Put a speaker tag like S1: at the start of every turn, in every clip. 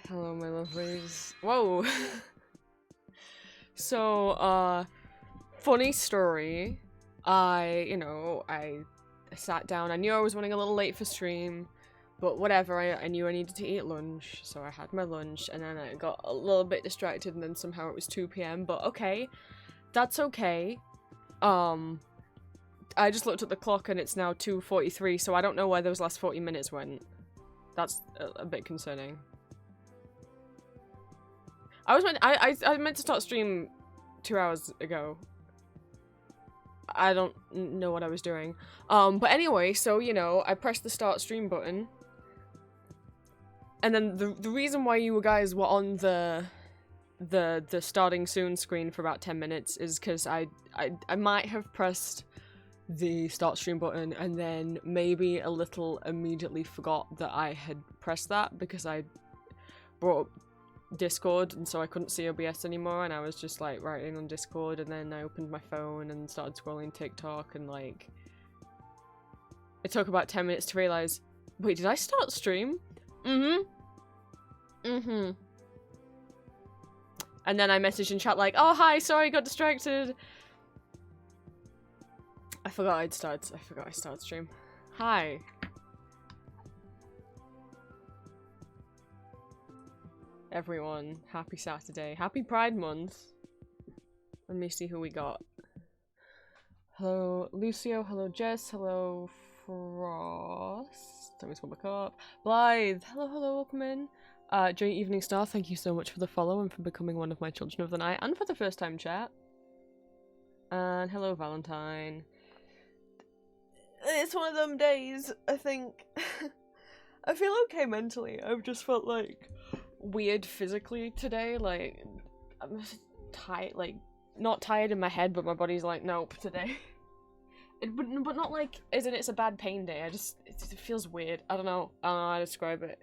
S1: Hello, my lovelies. Whoa! So, funny story. I sat down. I knew I was running a little late for stream, but whatever. I knew I needed to eat lunch, so I had my lunch, and then I got a little bit distracted, and then somehow it was 2 p.m. But okay, that's okay. I just looked at the clock, and it's now 2:43, so I don't know where those last 40 minutes went. That's a bit concerning. I meant to start stream 2 hours ago. I don't know what I was doing. But anyway, so, you know, I pressed the start stream button. And then the reason why you guys were on the starting soon screen for about 10 minutes is because I might have pressed the start stream button and then maybe a little immediately forgot that I had pressed that because I brought up Discord and so I couldn't see OBS anymore, and I was just like writing on Discord, and then I opened my phone and started scrolling TikTok, and like it took about 10 minutes to realize, wait, did I start stream? And then I messaged in chat like, oh hi, sorry, got distracted. I forgot I started stream. Hi. Everyone, happy Saturday. Happy Pride Month. Let me see who we got. Hello, Lucio. Hello, Jess. Hello, Frost. Let me scroll back up. Blythe. Hello, hello, welcome in. Joy Evening Star, thank you so much for the follow and for becoming one of my children of the night and for the first time chat. And hello, Valentine. It's one of them days, I think. I feel okay mentally. I've just felt like weird physically today. Like, I'm just tired, like, not tired in my head, but my body's like, nope, today. But not like, as in it's a bad pain day. It feels weird. I don't know how to describe it.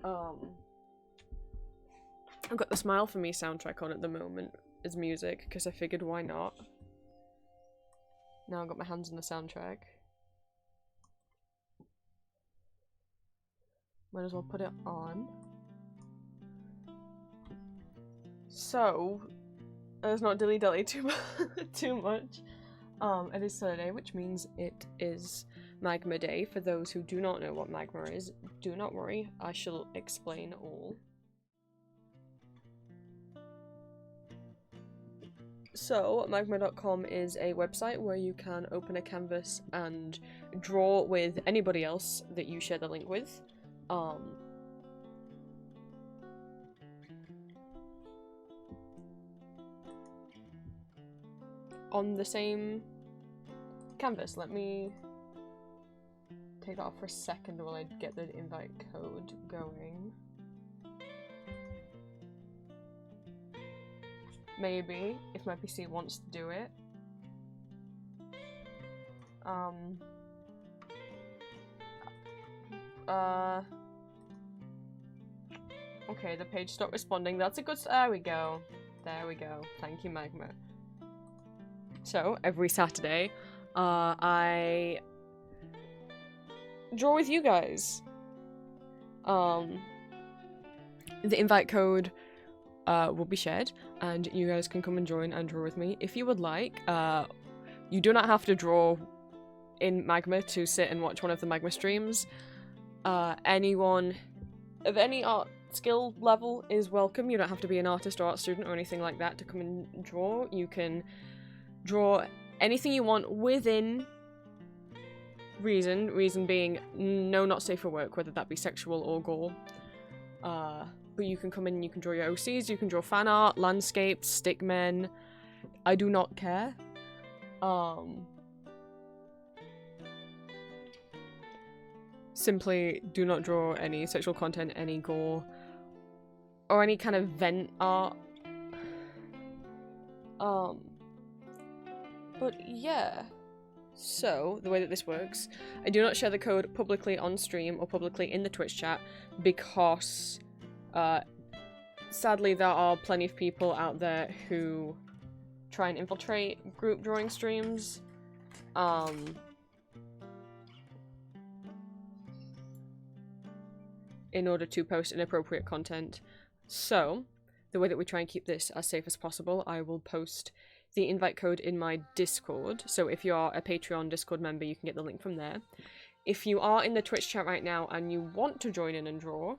S1: I've got the Smile For Me soundtrack on at the moment as music, because I figured why not. Now I've got my hands on the soundtrack. Might as well put it on. So, let's not dilly-dally too much. It is Saturday, which means it is Magma Day. For those who do not know what Magma is, do not worry, I shall explain all. So, Magma.com is a website where you can open a canvas and draw with anybody else that you share the link with. On the same canvas. Let me take that off for a second while I get the invite code going. Maybe, if my PC wants to do it. Okay, the page stopped responding. That's a good— there we go. There we go. Thank you, Magma. So, every Saturday, I draw with you guys. The invite code will be shared, and you guys can come and join and draw with me if you would like. You do not have to draw in Magma to sit and watch one of the Magma streams. Anyone of any art skill level is welcome. You don't have to be an artist or art student or anything like that to come and draw. You can draw anything you want within reason being no, not safe for work, whether that be sexual or gore. But you can come in and you can draw your OCs, you can draw fan art, landscapes, stickmen. I do not care. Simply do not draw any sexual content, any gore, or any kind of vent art. But yeah. So, the way that this works, I do not share the code publicly on stream or publicly in the Twitch chat because sadly there are plenty of people out there who try and infiltrate group drawing streams. in order to post inappropriate content. So, the way that we try and keep this as safe as possible, I will post the invite code in my Discord. So if you're a Patreon Discord member, you can get the link from there. If you are in the Twitch chat right now and you want to join in and draw,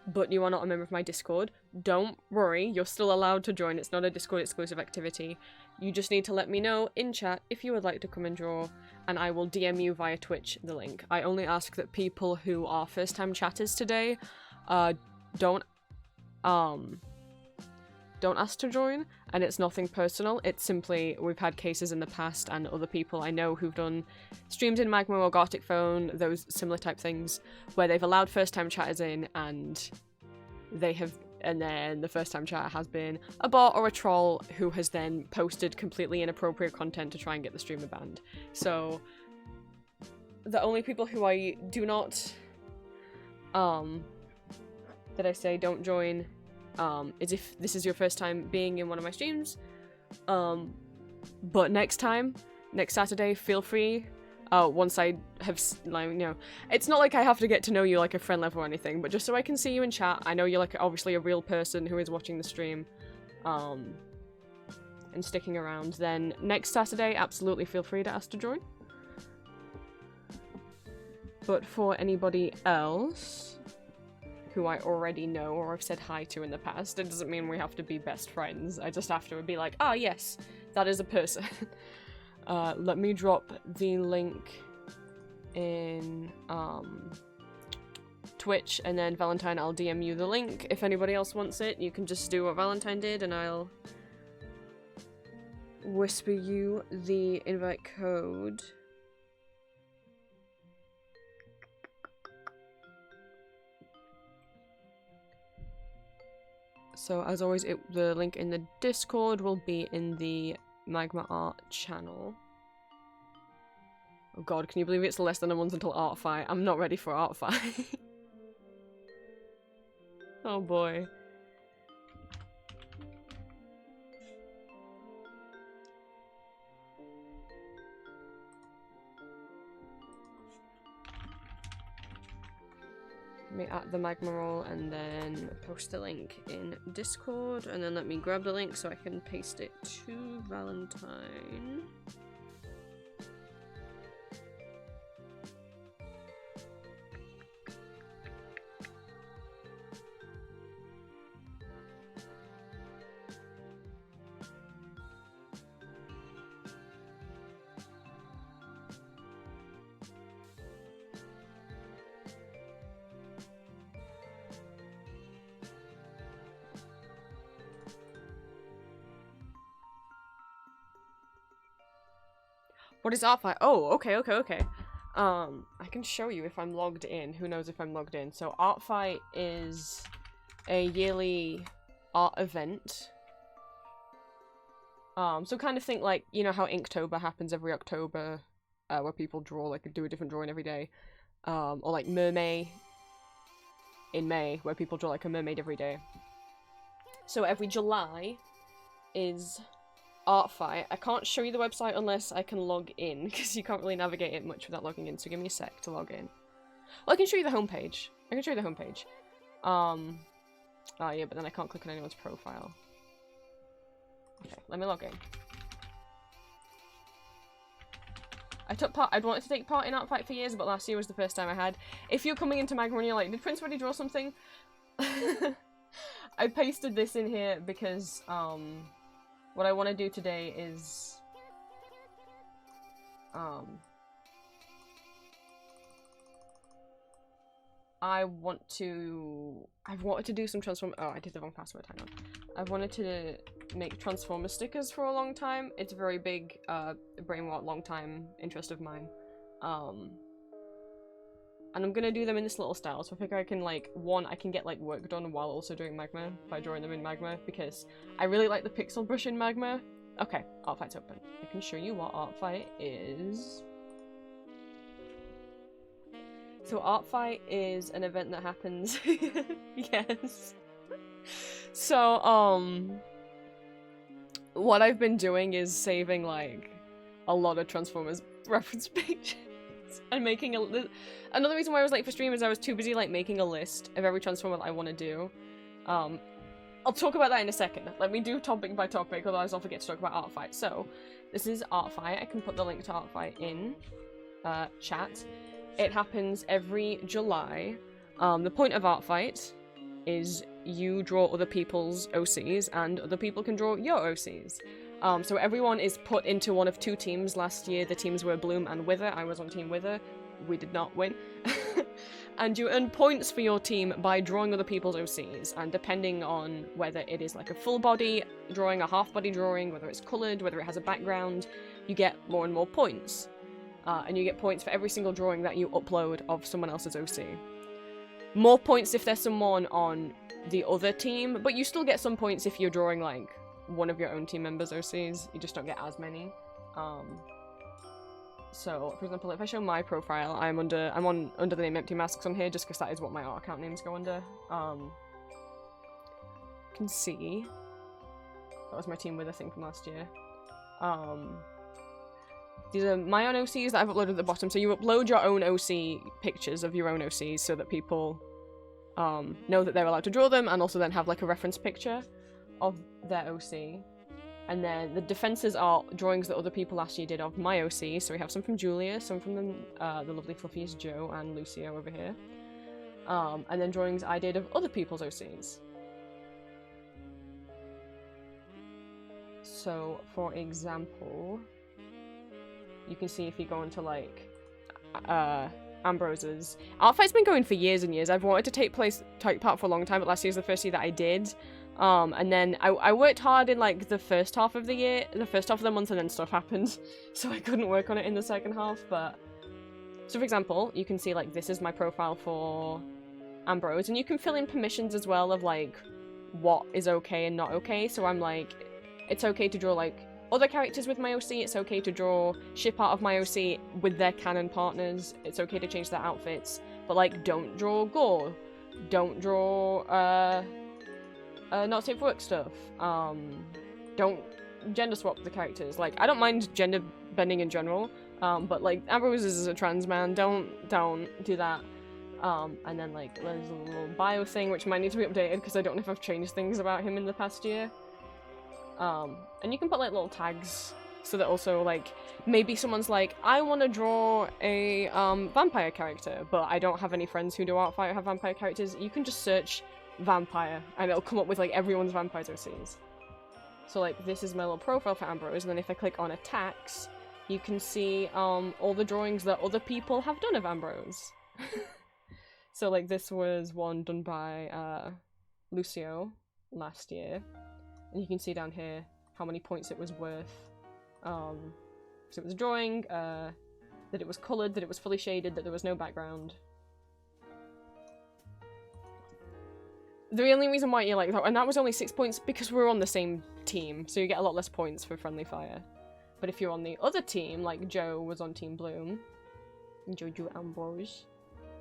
S1: but you are not a member of my Discord, don't worry, you're still allowed to join. It's not a Discord exclusive activity. You just need to let me know in chat if you would like to come and draw, and I will DM you via Twitch the link. I only ask that people who are first-time chatters today don't ask to join, and it's nothing personal. It's simply, we've had cases in the past and other people I know who've done streams in Magma or Gartic Phone, those similar type things, where they've allowed first-time chatters in and then the first-time chatter has been a bot or a troll who has then posted completely inappropriate content to try and get the streamer banned. So the only people who I do not that I say don't join is if this is your first time being in one of my streams. But next Saturday, feel free. Once I have, like, you know, it's not like I have to get to know you like a friend level or anything, but just so I can see you in chat. I know you're like obviously a real person who is watching the stream, and sticking around. Then next Saturday, absolutely feel free to ask to join. But for anybody else who I already know or have said hi to in the past, it doesn't mean we have to be best friends. I just have to be like, ah, yes, that is a person. Let me drop the link in Twitch, and then Valentine, I'll DM you the link. If anybody else wants it, you can just do what Valentine did, and I'll whisper you the invite code. So, as always, the link in the Discord will be in the Magma Art channel. Oh god, can you believe it's less than a month until Art Fight? I'm not ready for Art Fight. Oh boy. Let me add the Magma roll and then post the link in Discord, and then let me grab the link so I can paste it to Valentine. What is Art Fight? Oh, okay. I can show you if I'm logged in. Who knows if I'm logged in? So Art Fight is a yearly art event. So kind of think like, you know how ENVtuber happens every October, where people draw, like, do a different drawing every day. Or like Mermaid in May, where people draw like a mermaid every day. So every July is Art Fight. I can't show you the website unless I can log in, because you can't really navigate it much without logging in, so give me a sec to log in. Well, I can show you the homepage. Oh yeah, but then I can't click on anyone's profile. Okay, let me log in. I'd wanted to take part in Art Fight for years, but last year was the first time I had. If you're coming into Magma and you're like, did Prince already draw something? I pasted this in here because, what I want to do today is, I've wanted to do some oh, I did the wrong password, hang on. I've wanted to make Transformer stickers for a long time. It's a very big, brainwort long time interest of mine. And I'm gonna do them in this little style, so I think I can, like, I can get, like, work done while also doing Magma by drawing them in Magma, because I really like the pixel brush in Magma. Okay, Art Fight's open. I can show you what Art Fight is. So Art Fight is an event that happens yes. So, what I've been doing is saving, like, a lot of Transformers reference pages. and making another reason why I was late for stream is I was too busy like making a list of every transformer that I want to do. I'll talk about that in a second. Let me do topic by topic, otherwise I'll forget to talk about Art Fight. So, this is Art Fight. I can put the link to Art Fight in chat. It happens every July. The point of Art Fight is you draw other people's OCs, and other people can draw your OCs. So everyone is put into one of two teams. Last year, the teams were Bloom and Wither. I was on Team Wither. We did not win. And you earn points for your team by drawing other people's OCs, and depending on whether it is like a full body drawing, a half body drawing, whether it's coloured, whether it has a background, you get more and more points. And you get points for every single drawing that you upload of someone else's OC. More points if there's someone on the other team, but you still get some points if you're drawing like one of your own team members' OCs. You just don't get as many. So, for example, if I show my profile, I'm under the name Empty Masks on here, just because that is what my art account names go under. You can see that was my Team Wither thing from last year. These are my own OCs that I've uploaded at the bottom. So you upload your own OC pictures of your own OCs so that people know that they're allowed to draw them, and also then have like a reference picture of their OC. And then the defenses are drawings that other people last year did of my OC. So we have some from Julia, some from the lovely fluffiest Joe and Lucio over here. And then drawings I did of other people's OCs. So, for example, you can see if you go into like Ambrose's. Art Fight's been going for years and years. I've wanted to take part for a long time, but last year's the first year that I did. And then I worked hard in like the first half of the year, the first half of the month, and then stuff happened, so I couldn't work on it in the second half. But so, for example, you can see like this is my profile for Ambrose, and you can fill in permissions as well of like what is okay and not okay. So I'm like, it's okay to draw like other characters with my OC, it's okay to draw ship art of my OC with their canon partners, it's okay to change their outfits, but like don't draw gore, don't draw not safe for work stuff, don't gender swap the characters. Like, I don't mind gender bending in general, but like Ambrose is a trans man, don't do that. And then like there's a little bio thing which might need to be updated because I don't know if I've changed things about him in the past year. And you can put like little tags so that also like maybe someone's like, I want to draw a vampire character, but I don't have any friends who do Art Fight or have vampire characters. You can just search vampire and it'll come up with like everyone's vampires OCs. So like this is my little profile for Ambrose, and then if I click on attacks, you can see all the drawings that other people have done of Ambrose. So like this was one done by Lucio last year. And you can see down here how many points it was worth. So it was a drawing, that it was coloured, that it was fully shaded, that there was no background. The only reason why you like that, and that was only 6 points because we were on the same team, so you get a lot less points for friendly fire. But if you're on the other team, like Joe was on Team Bloom, Jojo Ambrose,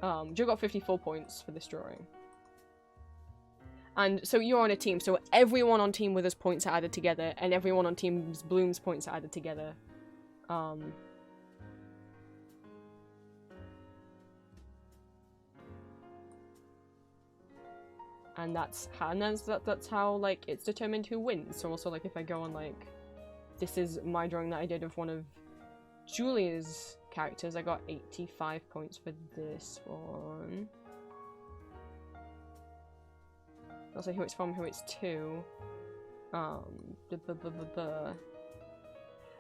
S1: Joe got 54 points for this drawing. And so you're on a team, so everyone on Team Wither's points are added together, and everyone on Team Bloom's points are added together. And that's how like it's determined who wins. So also like if I go on like, this is my drawing that I did of one of Julia's characters, I got 85 points for this one. Also who it's from, who it's to.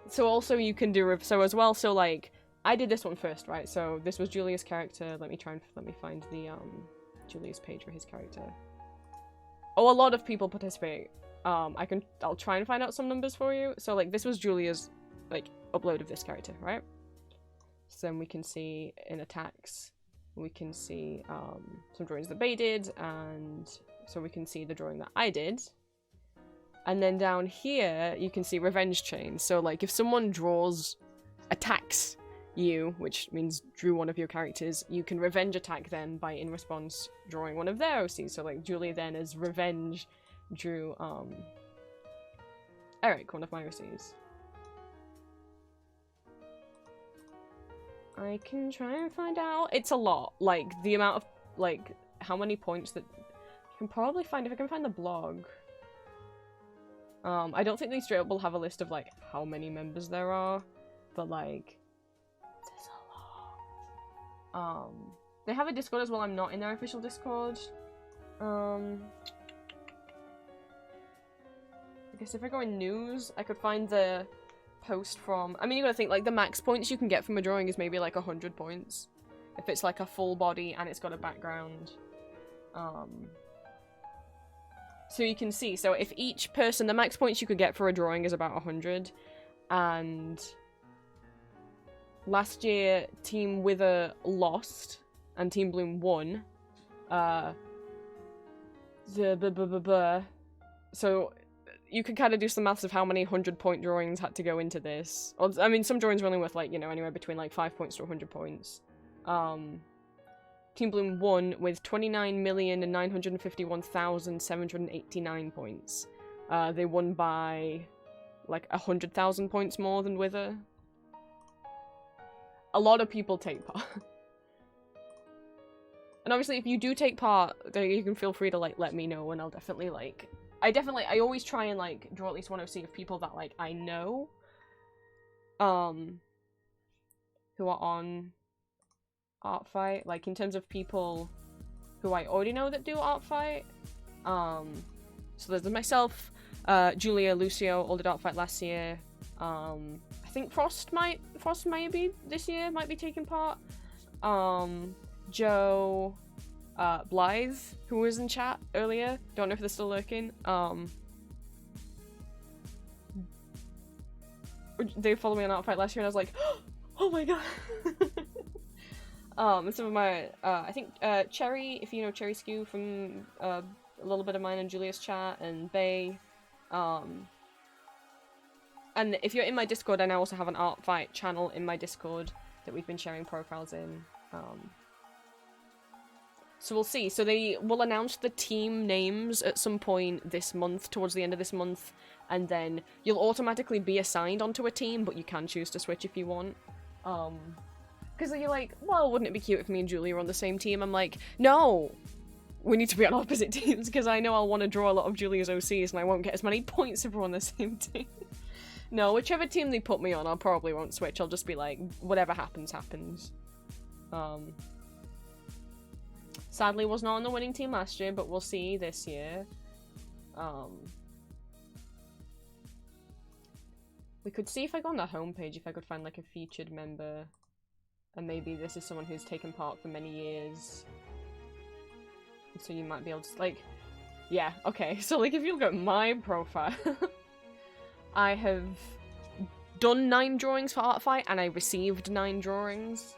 S1: So also you can do so as well. So like I did this one first, right? So this was Julia's character. Let me find the Julia's page for his character. Oh, a lot of people participate. I'll try and find out some numbers for you. So like this was Julia's like upload of this character, right? So then we can see in attacks, we can see some drawings that Bay did, and so we can see the drawing that I did. And then down here, you can see revenge chain. So like if someone attacks you, which means drew one of your characters, you can revenge attack them by in response drawing one of their OCs. So like Julia then as revenge drew Eric, one of my OCs. I can try and find out. It's a lot. Like, the amount of, like, how many points that... You can probably find, if I can find the blog. I don't think they straight up will have a list of, like, how many members there are. But, like, there's a lot. They have a Discord as well. I'm not in their official Discord. I guess if I go in news, I could find the post from... I mean, you gotta think, like, the max points you can get from a drawing is maybe, like, 100 points. If it's, like, a full body and it's got a background. So you can see, so if each person, the max points you could get for a drawing is about 100. And last year, Team Wither lost, and Team Bloom won. So you could kind of do some maths of how many 100-point drawings had to go into this. Or, I mean, some drawings were only worth, like, you know, anywhere between, like, 5 points to 100 points. Team Bloom won with 29,951,789 points. They won by, like, 100,000 points more than Wither. A lot of people take part. And obviously, if you do take part, you can feel free to, like, let me know, and I'll definitely, like... I always try and, like, draw at least one OC of people that, like, I know. Who are on Art Fight. Like, in terms of people who I already know that do Art Fight. So there's myself, Julia, Lucio, all did Art Fight last year. I think Frost maybe this year might be taking part. Joe, Blythe, who was in chat earlier. Don't know if they're still lurking. They followed me on Art Fight last year and I was like, oh my god. And some of my, I think, Cherry, if you know Cherry Skew from a little bit of mine and Julia's chat, and Bay. And if you're in my Discord, I now also have an Art Fight channel in my Discord that we've been sharing profiles in. So we'll see. So they will announce the team names at some point this month, towards the end of this month, and then you'll automatically be assigned onto a team, but you can choose to switch if you want. Because you're like, well, wouldn't it be cute if me and Julia were on the same team? I'm like, no! We need to be on opposite teams, because I know I'll want to draw a lot of Julia's OCs, and I won't get as many points if we're on the same team. No, whichever team they put me on, I probably won't switch. I'll just be like, whatever happens, happens. Sadly, was not on the winning team last year, but we'll see this year. We could see if I go on the homepage, if I could find, like, a featured member. And maybe this is someone who's taken part for many years. So you might be able to, like... Yeah, okay. So, like, if you look at my profile... I have done 9 drawings for Art Fight, and I received 9 drawings.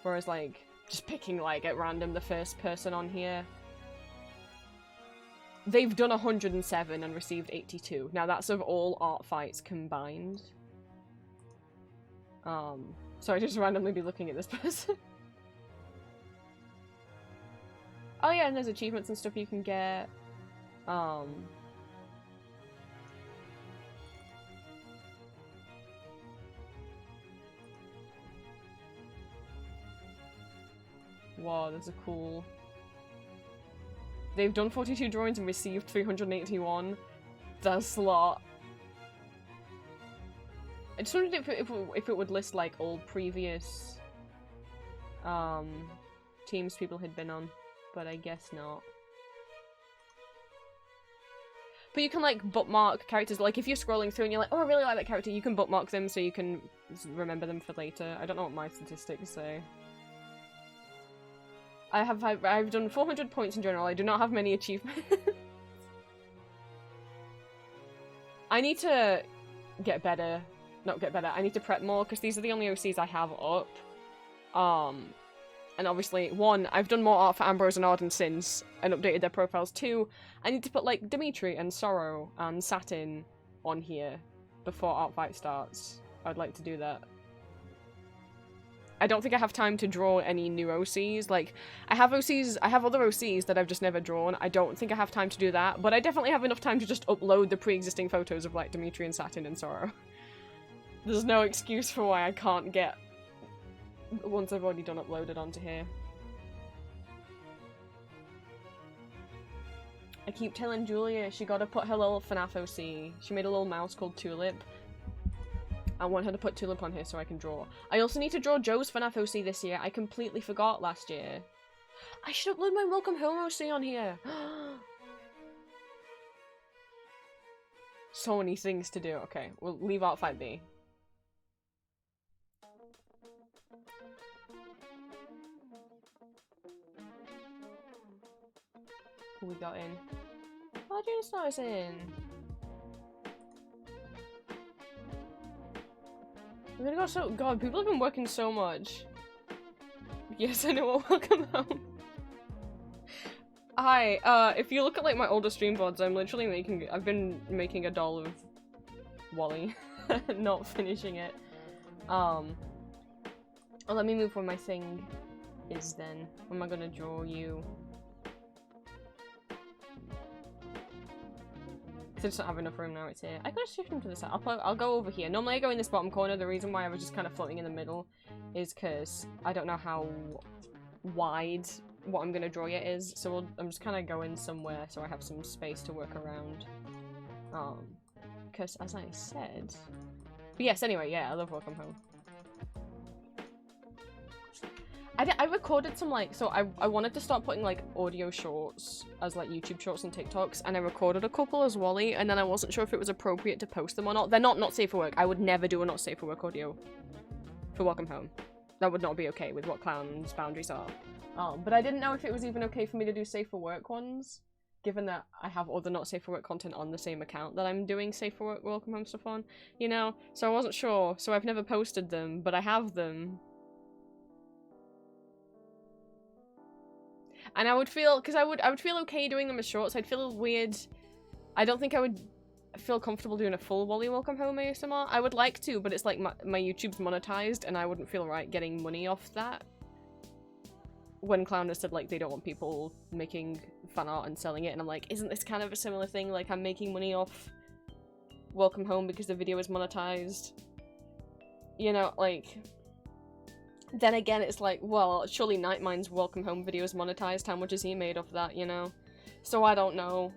S1: Whereas, like, just picking, like, at random the first person on here. They've done 107 and received 82. Now, that's of all Art Fights combined. So I just randomly be looking at this person. Oh yeah, and there's achievements and stuff you can get. Wow, that's a cool... They've done 42 drawings and received 381. That's a lot. I just wondered if it would list, like, all previous teams people had been on, but I guess not. But you can, like, bookmark characters. Like, if you're scrolling through and you're like, oh, I really like that character, you can bookmark them so you can remember them for later. I don't know what my statistics say. I've done 400 points in general. I do not have many achievements. I need to get better. Not get better. I need to prep more because these are the only OCs I have up. And obviously, 1, I've done more art for Ambrose and Arden since and updated their profiles. 2, I need to put, like, Dimitri and Sorrow and Satin on here before Art Fight starts. I'd like to do that. I don't think I have time to draw any new OCs. Like, I have other OCs that I've just never drawn. I don't think I have time to do that, but I definitely have enough time to just upload the pre-existing photos of, like, Dimitri and Satin and Sorrow. There's no excuse for why I can't get once I've already done uploaded onto here. I keep telling Julia she gotta put her little FNAF OC. She made a little mouse called Tulip. I want her to put Tulip on here so I can draw. I also need to draw Joe's FNAF OC this year. I completely forgot last year. I should upload my Welcome Home OC on here. So many things to do. Okay, we'll leave out 5B. Who we got in? Oh, June Snow's in. We're gonna go so- God, people have been working so much. Yes, I know what Welcome Home. Hi, if you look at like my older stream VODs, I'm literally making- I've been making a doll of Wally. Not finishing it. Oh, let me move where my thing is then. Where am I gonna draw you? I just don't have enough room now, it's here. I gotta shift him to the side. I'll go over here. Normally I go in this bottom corner. The reason why I was just kind of floating in the middle is because I don't know how wide what I'm gonna draw yet is. So I'm just kind of going somewhere so I have some space to work around. Because as I said... But yes, anyway, yeah, I love Welcome Home. I recorded some, like, so I wanted to start putting, like, audio shorts as, like, YouTube shorts and TikToks, and I recorded a couple as Wally, and then I wasn't sure if it was appropriate to post them or not. They're not safe for work. I would never do a not safe for work audio for Welcome Home. That would not be okay with what Clown's boundaries are. But I didn't know if it was even okay for me to do safe for work ones, given that I have other not safe for work content on the same account that I'm doing safe for work Welcome Home stuff on, you know? So I wasn't sure, so I've never posted them, but I have them. And I would feel, because I would feel okay doing them as shorts. I'd feel weird. I don't think I would feel comfortable doing a full Wally Welcome Home ASMR. I would like to, but it's like my YouTube's monetized, and I wouldn't feel right getting money off that. When Clown has said, like, they don't want people making fan art and selling it, and I'm like, isn't this kind of a similar thing? Like, I'm making money off Welcome Home because the video is monetized. You know, like... Then again, it's like, well, surely Nightmine's Welcome Home video is monetized. How much is he made off that, you know? So I don't know.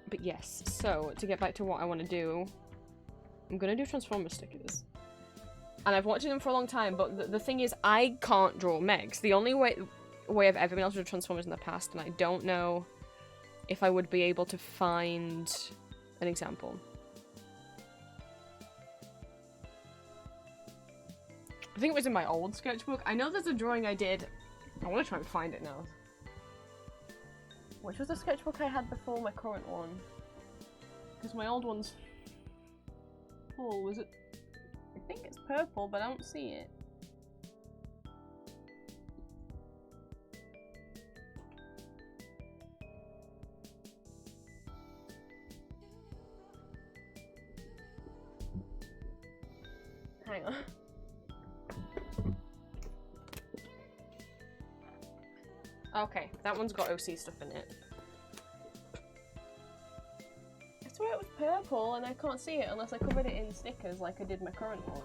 S1: But yes, so to get back to what I want to do, I'm gonna do Transformer stickers. And I've watched them for a long time, but the thing is, I can't draw Megs. The only way I've ever been able to do Transformers in the past, and I don't know if I would be able to find an example. I think it was in my old sketchbook. I know there's a drawing I did. I want to try and find it now. Which was the sketchbook I had before my current one? Because my old one's full. Was it? I think it's purple, but I don't see it. Hang on. Okay, that one's got OC stuff in it. I swear it was purple and I can't see it unless I covered it in stickers like I did my current one.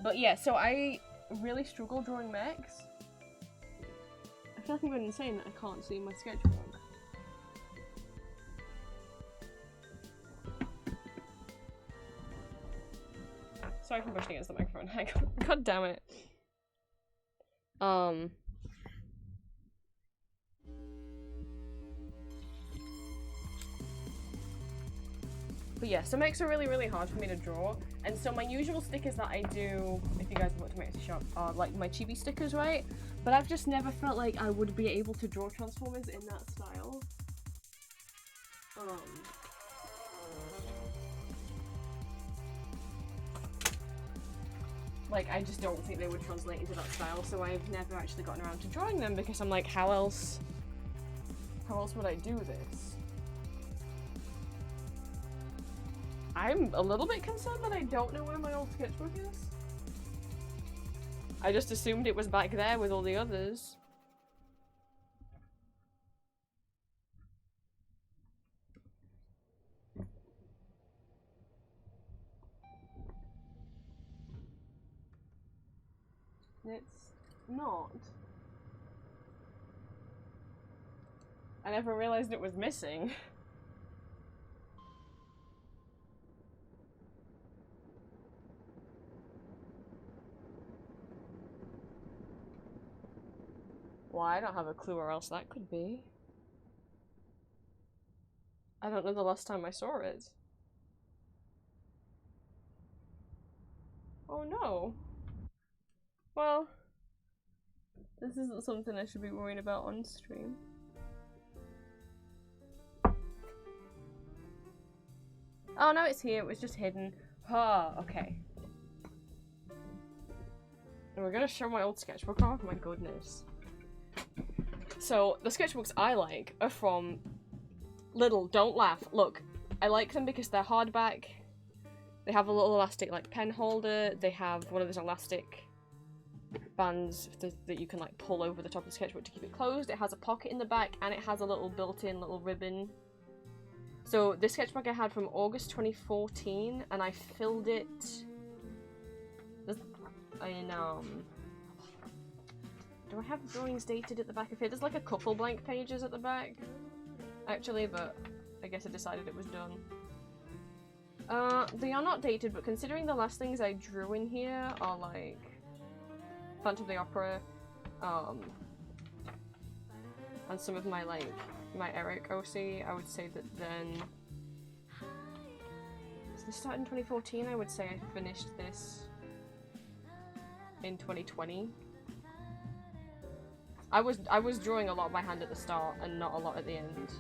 S1: But yeah, so I really struggle drawing mechs. I feel like I'm going insane that I can't see my sketchbook. Sorry for pushing against the microphone. God damn it. But yeah, so mechs are really, really hard for me to draw. And so my usual stickers that I do, if you guys have looked at my Etsy shop, are like my chibi stickers, right? But I've just never felt like I would be able to draw Transformers in that style. Like, I just don't think they would translate into that style, so I've never actually gotten around to drawing them because I'm like, how else would I do this? I'm a little bit concerned that I don't know where my old sketchbook is. I just assumed it was back there with all the others. it's not. I never realized it was missing. Well, I don't have a clue where else that could be. I don't know the last time I saw it. Oh no. Well, this isn't something I should be worried about on stream. Oh no, it's here. It was just hidden. Ah, okay. And we're gonna show my old sketchbook off. My goodness. So, the sketchbooks I like are from Little. Don't laugh. Look, I like them because they're hardback. They have a little elastic, like, pen holder. They have one of those elastic bands that you can, like, pull over the top of the sketchbook to keep it closed. It has a pocket in the back, and it has a little built-in little ribbon. So, this sketchbook I had from August 2014, and I filled it in, do I have drawings dated at the back of here? There's like a couple blank pages at the back, actually, but I guess I decided it was done. They are not dated, but considering the last things I drew in here are like Phantom of the Opera, and some of my like my Eric OC, I would say that then. So this started in 2014. I would say I finished this in 2020. I was drawing a lot by hand at the start and not a lot at the end.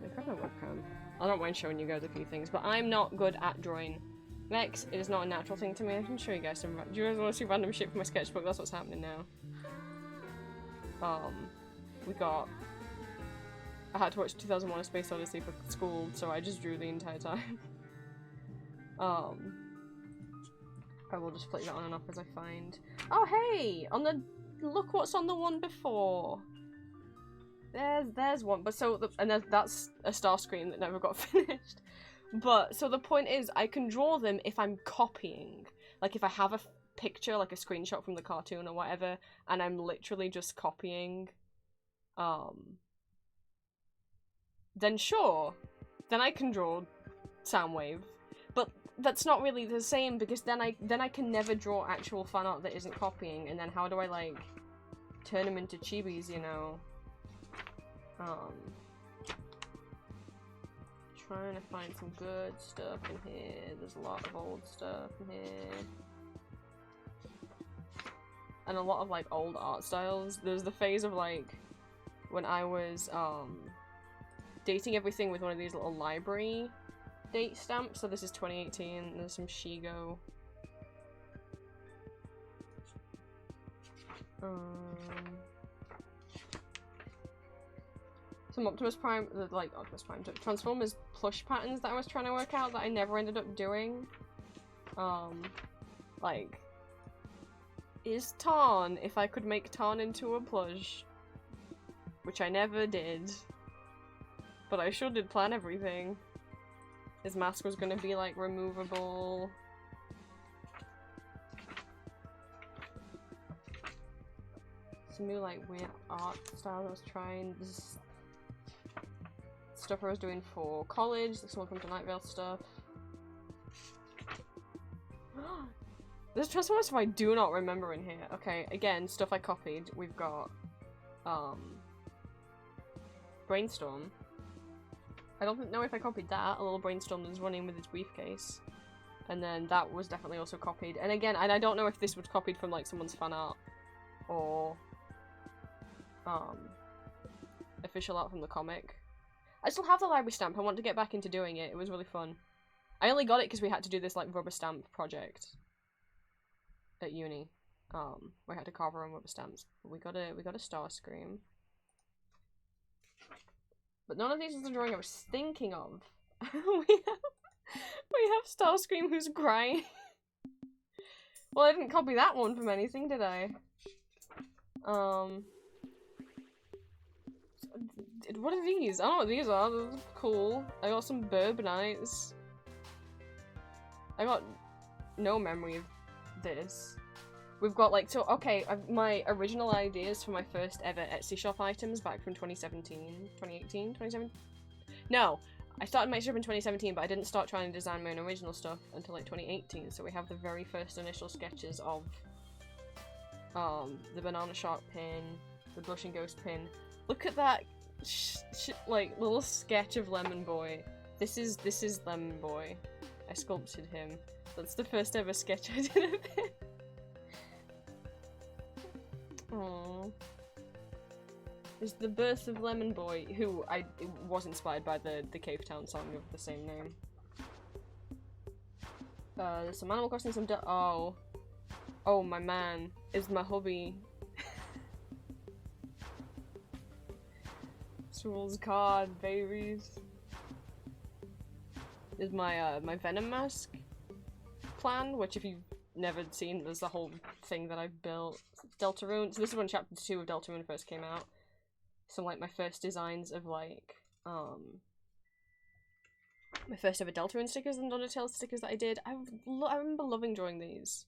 S1: I've got my webcam. I don't mind showing you guys a few things, but I'm not good at drawing. Next, it is not a natural thing to me. I can show you guys some. Do you guys want to see random shit from my sketchbook? That's what's happening now. I had to watch 2001: A Space Odyssey for school, so I just drew the entire time. I will just flick that on and off as I find. Oh hey! Look what's on the one before! There's one, but that's a star screen that never got finished. But, so the point is, I can draw them if I'm copying. Like, if I have a picture, like a screenshot from the cartoon or whatever, and I'm literally just copying, then sure, then I can draw Soundwave. But that's not really the same, because then I can never draw actual fan art that isn't copying, and then how do I, like, turn them into chibis, you know? Trying to find some good stuff in here. There's a lot of old stuff in here. And a lot of, like, old art styles. There's the phase of, like, when I was, dating everything with one of these little library date stamps. So this is 2018. There's some Shigo. Some Optimus Prime, Transformers plush patterns that I was trying to work out that I never ended up doing. Like, is Tarn, if I could make Tarn into a plush, which I never did, but I sure did plan everything. His mask was gonna be, like, removable. Some new, like, weird art style I was trying. This stuff I was doing for college, like some of the Night Vale stuff. There's Transformers stuff I do not remember in here. Okay, again, stuff I copied. We've got, Brainstorm. I don't know if I copied that. A little Brainstorm that's running with its briefcase. And then that was definitely also copied. And again, I don't know if this was copied from, like, someone's fan art or, official art from the comic. I still have the library stamp. I want to get back into doing it. It was really fun. I only got it because we had to do this, like, rubber stamp project at uni. We had to carve our own rubber stamps. But we got a Starscream. But none of these is the drawing I was thinking of. we have Starscream who's crying. Well, I didn't copy that one from anything, did I? What are these? I don't know what these are. Those are cool. I got some Bourbonites. I got no memory of this. We've got like, so okay, my original ideas for my first ever Etsy shop items back from 2017, 2018, 2017? No, I started my shop in 2017, but I didn't start trying to design my own original stuff until like 2018, so we have the very first initial sketches of the banana shark pin, the blushing ghost pin. Look at that like little sketch of Lemon Boy. This is Lemon Boy. I sculpted him. That's the first ever sketch I did of him. Aww. It's the birth of Lemon Boy, who was inspired by the Cave Town song of the same name. There's some Animal Crossing, some oh, my man is my hubby. Rules card, babies. Is my my Venom mask plan, which if you've never seen, there's the whole thing that I've built. Deltarune. So this is when Chapter 2 of Deltarune first came out. Some like my first designs of like my first ever Deltarune stickers and Donatello stickers that I did. I remember loving drawing these.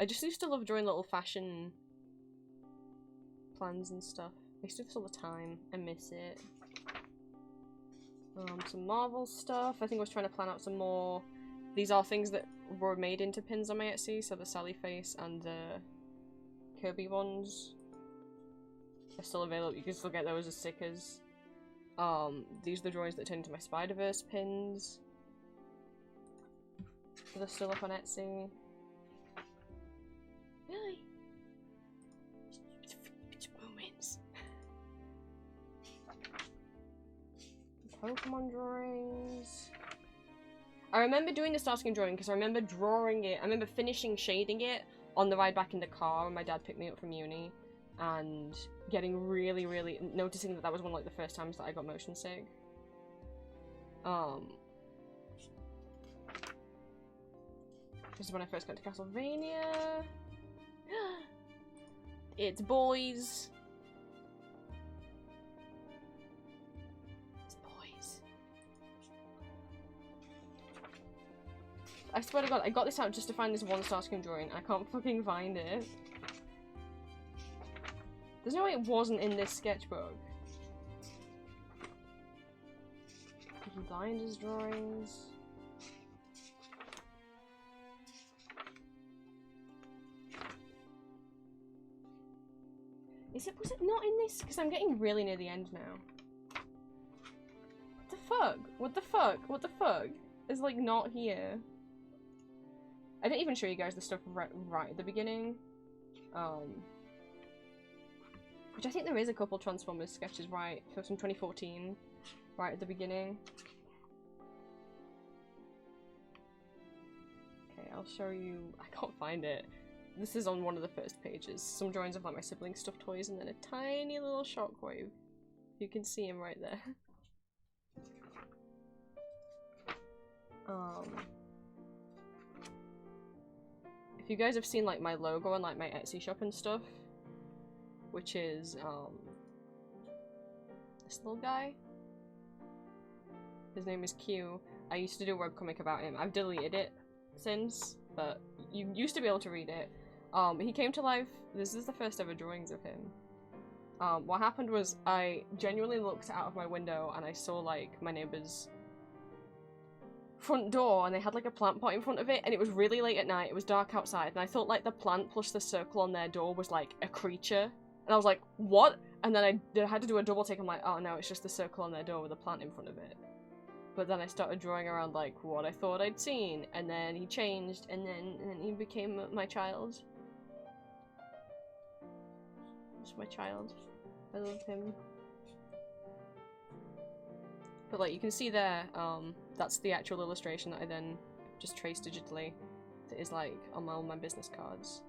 S1: I just used to love drawing little fashion plans and stuff. I used to do this all the time. I miss it. Some Marvel stuff. I think I was trying to plan out some more. These are things that were made into pins on my Etsy, so the Sally face and the Kirby ones are still available. You can still get those as stickers. These are the drawings that turn into my Spider-Verse pins. They're still up on Etsy. Really? Moments. Pokemon drawings. I remember doing the Starscream drawing because I remember drawing it. I remember finishing shading it on the ride back in the car when my dad picked me up from uni, and getting really noticing that that was one of like the first times that I got motion sick. This is when I first got to Castlevania. It's boys. It's boys. I swear to God, I got this out just to find this one Starscream drawing. I can't fucking find it. There's no way it wasn't in this sketchbook. Peaky Blinders drawings. Was it not in this? Because I'm getting really near the end now. What the fuck? What the fuck? What the fuck? It's like not here. I didn't even show you guys the stuff right at the beginning. Which I think there is a couple Transformers sketches right from 2014, right at the beginning. Okay, I'll show you. I can't find it. This is on one of the first pages. Some drawings of like my siblings' stuffed toys, and then a tiny little shockwave. You can see him right there. If you guys have seen like my logo on like my Etsy shop and stuff, which is this little guy. His name is Q. I used to do a webcomic about him. I've deleted it since, but you used to be able to read it. He came to life. This is the first ever drawings of him. What happened was I genuinely looked out of my window and I saw like my neighbor's front door, and they had like a plant pot in front of it, and it was really late at night. It was dark outside, and I thought like the plant plus the circle on their door was like a creature, and I was like, what? And then I had to do a double take. I'm like, oh no, it's just the circle on their door with a plant in front of it. But then I started drawing around like what I thought I'd seen, and then he changed, and then he became my child. Just my child. I love him. But like you can see there, that's the actual illustration that I then just traced digitally. That is like on all my business cards.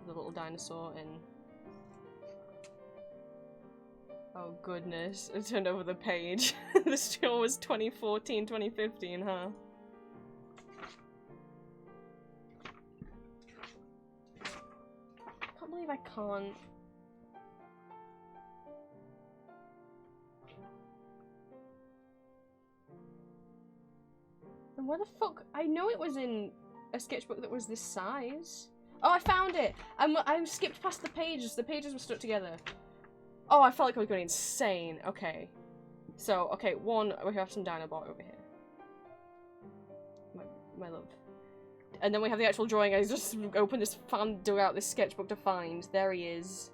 S1: The little dinosaur and oh goodness, I turned over the page. This show was 2014, 2015, huh? I can't believe I can't And where the fuck? I know it was in a sketchbook that was this size. Oh, I found it! I skipped past the pages. The pages were stuck together. Oh, I felt like I was going insane. Okay. So, okay, one, we have some Dinobot over here. My love. And then we have the actual drawing. I just opened this, dug out this sketchbook to find. There he is.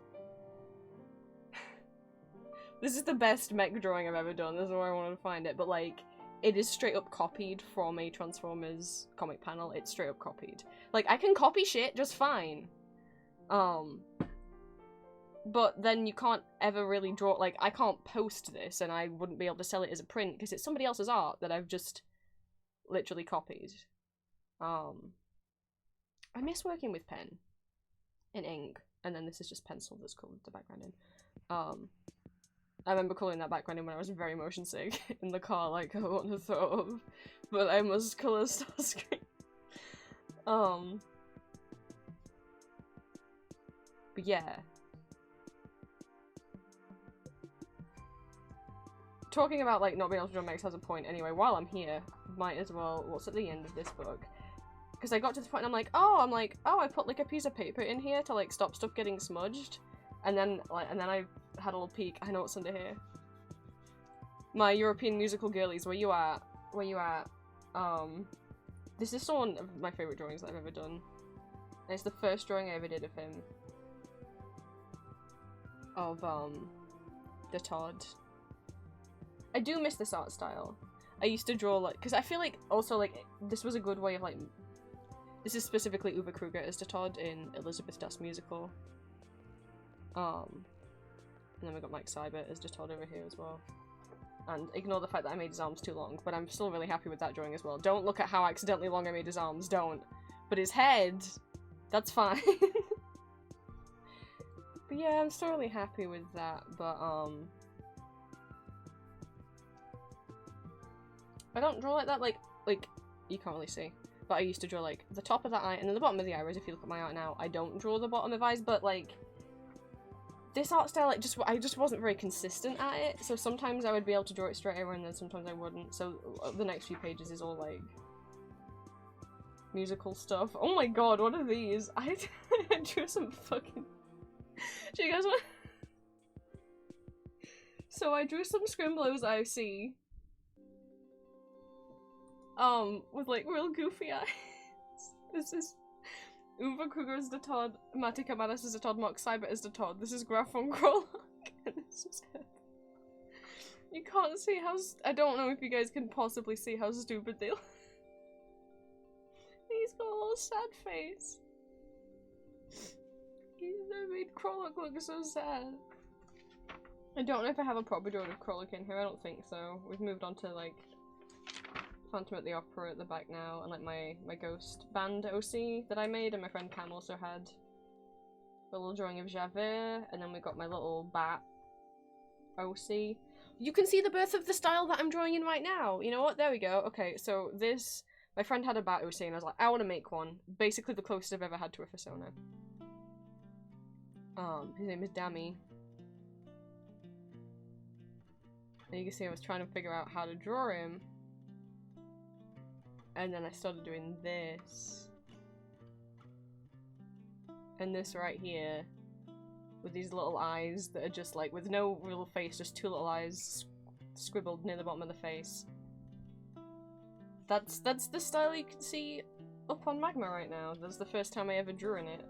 S1: This is the best mech drawing I've ever done. This is why I wanted to find it. But, like, it is straight up copied from a Transformers comic panel. It's straight up copied. Like, I can copy shit just fine. But then you can't ever really draw, like, I can't post this and I wouldn't be able to sell it as a print because it's somebody else's art that I've just literally copied. I miss working with pen and ink, and then this is just pencil that's colored the background in. I remember coloring that background in when I was very motion sick in the car, like, I want to throw up, but I must color Starscream. But yeah. Talking about, like, not being able to draw mechs has a point anyway. While I'm here, might as well, what's at the end of this book? Because I got to this point and I'm like, oh, I put, like, a piece of paper in here to, like, stop stuff getting smudged. And then I had a little peek. I know what's under here. My European musical girlies, where you at? Where you at? This is still one of my favourite drawings that I've ever done. And it's the first drawing I ever did of him. Of, the Todd. I do miss this art style. I used to draw, like, because I feel like, also, like, this was a good way of, like, this is specifically Uwe Kruger as the Todd in Elizabeth Das Musical. And then we got Mike Seibert as the Todd over here as well. And ignore the fact that I made his arms too long, but I'm still really happy with that drawing as well. Don't look at how accidentally long I made his arms, don't. But his head, that's fine. But yeah, I'm still really happy with that, but, I don't draw like that, like, you can't really see. But I used to draw, like, the top of that eye, and then the bottom of the eye, whereas if you look at my art now, I don't draw the bottom of eyes, but, like, this art style, like, I just wasn't very consistent at it, so sometimes I would be able to draw it straight over, and then sometimes I wouldn't, so the next few pages is all, like, musical stuff. Oh my god, what are these? I drew some fucking... Do you guys want... So I drew some Scrimblows IC. With, like, real goofy eyes. This is Uwe Kruger as the Todd, Matti Kamadas as the Todd, Mark Seibert as the Todd. This is Graf von Krolak, and this is it. You can't see how I don't know if you guys can possibly see how stupid they look. He's got a little sad face. They made Krolak look so sad. I don't know if I have a proper drawing of Krolak in here, I don't think so. We've moved on to, like, Phantom at the Opera at the back now, and like my ghost band OC that I made, and my friend Cam also had a little drawing of Javert, and then we got my little bat OC. You can see the birth of the style that I'm drawing in right now. You know what? There we go. Okay, so this, my friend had a bat OC, and I was like, I want to make one. Basically the closest I've ever had to a persona. His name is Dammy. And you can see I was trying to figure out how to draw him. And then I started doing this. And this right here. With these little eyes that are just like, with no real face, just two little eyes scribbled near the bottom of the face. That's the style you can see up on Magma right now. That's the first time I ever drew in it.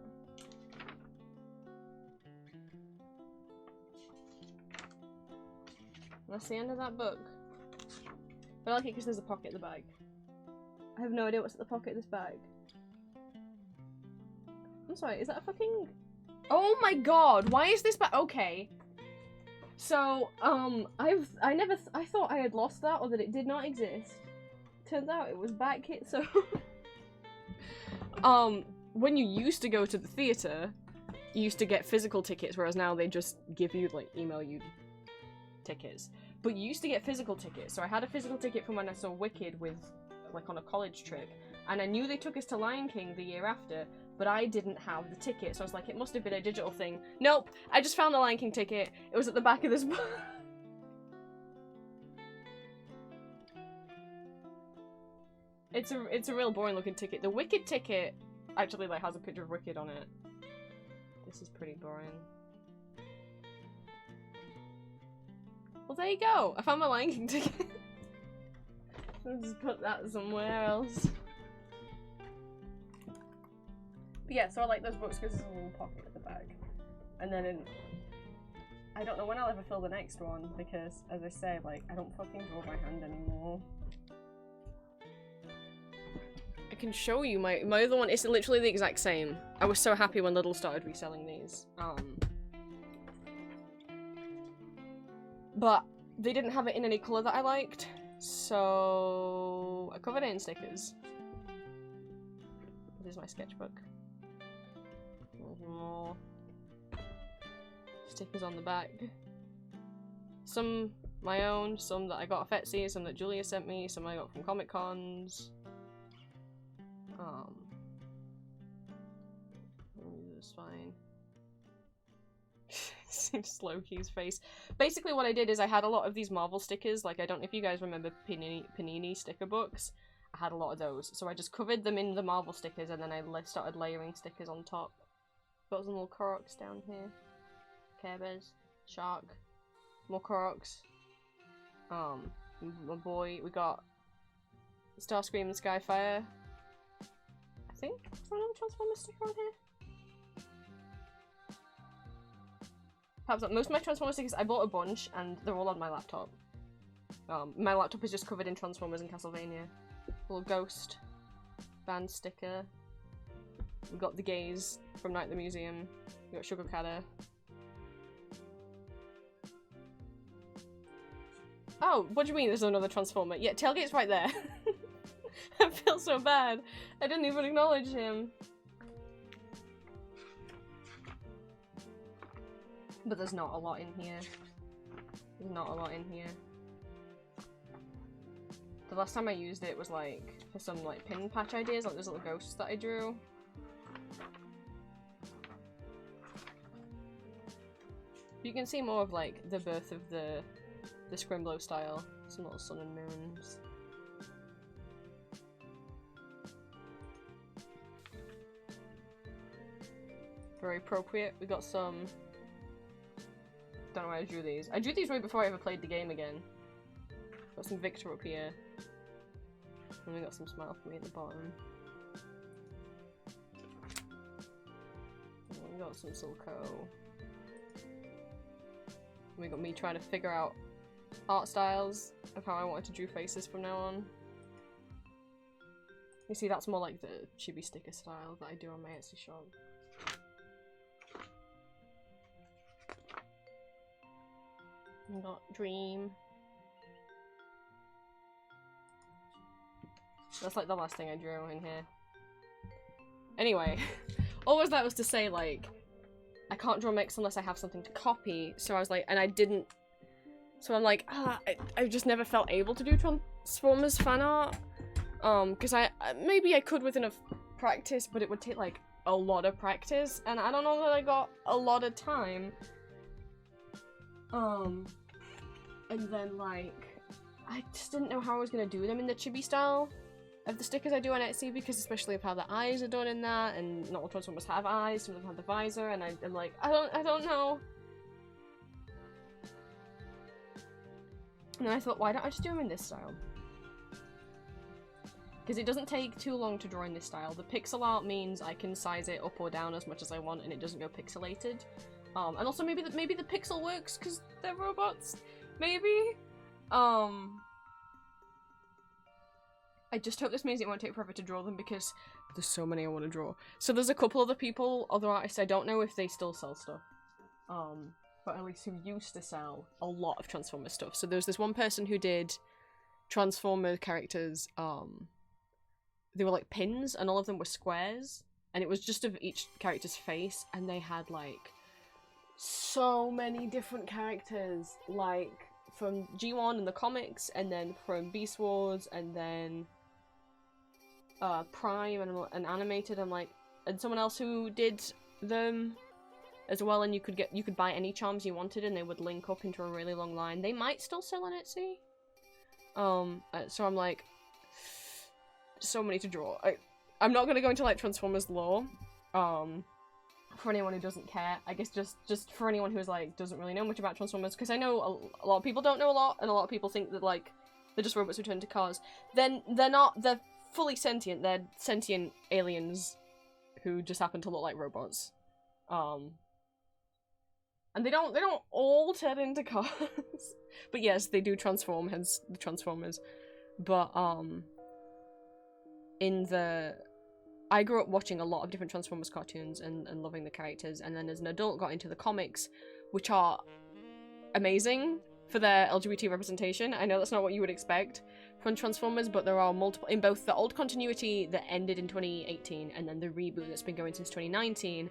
S1: And that's the end of that book. But I like it because there's a pocket at the back. I have no idea what's at the pocket of this bag. I'm sorry, is that a fucking... Oh my god, why is this bag? Okay. So, I thought I had lost that or that it did not exist. Turns out it was back here, so... when you used to go to the theatre, you used to get physical tickets, whereas now they just give you, like, email you tickets. But you used to get physical tickets, so I had a physical ticket from when I saw Wicked with, like, on a college trip, and I knew they took us to Lion King the year after, but I didn't have the ticket, so I was like, it must have been a digital thing. Nope! I just found the Lion King ticket. It was at the back of this book. It's a real boring looking ticket. The Wicked ticket actually like has a picture of Wicked on it. This is pretty boring. Well, there you go. I found my Lion King ticket. I'll just put that somewhere else. But yeah, so I like those books because there's a little pocket at the back. And then I don't know when I'll ever fill the next one because, as I say, like, I don't fucking draw by hand anymore. I can show you my other one. It's literally the exact same. I was so happy when Lidl started reselling these. But they didn't have it in any colour that I liked, so I covered it in stickers. This is my sketchbook. There's more stickers on the back. Some my own, some that I got off Etsy, some that Julia sent me, some I got from Comic Cons. It's fine. Seems Loki's face. Basically what I did is I had a lot of these Marvel stickers, like I don't know if you guys remember Panini sticker books. I had a lot of those, so I just covered them in the Marvel stickers and then I started layering stickers on top. Got some little Koroks down here. Care Bears. Shark. More Koroks. My boy, we got Starscream and Skyfire. I think there's another Transformers sticker on here. Perhaps not. Most of my Transformers stickers, I bought a bunch and they're all on my laptop. My laptop is just covered in Transformers and Castlevania. Little Ghost band sticker. We got the Gaze from Night at the Museum. We got Sugar Cadder. Oh, what do you mean there's another Transformer? Yeah, Tailgate's right there. I feel so bad. I didn't even acknowledge him. But there's not a lot in here. There's not a lot in here. The last time I used it was like for some like pin patch ideas, like those little ghosts that I drew. You can see more of like the birth of the Scrimblow style. Some little sun and moons. Very appropriate. We got some. Don't know why I drew these. I drew these way before I ever played the game again. Got some Victor up here. And we got some Smile for Me at the bottom. And we got some Silco. And we got me trying to figure out art styles of how I wanted to draw faces from now on. You see, that's more like the chibi sticker style that I do on my Etsy shop. We got Dream. That's like the last thing I drew in here. Anyway, all that was to say, like, I can't draw mix unless I have something to copy, so I was like, and I didn't, so I'm like, I just never felt able to do Transformers fan art, because maybe I could with enough practice, but it would take, like, a lot of practice, and I don't know that I got a lot of time. And then, like, I just didn't know how I was gonna do them in the chibi style of the stickers I do on Etsy, because especially of how the eyes are done in that, and not all Transformers have eyes, some of them have the visor, and I'm like, I don't know. And then I thought, why don't I just do them in this style? Because it doesn't take too long to draw in this style. The pixel art means I can size it up or down as much as I want, and it doesn't go pixelated. And also maybe the pixel works because they're robots. Maybe. I just hope this means it won't take forever to draw them because there's so many I want to draw. So there's a couple other people, other artists, I don't know if they still sell stuff. But at least who used to sell a lot of Transformer stuff. So there's this one person who did Transformer characters, they were like pins and all of them were squares. And it was just of each character's face, and they had like so many different characters, like from G1 in the comics, and then from Beast Wars, and then Prime and animated, and someone else who did them as well. And you could buy any charms you wanted, and they would link up into a really long line. They might still sell on Etsy. So I'm like, so many to draw. I'm not gonna go into like Transformers lore. For anyone who doesn't care, I guess just for anyone who's like doesn't really know much about Transformers, because I know a lot of people don't know a lot, and a lot of people think that like they're just robots who turn into cars. Then they're not. They're fully sentient. They're sentient aliens who just happen to look like robots. And they don't all turn into cars. But yes, they do transform, hence the Transformers. But I grew up watching a lot of different Transformers cartoons and loving the characters, and then as an adult got into the comics, which are amazing for their LGBT representation. I know that's not what you would expect from Transformers, but there are multiple, in both the old continuity that ended in 2018 and then the reboot that's been going since 2019.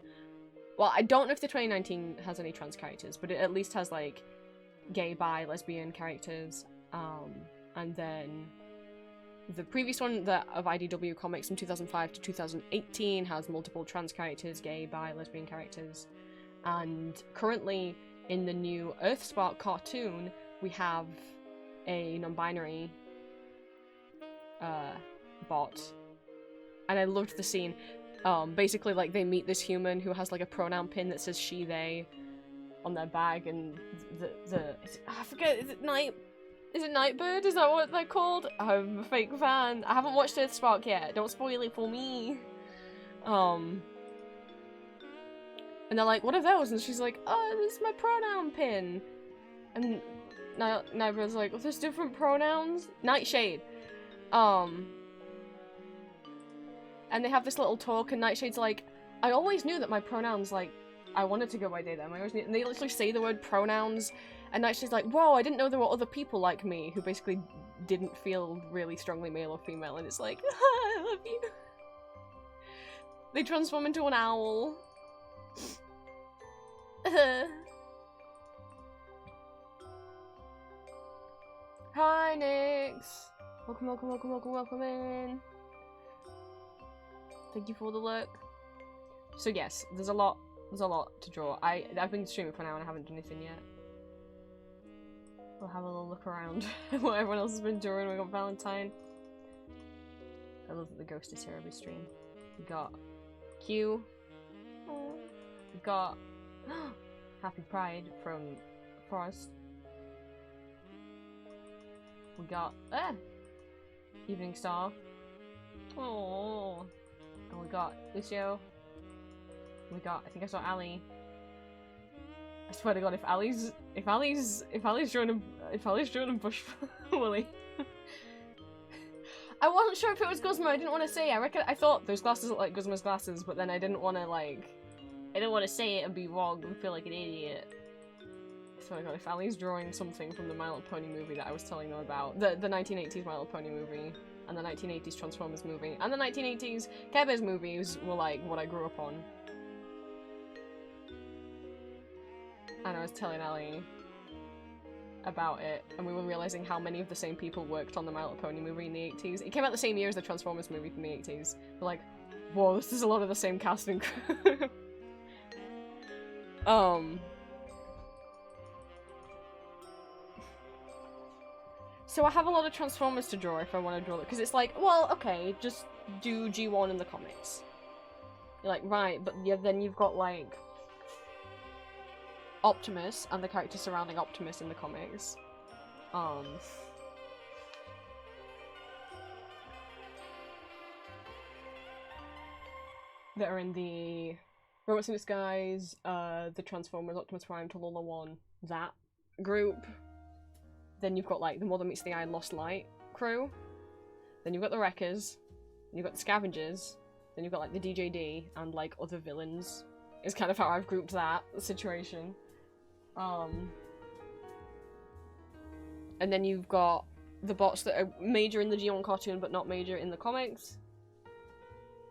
S1: Well, I don't know if the 2019 has any trans characters, but it at least has like gay, bi, lesbian characters, and then the previous one of IDW Comics from 2005 to 2018 has multiple trans characters, gay, bi, lesbian characters. And currently, in the new Earthspark cartoon, we have a non-binary bot. And I loved the scene. Basically, like, they meet this human who has, like, a pronoun pin that says she, they on their bag, and I forget, is it Nightbird? Is that what they're called? I'm a fake fan. I haven't watched Earthspark yet. Don't spoil it for me. And they're like, what are those? And she's like, oh, this is my pronoun pin. And Nightbird's like, well, there's different pronouns? Nightshade. And they have this little talk, and Nightshade's like, I always knew that my pronouns, like, I wanted to go by they, them. I always knew, and they literally say the word pronouns. And Nightshade's like, whoa, I didn't know there were other people like me who basically didn't feel really strongly male or female. And it's like, I love you. They transform into an owl. Hi, Nyx. Welcome in. Thank you for the look. So yes, there's a lot to draw. I've been streaming for an hour and I haven't done anything yet. We'll have a little look around what everyone else has been doing. We got Valentine. I love that the ghost is here every stream. We got Q. We got Happy Pride from Forest. We got Evening Star. Oh, and we got Lucio. We got, I think I saw Ali. I swear to God, if Ali's drawing a bush Willy. I wasn't sure if it was Guzma. I didn't want to say. I thought those glasses look like Guzma's glasses, but then I didn't want to say it and be wrong and feel like an idiot. I swear to God, if Ali's drawing something from the My Little Pony movie that I was telling them about, the 1980s My Little Pony movie, and the 1980s Transformers movie, and the 1980s Care Bears movies were like what I grew up on. And I was telling Ali about it, and we were realizing how many of the same people worked on the My Little Pony movie in the 80s. It came out the same year as the Transformers movie from the 80s. We're like, whoa, this is a lot of the same cast and crew. So I have a lot of Transformers to draw if I want to draw it, because it's like, well, okay, just do G1 in the comics. You're like, right, but yeah, then you've got like Optimus and the characters surrounding Optimus in the comics. That are in the Robots in Disguise, the Transformers, Optimus Prime, Tallulah 1, that group. Then you've got like the More Than Meets the Eye Lost Light crew. Then you've got the Wreckers. Then you've got the Scavengers. Then you've got like the DJD and like other villains. Is kind of how I've grouped that situation. And then you've got the bots that are major in the G1 cartoon but not major in the comics.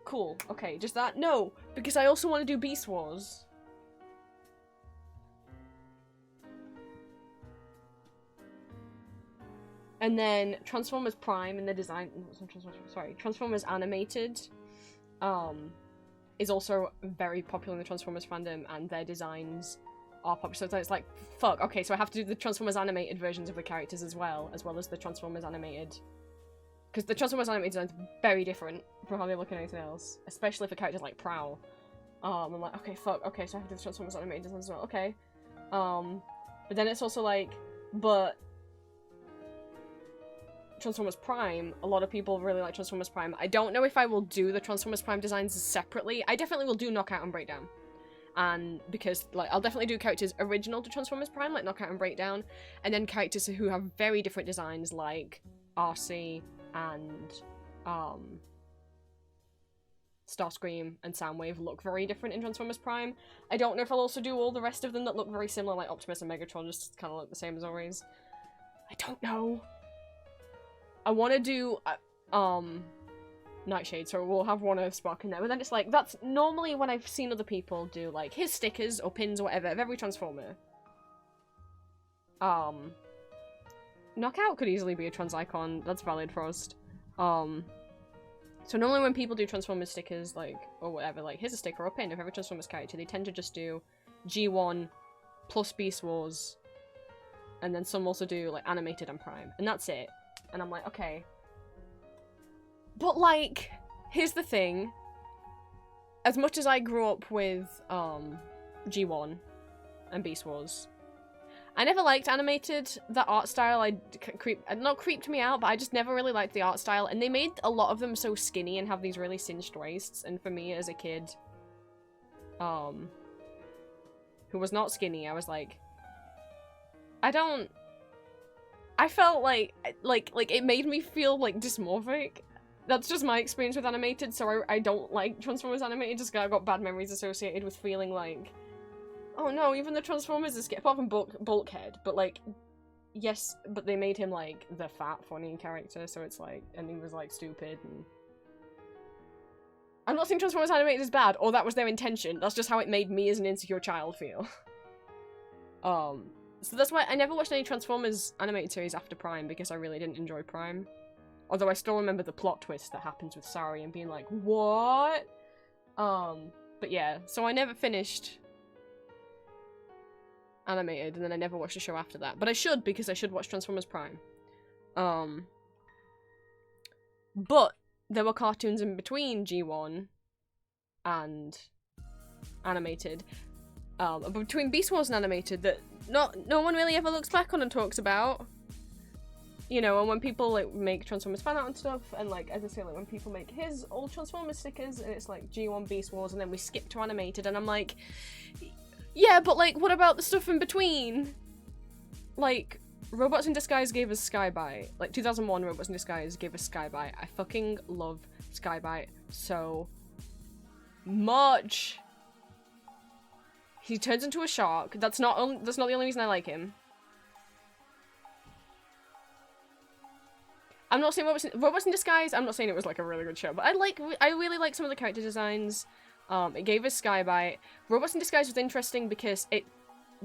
S1: Cool. Okay, just that? No! Because I also want to do Beast Wars. And then Transformers Prime in the design... Sorry, Transformers Animated is also very popular in the Transformers fandom, and their designs are popular. So it's like, fuck, okay, so I have to do the Transformers animated versions of the characters as well as the Transformers animated. because the Transformers animated design is very different from how they look at anything else, especially for characters like Prowl. I'm like, okay, fuck, okay, so I have to do the Transformers animated design as well, okay. But then it's also like, but Transformers Prime, a lot of people really like Transformers Prime. I don't know if I will do the Transformers Prime designs separately. I definitely will do Knockout and Breakdown. And because, like, I'll definitely do characters original to Transformers Prime, like Knockout and Breakdown, and then characters who have very different designs, like RC and, Starscream and Soundwave look very different in Transformers Prime. I don't know if I'll also do all the rest of them that look very similar, like Optimus and Megatron, just kind of look the same as always. I don't know. I want to do, Nightshade, so we'll have one Earthspark in there, but then it's like, that's normally when I've seen other people do, like, his stickers or pins or whatever of every Transformer. Knockout could easily be a trans icon, that's valid, Frost. So normally when people do Transformers stickers, like, or whatever, like, here's a sticker or a pin of every Transformers character, they tend to just do G1 plus Beast Wars, and then some also do, like, Animated and Prime, and that's it. And I'm like, okay. But, like, here's the thing. As much as I grew up with, G1 and Beast Wars, I never liked animated. The art style, not creeped me out, but I just never really liked the art style. And they made a lot of them so skinny and have these really cinched waists. And for me as a kid, who was not skinny, I was like, I felt like it made me feel, like, dysmorphic. That's just my experience with animated, so I don't like Transformers animated, just 'cause I got bad memories associated with feeling like, oh no, even the Transformers are skinny, apart from Bulkhead, but, like, yes, but they made him, like, the fat, funny character, so it's like, and he was, like, stupid, and... I'm not saying Transformers animated is bad, or that was their intention, that's just how it made me as an insecure child feel. So that's why I never watched any Transformers animated series after Prime, because I really didn't enjoy Prime. Although I still remember the plot twist that happens with Sari and being like, what? But yeah, so I never finished animated, and then I never watched the show after that. But I should, because I should watch Transformers Prime. But there were cartoons in between G1 and animated. Between Beast Wars and animated that no one really ever looks back on and talks about. You know, and when people, like, make Transformers fan art and stuff, and, like, as I say, like, when people make his old Transformers stickers, and it's, like, G1 Beast Wars, and then we skip to animated, and I'm like, yeah, but, like, what about the stuff in between? Like, Robots in Disguise gave us Skybite. Like, 2001 Robots in Disguise gave us Skybite. I fucking love Skybite so much. He turns into a shark. That's not the only reason I like him. I'm not saying Robots in Disguise, I'm not saying it was, like, a really good show, but I really like some of the character designs. It gave us Skybite. Robots in Disguise was interesting because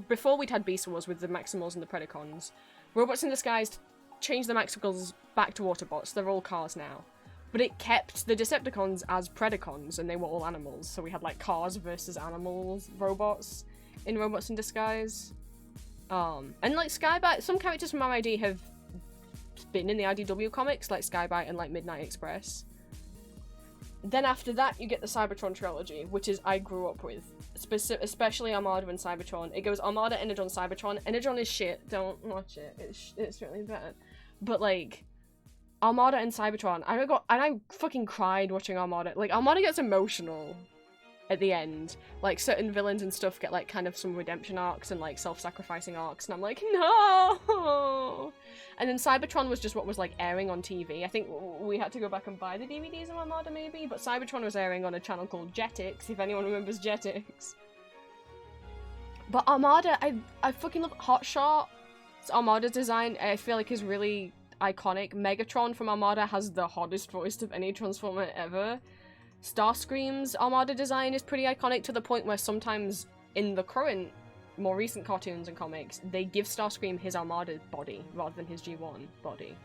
S1: before we'd had Beast Wars with the Maximals and the Predacons, Robots in Disguise changed the Maximals back to Autobots. They're all cars now. But it kept the Decepticons as Predacons, and they were all animals. So we had, like, cars versus animals, robots in Robots in Disguise. And, like, Skybite, some characters from RID have been in the IDW comics, like Skybite and, like, Midnight Express. Then after that, you get the Cybertron trilogy, which is I grew up with, especially Armada and Cybertron. It goes Armada, Energon, Cybertron. Energon is shit. Don't watch it. It's really bad. But, like, Armada and Cybertron, I fucking cried watching Armada. Like, Armada gets emotional at the end. Like, certain villains and stuff get, like, kind of some redemption arcs and, like, self-sacrificing arcs, and I'm like, no! And then Cybertron was just what was, like, airing on TV. I think we had to go back and buy the DVDs of Armada, maybe, but Cybertron was airing on a channel called Jetix, if anyone remembers Jetix. But Armada, I fucking love Hotshot's Armada design. I feel like is really iconic. Megatron from Armada has the hottest voice of any Transformer ever. Starscream's Armada design is pretty iconic to the point where sometimes in the current, more recent cartoons and comics, they give Starscream his Armada body rather than his G1 body.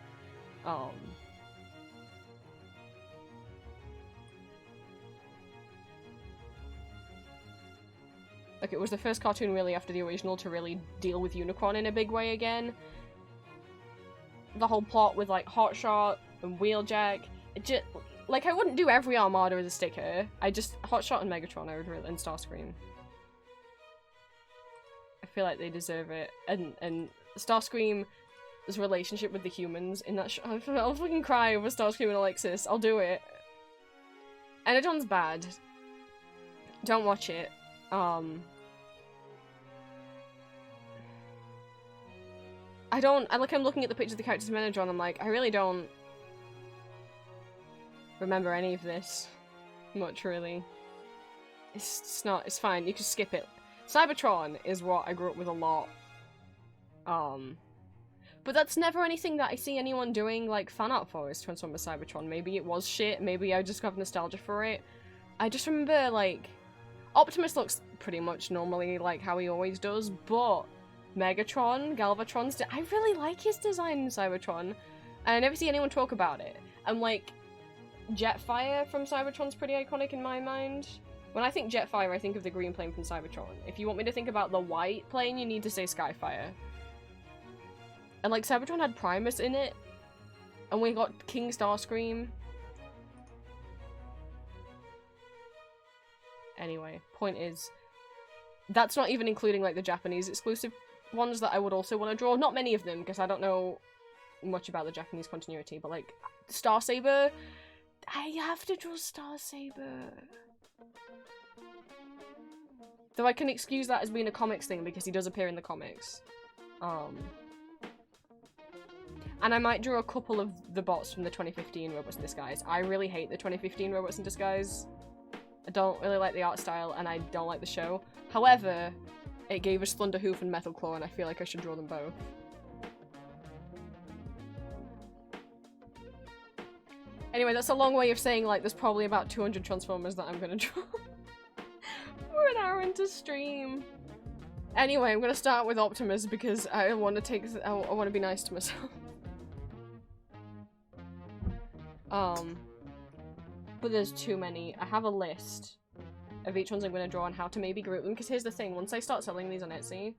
S1: Like, it was the first cartoon really after the original to really deal with Unicron in a big way again. The whole plot with, like, Hotshot and Wheeljack. Like, I wouldn't do every Armada as a sticker. I just Hotshot and Megatron, I would really, and Starscream. I feel like they deserve it, and Starscream's relationship with the humans in that show. I'll fucking cry over Starscream and Alexis. I'll do it. Energon's bad. Don't watch it. I'm looking at the pictures of the characters in Energon, I'm like, I really don't remember any of this much, really. It's fine, you can skip it. Cybertron is what I grew up with a lot. But that's never anything that I see anyone doing, like, fan art for, is Transformers Cybertron. Maybe it was shit, maybe I just have nostalgia for it. I just remember, like, Optimus looks pretty much normally like how he always does, but Megatron, Galvatron's, I really like his design in Cybertron, and I never see anyone talk about it. And, like, Jetfire from Cybertron's pretty iconic in my mind. When I think Jetfire, I think of the green plane from Cybertron. If you want me to think about the white plane, you need to say Skyfire. And, like, Cybertron had Primus in it, and we got King Starscream. Anyway, point is, that's not even including, like, the Japanese exclusive ones that I would also want to draw. Not many of them, because I don't know much about the Japanese continuity, but, like, Star Saber, I have to draw Star Saber. Though I can excuse that as being a comics thing, because he does appear in the comics. And I might draw a couple of the bots from the 2015 Robots in Disguise. I really hate the 2015 Robots in Disguise. I don't really like the art style, and I don't like the show. However, it gave us Thunderhoof and Metal Claw, and I feel like I should draw them both. Anyway, that's a long way of saying, like, there's probably about 200 Transformers that I'm gonna draw. We're an hour into stream. Anyway, I'm gonna start with Optimus because I want to be nice to myself. But there's too many. I have a list of each ones I'm going to draw and how to maybe group them, because here's the thing, once I start selling these on Etsy,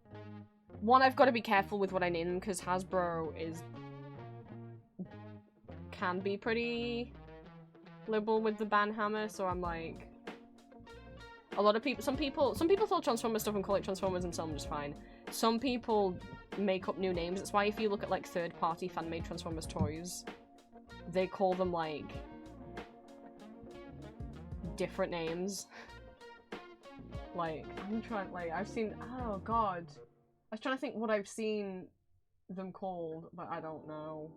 S1: one, I've got to be careful with what I name them, because Hasbro can be pretty liberal with the ban hammer, so I'm like, a lot of people, some people sell Transformers stuff and call it Transformers and sell them just fine. Some people make up new names. That's why if you look at, like, third-party fan-made Transformers toys, they call them, like, different names. Like, I'm trying, like, I've seen, oh god. I was trying to think what I've seen them called, but I don't know.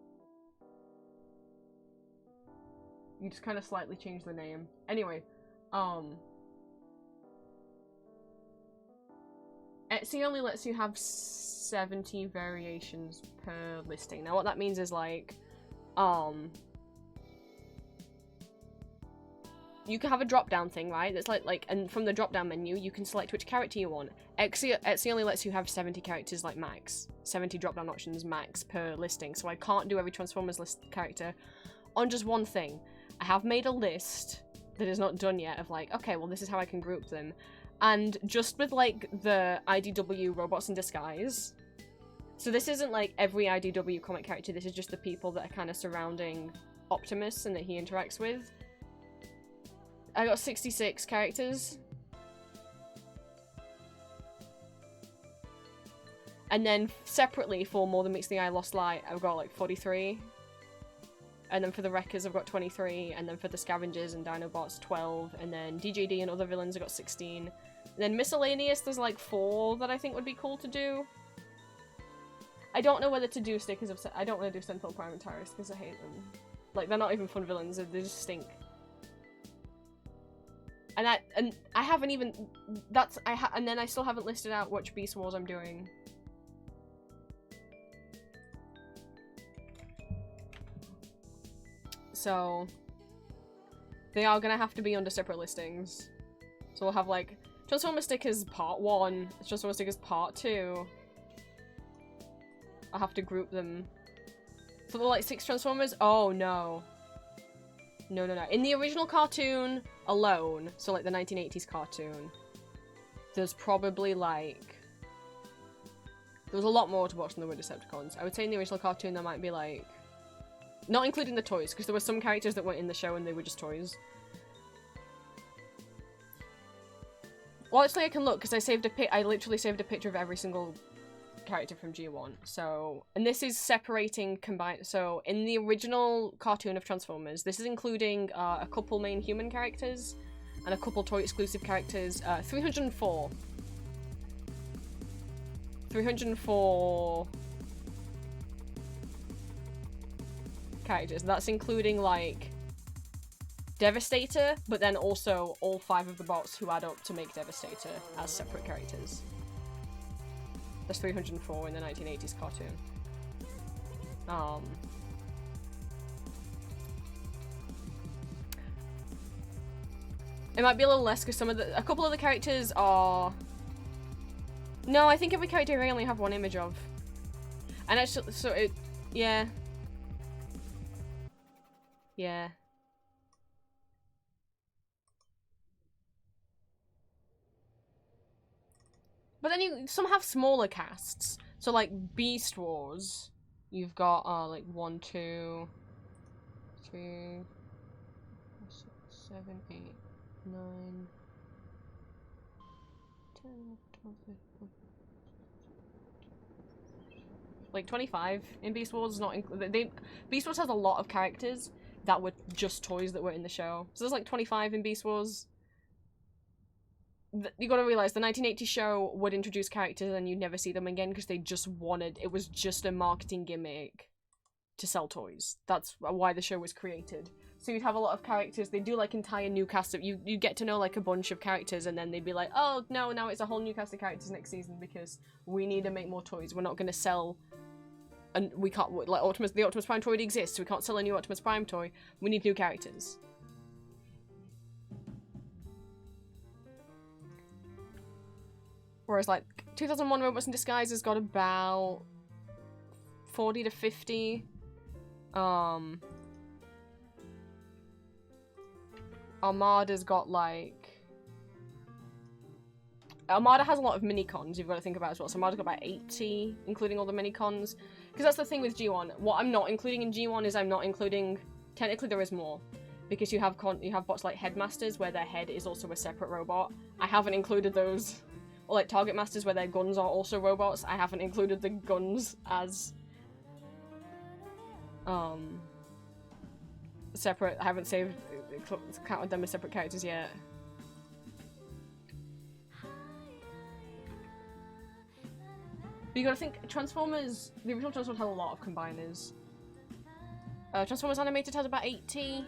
S1: You just kind of slightly change the name. Anyway, Etsy only lets you have 70 variations per listing. Now what that means is, like, you can have a drop-down thing, right? That's like, and from the drop-down menu, you can select which character you want. Etsy only lets you have 70 characters, like, max. 70 drop-down options max per listing, so I can't do every Transformers list character on just one thing. I have made a list that is not done yet of, like, okay, well, this is how I can group them. And just with, like, the IDW Robots in Disguise, so this isn't, like, every IDW comic character, this is just the people that are kind of surrounding Optimus and that he interacts with. I got 66 characters. And then separately for More Than Meets the Eye Lost Light, I've got, like, 43. And then for the Wreckers, I've got 23. And then for the Scavengers and Dinobots, 12. And then DJD and other villains, I've got 16. And then miscellaneous, there's, like, 4 that I think would be cool to do. I don't know whether to do stickers of... I don't want to do Sentinel Prime and Tyrus because I hate them. Like, they're not even fun villains, they just stink. And I haven't even... and then I still haven't listed out which Beast Wars I'm doing. So... they are gonna have to be under separate listings. So we'll have, like, Transformer Stickers Part 1, Transformer Stickers Part 2. I'll have to group them. So there are, like, 6 Transformers? Oh, no. No. In the original cartoon alone, so, like, the 1980s cartoon, there's probably, like... there was a lot more to watch than there were Decepticons. I would say in the original cartoon there might be, like... Not including the toys, because there were some characters that weren't in the show and they were just toys. Well, actually I can look, because I literally saved a picture of every single character from G1. So, and this is separating combined. So, in the original cartoon of Transformers, this is including a couple main human characters and a couple toy exclusive characters. 304. 304 characters. That's including like Devastator, but then also all 5 of the bots who add up to make Devastator as separate characters. There's 304 in the 1980s cartoon. It might be a little less because a couple of the characters are. No, I think every character I only have one image of, and actually, so it, yeah. But then some have smaller casts. So like Beast Wars, you've got like 1, 2, 3, 6, 7, 8, 9, 10, 12, 13, like 25 in Beast Wars. Not Beast Wars has a lot of characters that were just toys that were in the show. So there's like 25 in Beast Wars. You gotta realize the 1980 show would introduce characters and you'd never see them again because they just wanted, it was just a marketing gimmick to sell toys. That's why the show was created. So you'd have a lot of characters, they do like entire new cast of, you get to know like a bunch of characters and then they'd be like, oh no, now it's a whole new cast of characters next season because we need to make more toys. We're not gonna sell, and we can't, like the Optimus Prime toy already exists, so we can't sell a new Optimus Prime toy. We need new characters. Whereas, like, 2001 Robots in Disguise has got about 40 to 50. Armada's got, like... Armada has a lot of mini-cons you've got to think about as well. So Armada's got about 80, including all the mini-cons. Because that's the thing with G1. What I'm not including in G1 is I'm not including... Technically, there is more. Because you have bots like Headmasters, where their head is also a separate robot. I haven't included those... Or like Target Masters where their guns are also robots. I haven't included the guns as separate. I haven't counted them as separate characters yet. But you gotta think, Transformers, the original Transformers had a lot of combiners. Transformers Animated has about 80.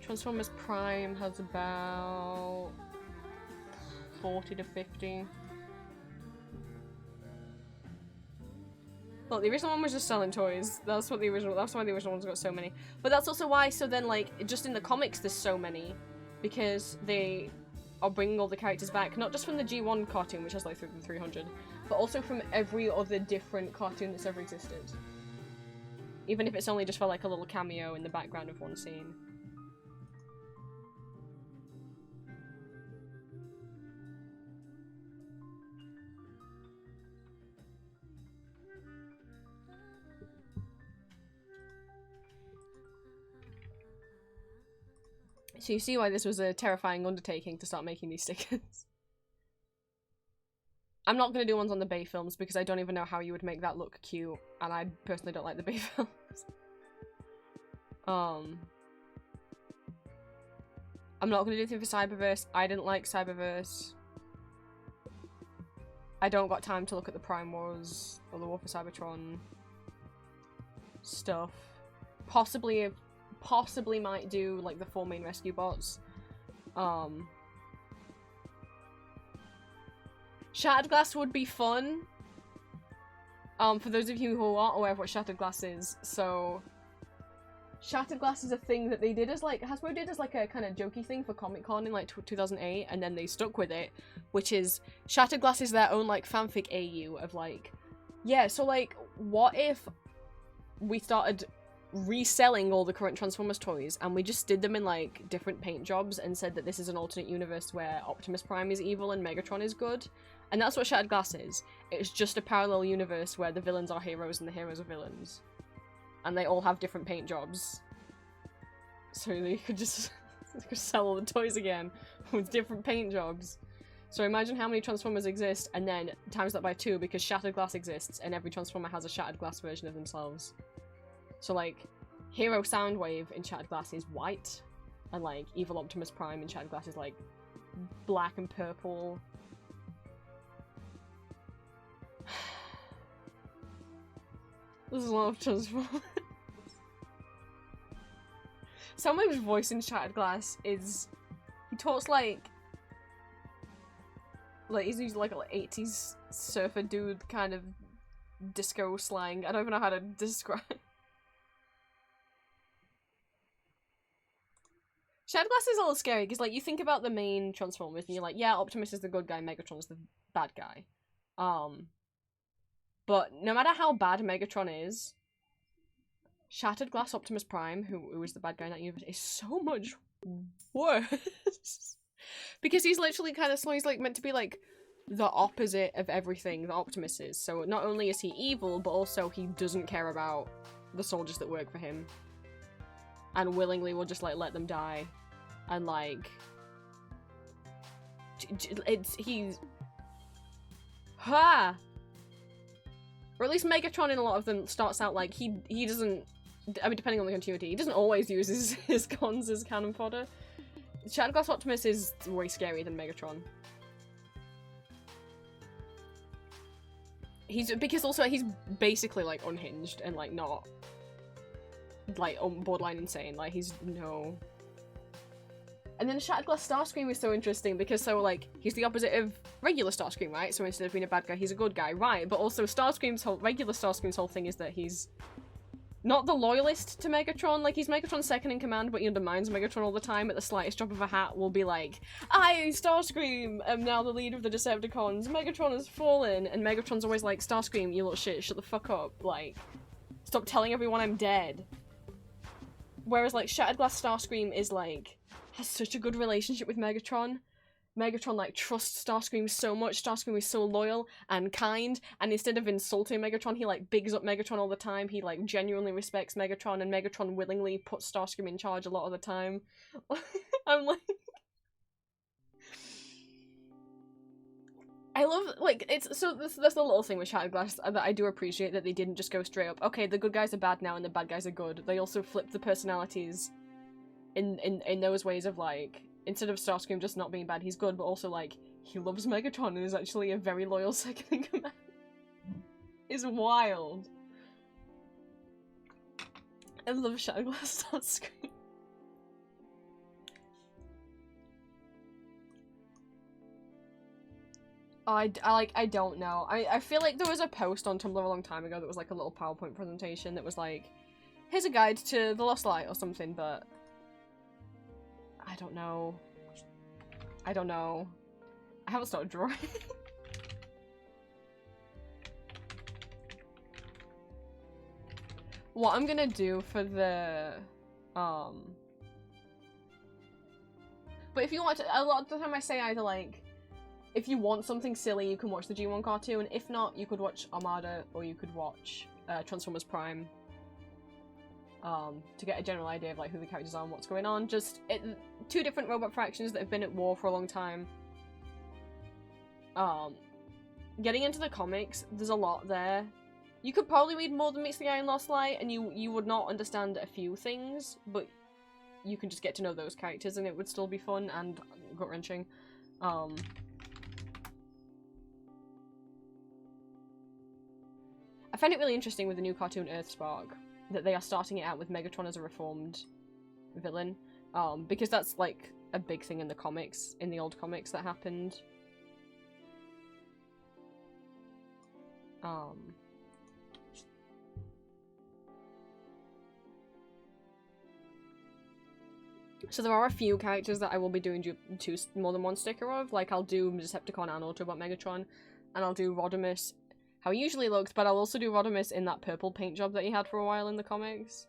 S1: Transformers Prime has about 40 to 50. Look, the original one was just selling toys. That's why the original ones got so many. But that's also why, so then, like, just in the comics there's so many. Because they are bringing all the characters back, not just from the G1 cartoon, which has like 300, but also from every other different cartoon that's ever existed. Even if it's only just for, like, a little cameo in the background of one scene. So you see why this was a terrifying undertaking to start making these stickers. I'm not going to do ones on the Bay films because I don't even know how you would make that look cute, and I personally don't like the Bay films. I'm not going to do anything for Cyberverse. I didn't like Cyberverse. I don't got time to look at the Prime Wars or the War for Cybertron stuff. Possibly might do like the 4 main rescue bots. Shattered Glass would be fun. For those of you who aren't aware of what Shattered Glass is, so Shattered Glass is a thing that they did as like, Hasbro did as like a kind of jokey thing for Comic Con in like 2008, and then they stuck with it, which is Shattered Glass is their own like fanfic AU of like, yeah, so like, what if we started reselling all the current Transformers toys, and we just did them in like different paint jobs and said that this is an alternate universe where Optimus Prime is evil and Megatron is good. And that's what Shattered Glass is. It's just a parallel universe where the villains are heroes and the heroes are villains. And they all have different paint jobs. So they could just sell all the toys again with different paint jobs. So imagine how many Transformers exist, and then times that by 2 because Shattered Glass exists and every Transformer has a Shattered Glass version of themselves. So, like, Hero Soundwave in Shattered Glass is white, and, like, Evil Optimus Prime in Shattered Glass is, like, black and purple. There's a lot of Transformers. Someone's voice in Shattered Glass is... He talks like he's using, like, an 80s surfer dude kind of disco slang. I don't even know how to describe. Shattered Glass is a little scary, because, like, you think about the main Transformers, and you're like, yeah, Optimus is the good guy, Megatron is the bad guy. But no matter how bad Megatron is, Shattered Glass Optimus Prime, who is the bad guy in that universe, is so much worse. Because he's literally kind of slow, he's, like, meant to be, like, the opposite of everything that Optimus is. So not only is he evil, but also he doesn't care about the soldiers that work for him. And willingly will just, like, let them die. And, like... he's... Ha! Or at least Megatron in a lot of them starts out like, he doesn't... I mean, depending on the continuity, he doesn't always use his guns as cannon fodder. Shattered Glass Optimus is way scarier than Megatron. Because also he's basically, like, unhinged and, like, not... like, borderline insane. Like, he's no... And then Shattered Glass Starscream is so interesting because like, he's the opposite of regular Starscream, right? So instead of being a bad guy, he's a good guy, right? But also regular Starscream's whole thing is that he's not the loyalist to Megatron. Like, he's Megatron's second in command, but he undermines Megatron all the time. At the slightest drop of a hat, will be like, I, Starscream, am now the leader of the Decepticons. Megatron has fallen. And Megatron's always like, Starscream, you little shit, shut the fuck up. Like, stop telling everyone I'm dead. Whereas, like, Shattered Glass Starscream is, like, has such a good relationship with Megatron. Megatron, like, trusts Starscream so much. Starscream is so loyal and kind, and instead of insulting Megatron, he, like, bigs up Megatron all the time. He, like, genuinely respects Megatron, and Megatron willingly puts Starscream in charge a lot of the time. I'm like... I love, like, it's, so that's the little thing with Shattered Glass that I do appreciate, that they didn't just go straight up, okay, the good guys are bad now and the bad guys are good. They also flipped the personalities in those ways of, like, instead of Starscream just not being bad, he's good, but also, like, he loves Megatron and is actually a very loyal second in command. It's wild. I love Shattered Glass Starscream. Oh, I don't know. I feel like there was a post on Tumblr a long time ago that was, like, a little PowerPoint presentation that was, like, here's a guide to the Lost Light or something, but... I don't know. I don't know. I haven't started drawing. What I'm gonna do for the... But if you want to... A lot of the time I say either, like... If you want something silly, you can watch the G1 cartoon. If not, you could watch Armada, or you could watch Transformers Prime. To get a general idea of, like, who the characters are and what's going on. Just, two different robot factions that have been at war for a long time. Getting into the comics, there's a lot there. You could probably read more than Meets the Eye in Lost Light, and you would not understand a few things, but you can just get to know those characters, and it would still be fun and gut-wrenching. I find it really interesting with the new cartoon Earthspark that they are starting it out with Megatron as a reformed villain, because that's, like, a big thing in the comics, in the old comics that happened. So there are a few characters that I will be doing more than one sticker of. Like, I'll do Decepticon and Autobot Megatron, and I'll do Rodimus how he usually looks, but I'll also do Rodimus in that purple paint job that he had for a while in the comics.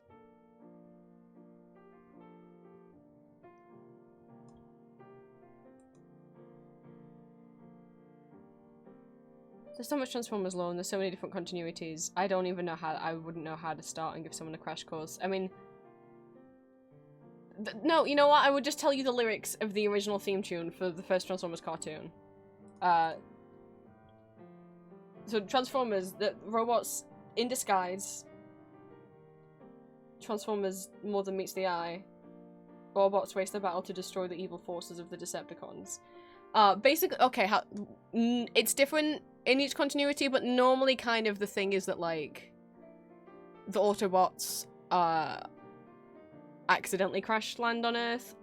S1: There's so much Transformers lore and there's so many different continuities. I don't even know how- I wouldn't know how to start and give someone a crash course. I mean... no, you know what? I would just tell you the lyrics of the original theme tune for the first Transformers cartoon. So Transformers, the robots in disguise. Transformers more than meets the eye. Robots waste their battle to destroy the evil forces of the Decepticons. Basically, okay, it's different in each continuity, but normally kind of the thing is that, like, the Autobots, accidentally crash land on Earth,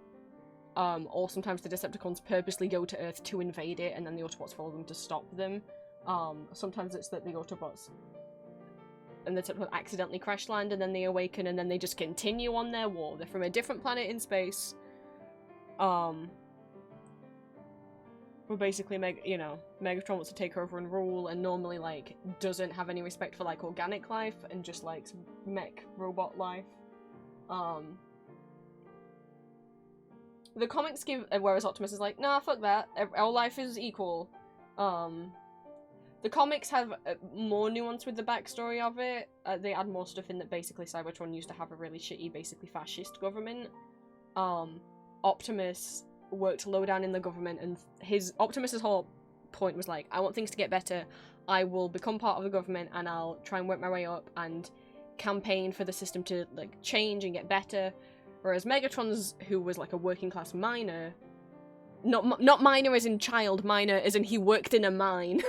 S1: or sometimes the Decepticons purposely go to Earth to invade it, and then the Autobots follow them to stop them. Sometimes it's that the Autobots and the Decepticons accidentally crash land, and then they awaken, and then they just continue on their war. They're from a different planet in space. Where basically, Megatron wants to take over and rule, and normally, like, doesn't have any respect for, like, organic life, and just likes mech robot life. The comics give, whereas Optimus is like, nah, fuck that, all life is equal. The comics have more nuance with the backstory of it. They add more stuff in that basically Cybertron used to have a really shitty, basically fascist government. Optimus worked low down in the government, and Optimus's whole point was like, I want things to get better, I will become part of the government and I'll try and work my way up and campaign for the system to, like, change and get better. Whereas Megatron's, who was like a working class miner, not miner as in child, miner as in he worked in a mine,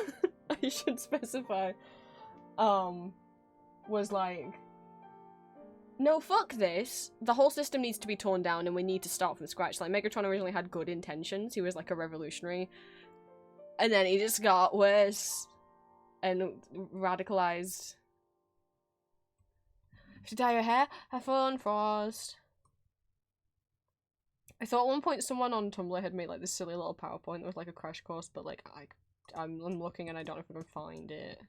S1: I should specify, was like, no, fuck this. The whole system needs to be torn down and we need to start from scratch. Like, Megatron originally had good intentions. He was, like, a revolutionary. And then he just got worse and radicalized. To dye your hair, have fun, Frost. I thought at one point someone on Tumblr had made, like, this silly little PowerPoint that was, like, a crash course, but, like, I'm looking and I don't know if I can find it.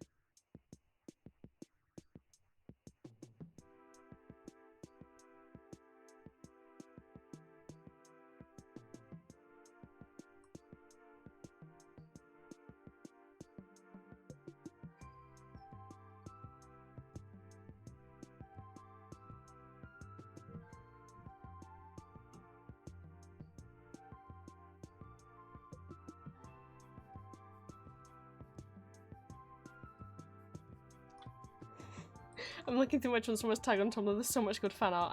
S1: I'm looking through my Transformers tag on Tumblr, there's so much good fan art.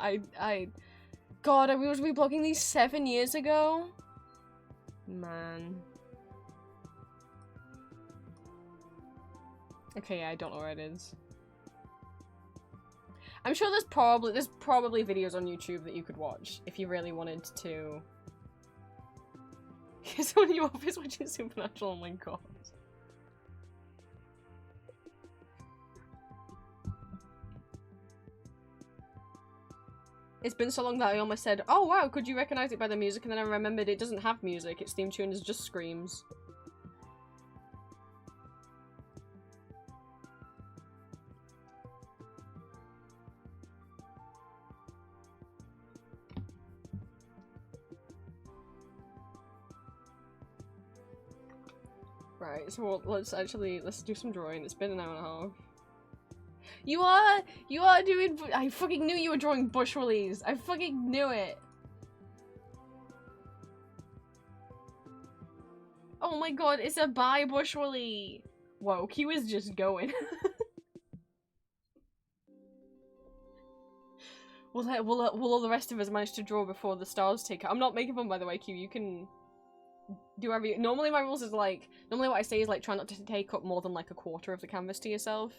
S1: God, I was reblogging these 7 years ago? Man. Okay, yeah, I don't know where it is. I'm sure there's probably videos on YouTube that you could watch if you really wanted to. Because when you office watching Supernatural, oh my god. It's been so long that I almost said, oh wow, could you recognize it by the music? And then I remembered it doesn't have music, its theme tune is just screams. Right, so let's do some drawing. It's been an hour and a half. You are doing- I fucking knew you were drawing bush willies. I fucking knew it. Oh my god, it's a bi bush willy. Whoa, Q is just going. Will all the rest of us manage to draw before the stars take it? I'm not making fun, by the way, Q. You can do whatever you- Normally my rules is like- Normally what I say is like try not to take up more than like a quarter of the canvas to yourself.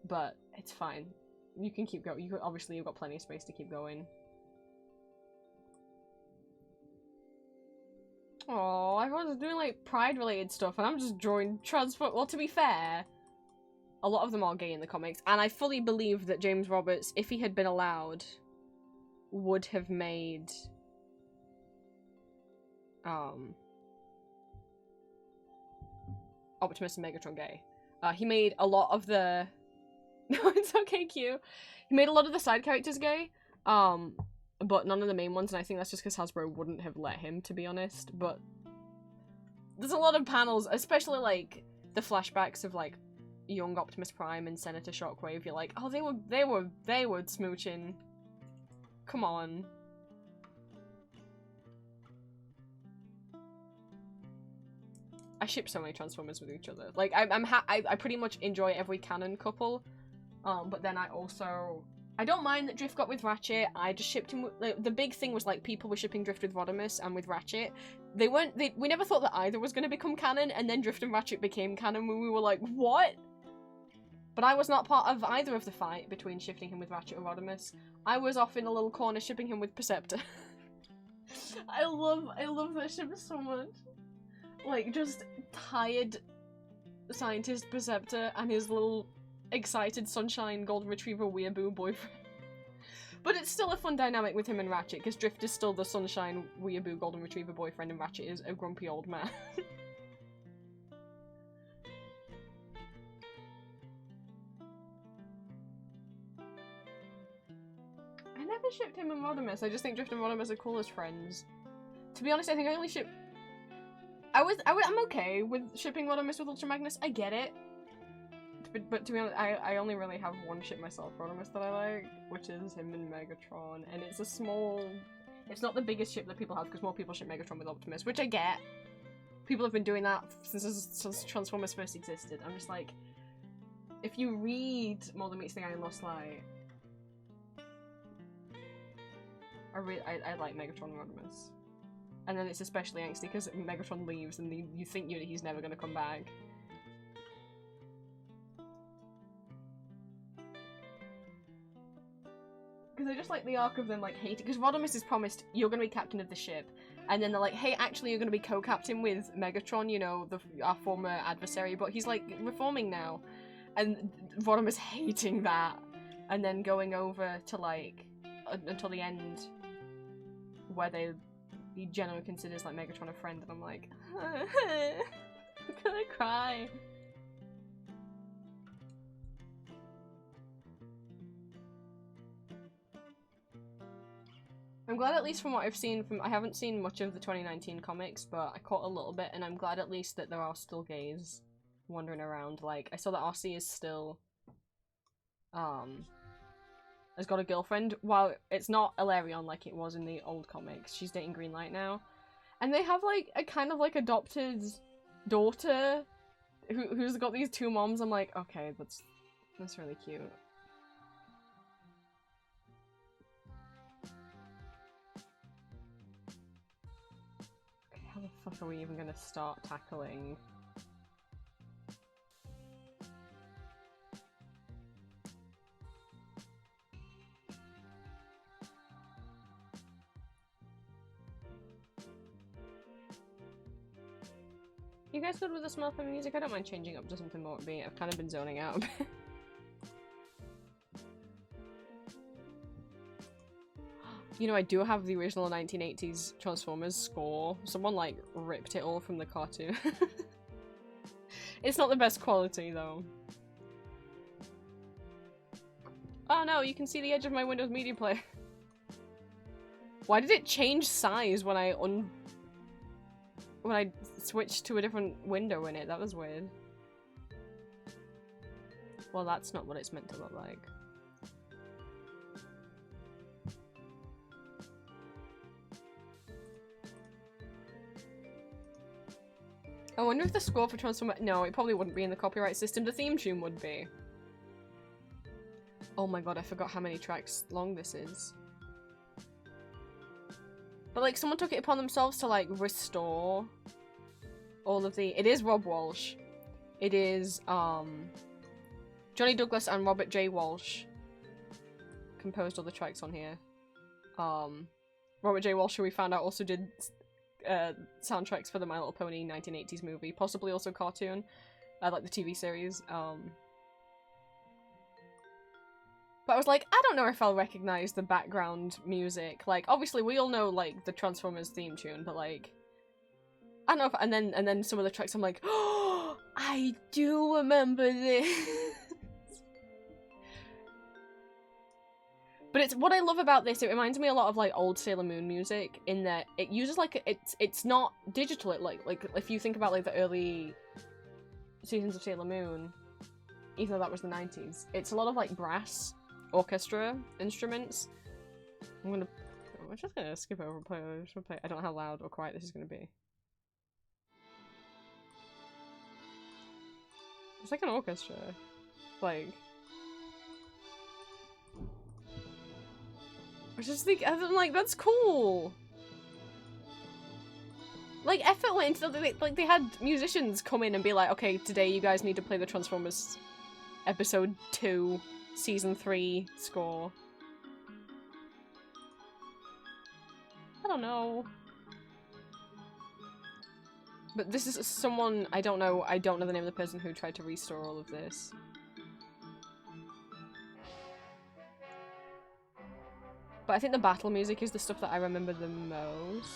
S1: But it's fine. You can keep going. Obviously you've got plenty of space to keep going. Oh, everyone's doing like pride-related stuff, and I'm just drawing transport. Well, to be fair, a lot of them are gay in the comics, and I fully believe that James Roberts, if he had been allowed, would have made Optimus and Megatron gay. He made a lot of the no, it's okay, Q. He made a lot of the side characters gay, but none of the main ones, and I think that's just because Hasbro wouldn't have let him, to be honest. But there's a lot of panels, especially like the flashbacks of like young Optimus Prime and Senator Shockwave, you're like, oh, they were smooching. Come on. I ship so many Transformers with each other. Like, I pretty much enjoy every canon couple. But then I don't mind that Drift got with Ratchet. I just shipped him with, like, the big thing was, like, people were shipping Drift with Rodimus and with Ratchet. We never thought that either was going to become canon, and then Drift and Ratchet became canon when we were like, what? But I was not part of either of the fight between shifting him with Ratchet or Rodimus. I was off in a little corner shipping him with Perceptor. I love that ship so much. Like, just tired scientist Perceptor and his little excited sunshine golden retriever weeaboo boyfriend. But it's still a fun dynamic with him and Ratchet, because Drift is still the sunshine weeaboo golden retriever boyfriend and Ratchet is a grumpy old man. I never shipped him and Rodimus. I just think Drift and Rodimus are cool as friends. To be honest, I think I only ship... I'm okay with shipping Rodimus with Ultra Magnus. I get it. But to be honest, I only really have one ship myself, Rodimus, that I like, which is him and Megatron. And it's a small... It's not the biggest ship that people have, because more people ship Megatron with Optimus, which I get. People have been doing that since Transformers first existed. I'm just like... If you read More Than Meets the Eye and Lost Light... I like Megatron and Rodimus. And then it's especially angsty because Megatron leaves and you think he's never going to come back. Because I just like the arc of them like hating, because Rodimus is promised, you're going to be captain of the ship. And then they're like, hey, actually you're going to be co-captain with Megatron, you know, our former adversary, but he's like reforming now. And Rodimus hating that. And then going over to like, until the end, where he genuinely considers like Megatron a friend, and I'm like, I'm gonna cry. I'm glad at least from what I've seen I haven't seen much of the 2019 comics, but I caught a little bit, and I'm glad at least that there are still gays wandering around. Like, I saw that Aussie is still, has got a girlfriend. While it's not Ilarion like it was in the old comics, she's dating Greenlight now. And they have, like, a kind of, like, adopted daughter who's got these two moms. I'm like, okay, that's really cute. Okay, how the fuck are we even gonna start tackling? You guys good with the smell for music? I don't mind changing up to something more upbeat. I've kind of been zoning out a bit. You know, I do have the original 1980s Transformers score. Someone, like, ripped it all from the cartoon. It's not the best quality, though. Oh no, you can see the edge of my Windows Media Player. Why did it change size when I switched to a different window in it? That was weird. Well, that's not what it's meant to look like. I wonder if the score for Transformers... No, it probably wouldn't be in the copyright system. The theme tune would be. Oh my god, I forgot how many tracks long this is. But, like, someone took it upon themselves to, like, restore all of the... It is Rob Walsh. It is, Johnny Douglas and Robert J. Walsh composed all the tracks on here. Robert J. Walsh, who we found out also did soundtracks for the My Little Pony 1980s movie, possibly also cartoon, like the TV series. But I was like, I don't know if I'll recognize the background music. Like, obviously we all know, like, the Transformers theme tune, but, like, I don't know if- and then some of the tracks I'm like, oh, I do remember this! But it's- what I love about this, it reminds me a lot of, like, old Sailor Moon music, in that it uses, like, it's not digital, like, if you think about, like, the early seasons of Sailor Moon, even though that was the 90s. It's a lot of like brass orchestra instruments. I'm just gonna skip over and play. I don't know how loud or quiet this is gonna be. It's like an orchestra, like. I just think, I'm like, that's cool. Like, effort went into like they had musicians come in and be like, okay, today you guys need to play the Transformers episode 2, season 3 score. I don't know. But this is someone, I don't know the name of the person who tried to restore all of this. But I think the battle music is the stuff that I remember the most.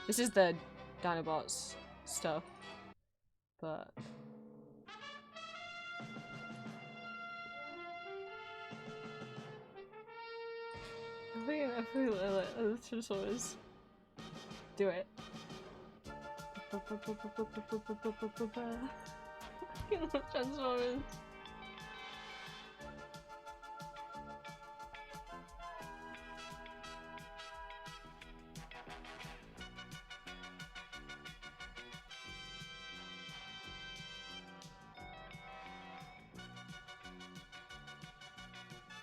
S1: This is the Dinobots stuff, but... I feel like Transformers. Do it. Transformers.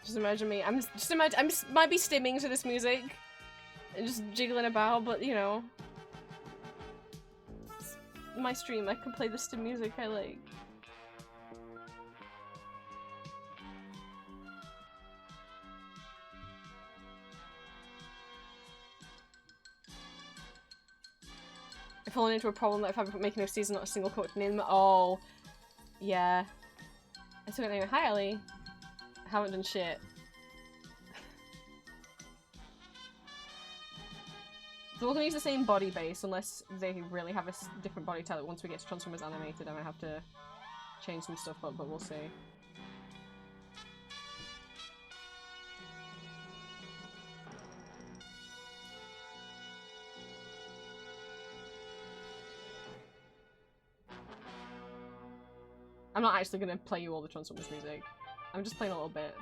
S1: Just imagine me. I might be stimming to this music and just jiggling about, but you know, it's my stream. I can play the stim music I like. I've fallen into a problem that if I'm making a season, not a single quote name. Oh, yeah. I took it anyway. Hi, Ellie. I haven't done shit. So we're gonna use the same body base unless they really have a different body type. Once we get to Transformers Animated, I might have to change some stuff up, but we'll see. I'm not actually gonna play you all the Transformers music. I'm just playing a little bit.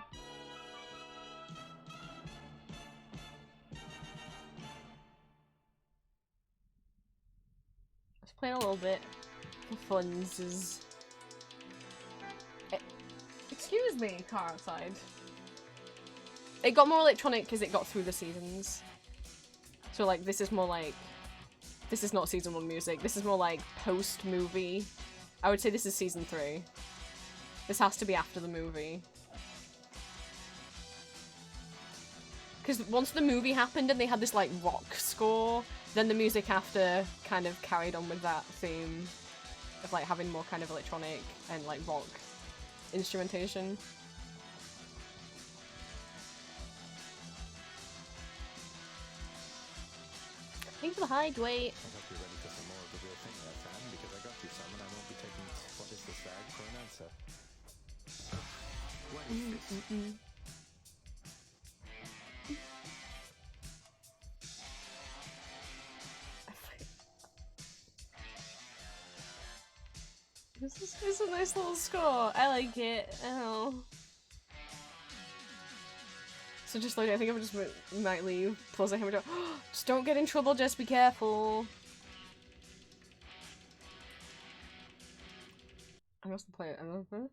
S1: Just playing a little bit for funsies. Excuse me, car outside. It got more electronic as it got through the seasons. So like, this is more like... This is not season 1 music. This is more like post-movie. I would say this is season 3. This has to be after the movie. Because once the movie happened and they had this, like, rock score, then the music after kind of carried on with that theme of, like, having more kind of electronic and, like, rock instrumentation. Thanks for the high, Dwayne.
S2: I hope you're ready for some more of the real thing there, Fran, because I got you some and I won't be taking what is this rag for an answer. What is this?
S1: This is a nice little score. I like it. Oh. So just like, I think I just might leave. Plus I hammer. Just don't get in trouble, just be careful. I'm just gonna play it. I'm gonna play it.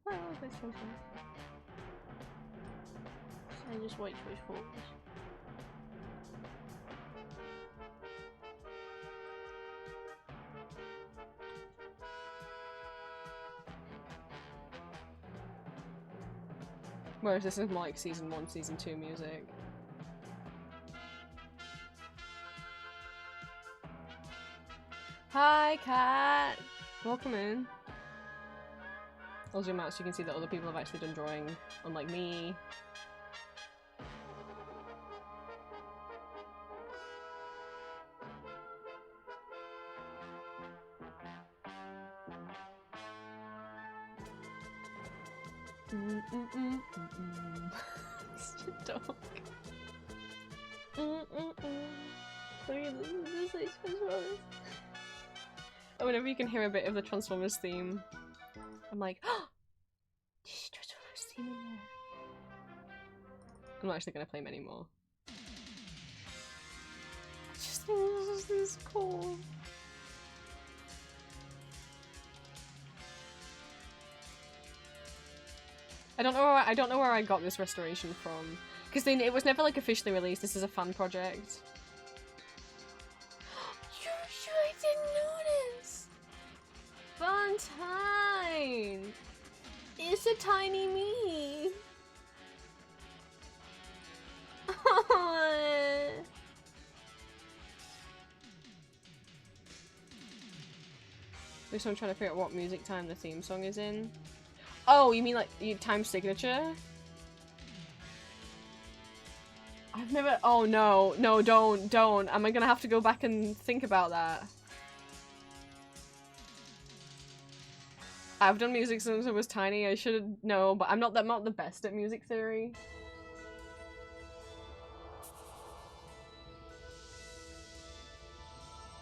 S1: I just wait for his focus. Whereas this is more like season 1, season 2 music. Hi, Cat! Welcome in. I'll zoom out so you can see that other people have actually done drawing, unlike me. It's your dog. Look at this. whenever you can hear a bit of the Transformers theme, I'm like, oh, there's a Transformers theme in there. I'm not actually gonna play them anymore. I just think this is cool. I don't know where I got this restoration from, because it was never like officially released. This is a fan project. You're sure I didn't notice? Valentine! It's a tiny me! So I'm trying to figure out what music time the theme song is in. Oh, you mean like your time signature? I've never- oh no, no, don't. Am I gonna have to go back and think about that? I've done music since I was tiny, I should know, but I'm not the best at music theory.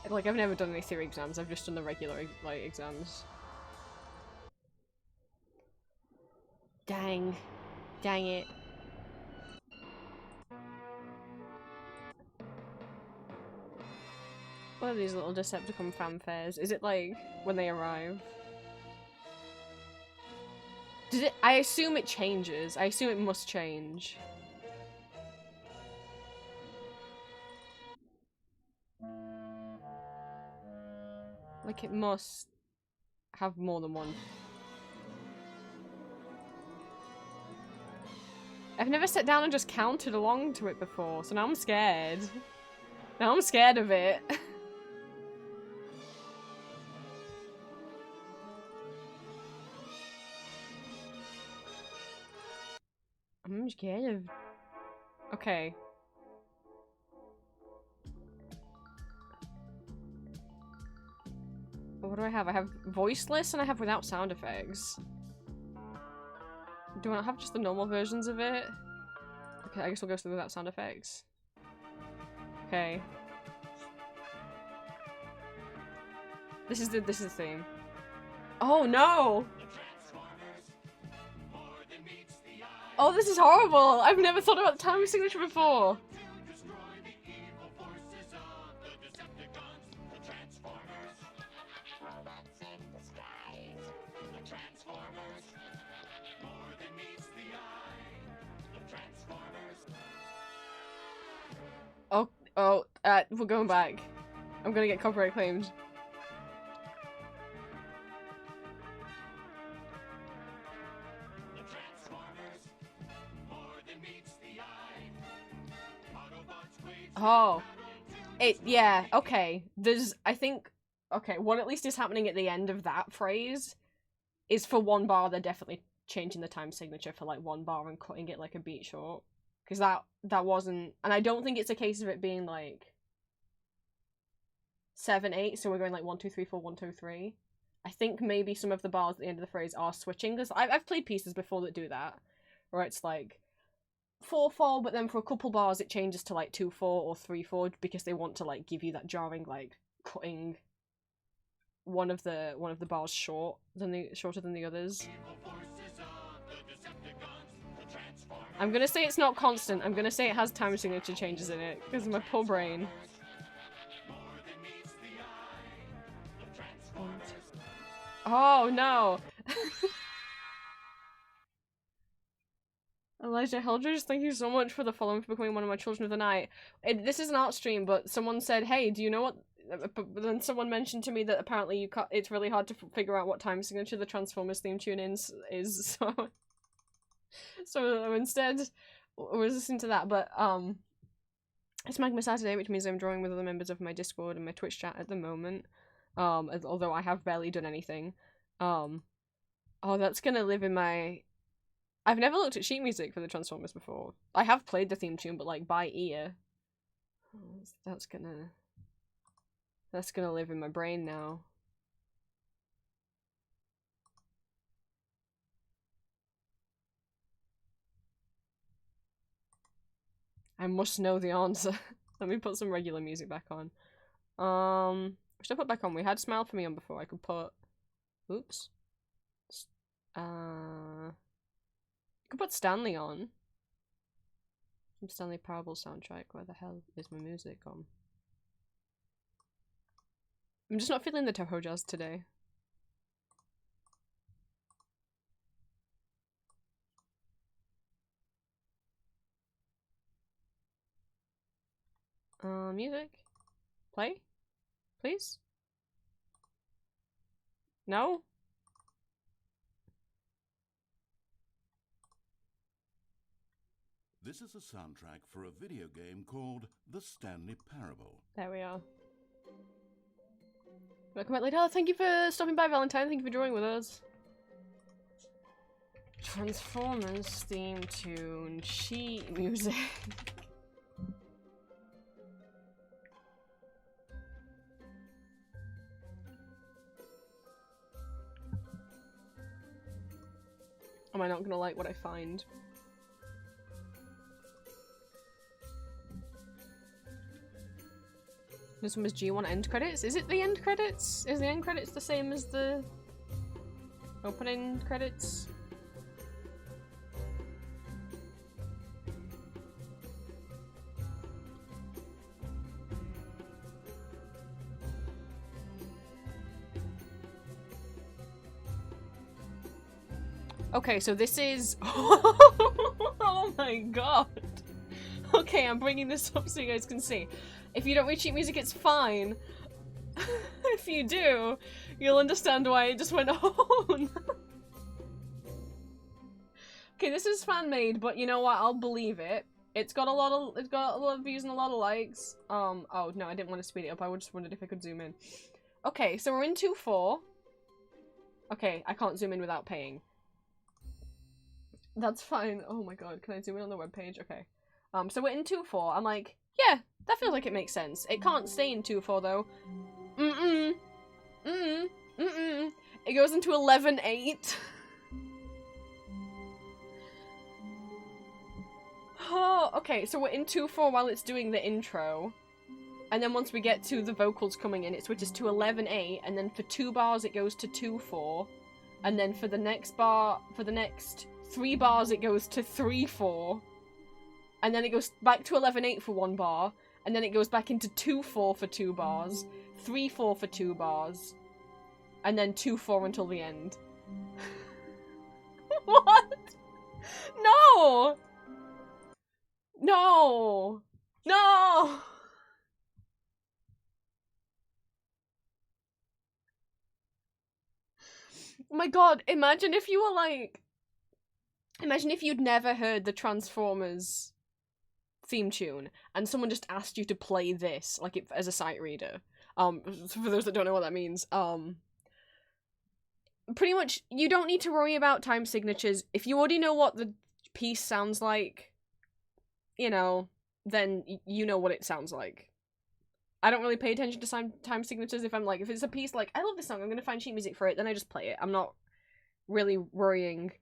S1: Like, I've never done any theory exams, I've just done the regular, like, exams. Dang. Dang it. What are these little Decepticon fanfares? Is it like when they arrive? Did it? I assume it changes. I assume it must change. Like it must have more than one. I've never sat down and just counted along to it before, so now I'm scared. Now I'm scared of it. I'm scared of... Okay. What do I have? I have voiceless and I have without sound effects. Do I not have just the normal versions of it? Okay, I guess we'll go through without sound effects. Okay. This is the theme. Oh no! Oh, this is horrible! I've never thought about the timing signature before! We're going back. I'm gonna get copyright claimed. Oh. Yeah, okay. I think, okay, what at least is happening at the end of that phrase is for one bar, they're definitely changing the time signature for, like, one bar and cutting it, like, a beat short. Because that wasn't, and I don't think it's a case of it being, like, 7, 8, so we're going, like, 1, 2, 3, 4, 1, 2, 3. I think maybe some of the bars at the end of the phrase are switching, because I've played pieces before that do that, where it's, like, 4/4, but then for a couple bars it changes to like 2/4 or 3/4 because they want to like give you that jarring like cutting one of the bars shorter than the others. I'm gonna say it's not constant. I'm gonna say it has time signature changes in it because of my poor brain. Oh no. Elijah Heldridge, thank you so much for the following, for becoming one of my children of the night. This is an art stream, but someone said, hey, do you know what... But then someone mentioned to me that apparently it's really hard to figure out what time signature the Transformers theme tune is, so... So instead, we're listening to that, but, it's Magma Saturday, which means I'm drawing with other members of my Discord and my Twitch chat at the moment. Although I have barely done anything. Oh, that's gonna live in my... I've never looked at sheet music for the Transformers before. I have played the theme tune, but like by ear. That's gonna live in my brain now. I must know the answer. Let me put some regular music back on. Should I put back on? We had Smile for Me on before. I could put... Oops. I could put Stanley on. Some Stanley Parable soundtrack. Where the hell is my music on? I'm just not feeling the Toho Jazz today. Music? Play? Please? No?
S3: This is a soundtrack for a video game called The Stanley Parable.
S1: There we are. Welcome back later. Oh, thank you for stopping by, Valentine. Thank you for drawing with us. Transformers theme tune, sheet music. Am I not gonna like what I find? This one was G1 end credits? Is it the end credits? Is the end credits the same as the opening credits? Okay, so this is... Oh my god! Okay, I'm bringing this up so you guys can see. If you don't read sheet music, it's fine. If you do, you'll understand why it just went on. Okay, this is fan-made, but you know what? I'll believe it. It's got a lot of views and a lot of likes. Oh no, I didn't want to speed it up. I just wondered if I could zoom in. Okay, so we're in 2.4. Okay, I can't zoom in without paying. That's fine. Oh my god, can I zoom in on the webpage? Okay. So we're in 2.4. I'm like, yeah, that feels like it makes sense. It can't stay in 2.4 though. It goes into 11.8. Oh, okay, so we're in 2.4 while it's doing the intro. And then once we get to the vocals coming in, it switches to 11.8, and then for 2 bars it goes to 2.4. And then for the next bar, for the next 3 bars it goes to 3.4. And then it goes back to 11.8 for 1 bar, and then it goes back into 2.4 for 2 bars, 3.4 for 2 bars, and then 2.4 until the end. What? No! No! No! Oh my god, imagine if you were like... Imagine if you'd never heard the Transformers theme tune, and someone just asked you to play this, like, as a sight reader. For those that don't know what that means, pretty much, you don't need to worry about time signatures. If you already know what the piece sounds like, you know, then you know what it sounds like. I don't really pay attention to time signatures. If it's a piece like, I love this song, I'm gonna find sheet music for it, then I just play it. I'm not really worrying,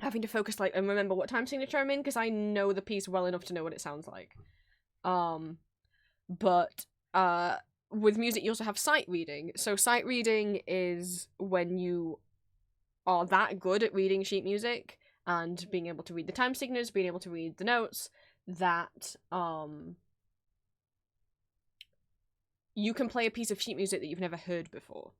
S1: having to focus, like, and remember what time signature I'm in, because I know the piece well enough to know what it sounds like. But with music you also have sight reading. So sight reading is when you are that good at reading sheet music and being able to read the time signatures, being able to read the notes, that you can play a piece of sheet music that you've never heard before.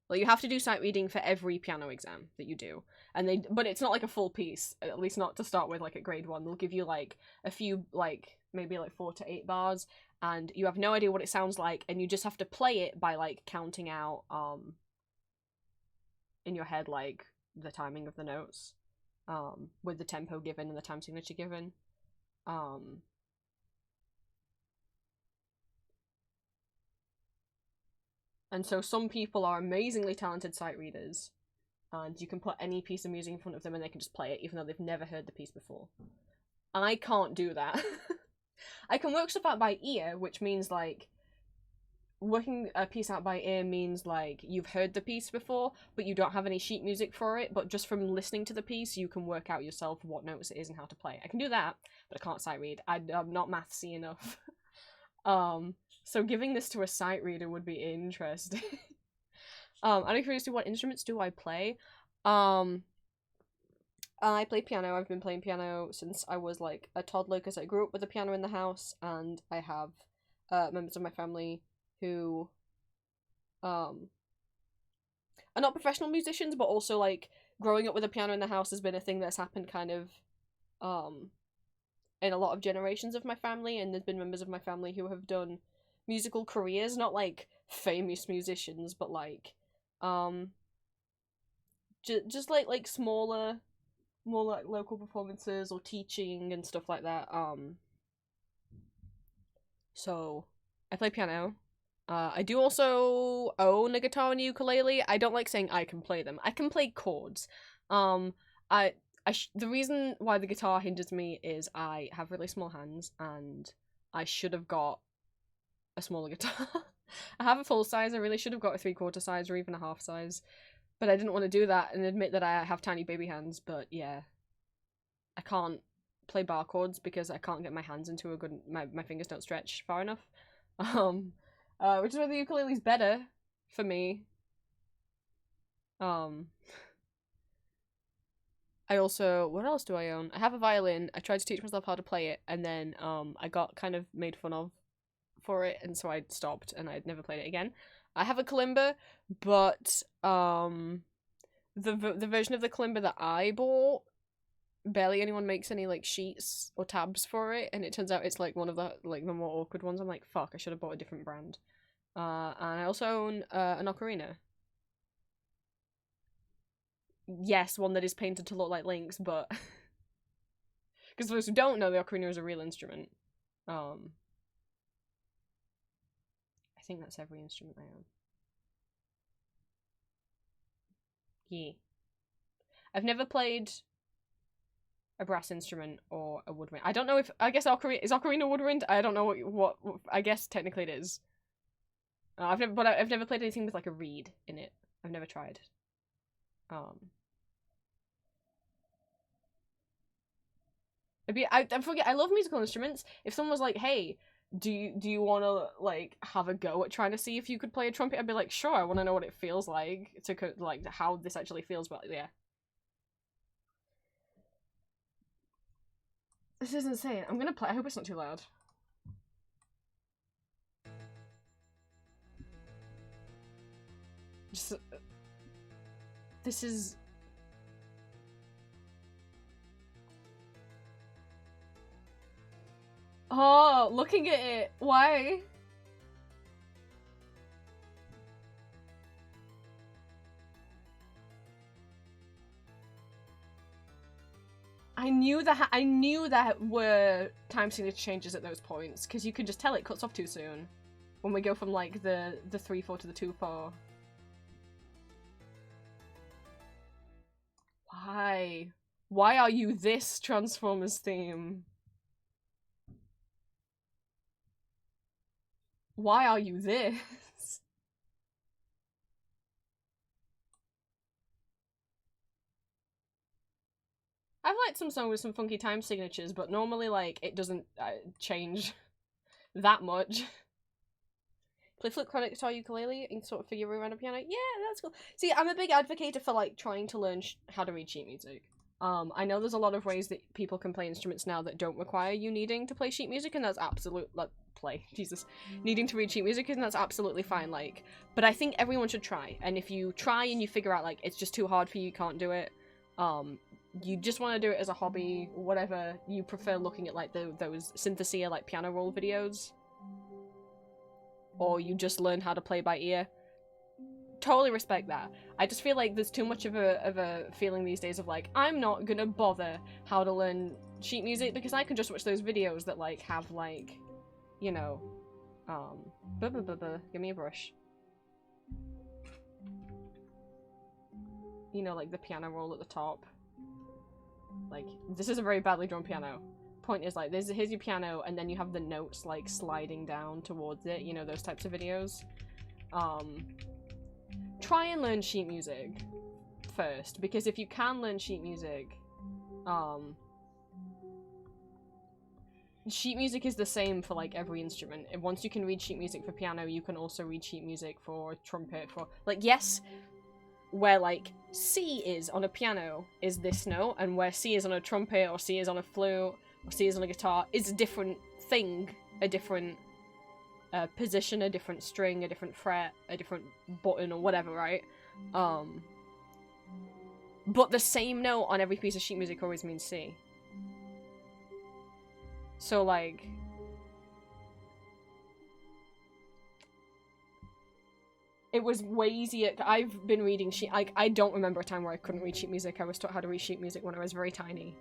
S1: Like, you have to do sight reading for every piano exam that you do. But it's not like a full piece, at least not to start with, like, at grade 1. They'll give you, like, a few, like, maybe, like, 4 to 8 bars, and you have no idea what it sounds like, and you just have to play it by, like, counting out, in your head, like, the timing of the notes, with the tempo given and the time signature given. And so some people are amazingly talented sight readers, and you can put any piece of music in front of them and they can just play it, even though they've never heard the piece before. I can't do that. I can work stuff out by ear, which means, like, working a piece out by ear means, like, you've heard the piece before, but you don't have any sheet music for it, but just from listening to the piece, you can work out yourself what notes it is and how to play it. I can do that, but I can't sight read. I'm not mathsy enough. So giving this to a sight reader would be interesting. I'm curious to what instruments do I play? I play piano. I've been playing piano since I was like a toddler because I grew up with a piano in the house, and I have members of my family who are not professional musicians, but also like growing up with a piano in the house has been a thing that's happened kind of in a lot of generations of my family, and there's been members of my family who have done musical careers, not like famous musicians, but like just like smaller, more like local performances or teaching and stuff like that. So I play piano. I do also own a guitar and a ukulele. I don't like saying I can play them. I can play chords. The reason why the guitar hinders me is I have really small hands, and I should have got a smaller guitar. I have a full size. I really should have got a 3/4 size or even a half size, but I didn't want to do that and admit that I have tiny baby hands. But yeah, I can't play bar chords because I can't get my hands into a good. My fingers don't stretch far enough. Which is why the ukulele's better for me. I also, what else do I own? I have a violin. I tried to teach myself how to play it, and then I got kind of made fun of for it, and so I stopped, and I'd never played it again. I have a kalimba, but the version of the kalimba that I bought, barely anyone makes any like sheets or tabs for it, and it turns out it's like one of the the more awkward ones. I'm like, fuck, I should have bought a different brand. And I also own an ocarina. Yes, one that is painted to look like Link's, but because for those who don't know, the ocarina is a real instrument. I think that's every instrument I own. Yeah. I've never played a brass instrument or a woodwind. I don't know if, I guess ocarina woodwind? I don't know what I guess technically it is. I've never played anything with like a reed in it. I've never tried. I forget. I love musical instruments. If someone was like, "Hey, do you want to like have a go at trying to see if you could play a trumpet?" I'd be like, "Sure, I want to know what it feels like to like how this actually feels." But yeah, this is insane. I'm gonna play. I hope it's not too loud. Just this is. Oh, looking at it. Why? I knew that were time signature changes at those points, because you can just tell it cuts off too soon. When we go from like the 3/4 to the 2/4. Why? Why are you this Transformers theme? Why are you this? I've liked some songs with some funky time signatures, but normally, like, it doesn't change that much. Play flute, cornet, guitar, ukulele, and sort of figure around a piano. Yeah, that's cool. See, I'm a big advocate for, like, trying to learn how to read sheet music. I know there's a lot of ways that people can play instruments now that don't require you needing to play sheet music, and that's needing to read sheet music, and that's absolutely fine, like, but I think everyone should try, and if you try and you figure out, like, it's just too hard for you, you can't do it, you just want to do it as a hobby, whatever, you prefer looking at, like, those synthesia, like, piano roll videos, or you just learn how to play by ear, totally respect that. I just feel like there's too much of a feeling these days of, like, I'm not gonna bother how to learn sheet music because I can just watch those videos that, like, have, like, you know, give me a brush. You know, like, the piano roll at the top. Like, this is a very badly drawn piano. Point is, like, here's your piano, and then you have the notes, like, sliding down towards it, you know, those types of videos. Try and learn sheet music first, because if you can learn sheet music, sheet music is the same for like every instrument. And once you can read sheet music for piano, you can also read sheet music for trumpet, for like, yes, where like C is on a piano is this note, and where C is on a trumpet or C is on a flute or C is on a guitar is a different thing, a different position, a different string, a different fret, a different button or whatever, right? But the same note on every piece of sheet music always means C. So like, it was way easier. I've been reading sheet, like, I don't remember a time where I couldn't read sheet music. I was taught how to read sheet music when I was very tiny.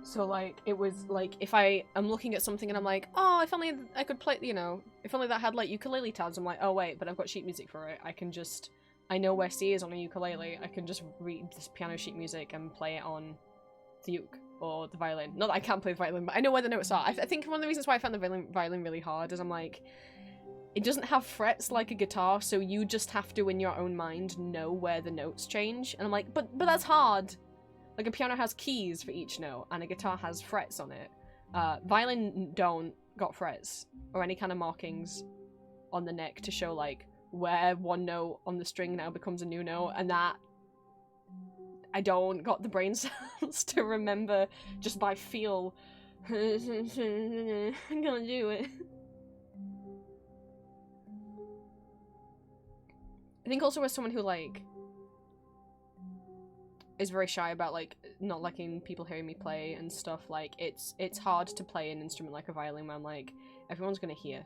S1: So, like, it was, like, if I am looking at something and I'm like, oh, if only I could play, you know, if only that had, like, ukulele tabs, I'm like, oh, wait, but I've got sheet music for it. I can just, I know where C is on a ukulele. I can just read this piano sheet music and play it on the uke or the violin. Not that I can't play the violin, but I know where the notes are. I think one of the reasons why I found the violin really hard is I'm like, it doesn't have frets like a guitar, so you just have to, in your own mind, know where the notes change. And I'm like, but that's hard. Like, a piano has keys for each note, and a guitar has frets on it. Violin don't got frets, or any kind of markings on the neck to show, like, where one note on the string now becomes a new note, and that I don't got the brain cells to remember just by feel. I'm gonna do it. I think also as someone who, like, is very shy about, like, not liking people hearing me play and stuff, like, it's hard to play an instrument like a violin where I'm like, everyone's gonna hear.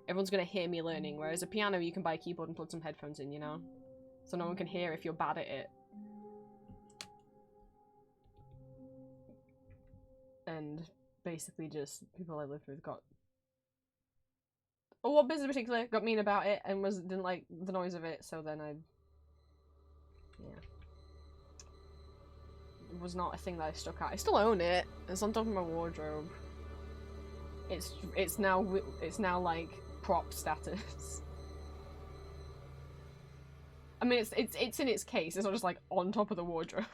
S1: Everyone's gonna hear me learning, whereas a piano you can buy a keyboard and plug some headphones in, you know? So no one can hear if you're bad at it. And basically just people I lived with got... or one business in particular got mean about it and didn't like the noise of it, so then yeah. It was not a thing that I stuck at. I still own it. It's on top of my wardrobe. It's now like prop status. I mean, it's in its case. It's not just like on top of the wardrobe.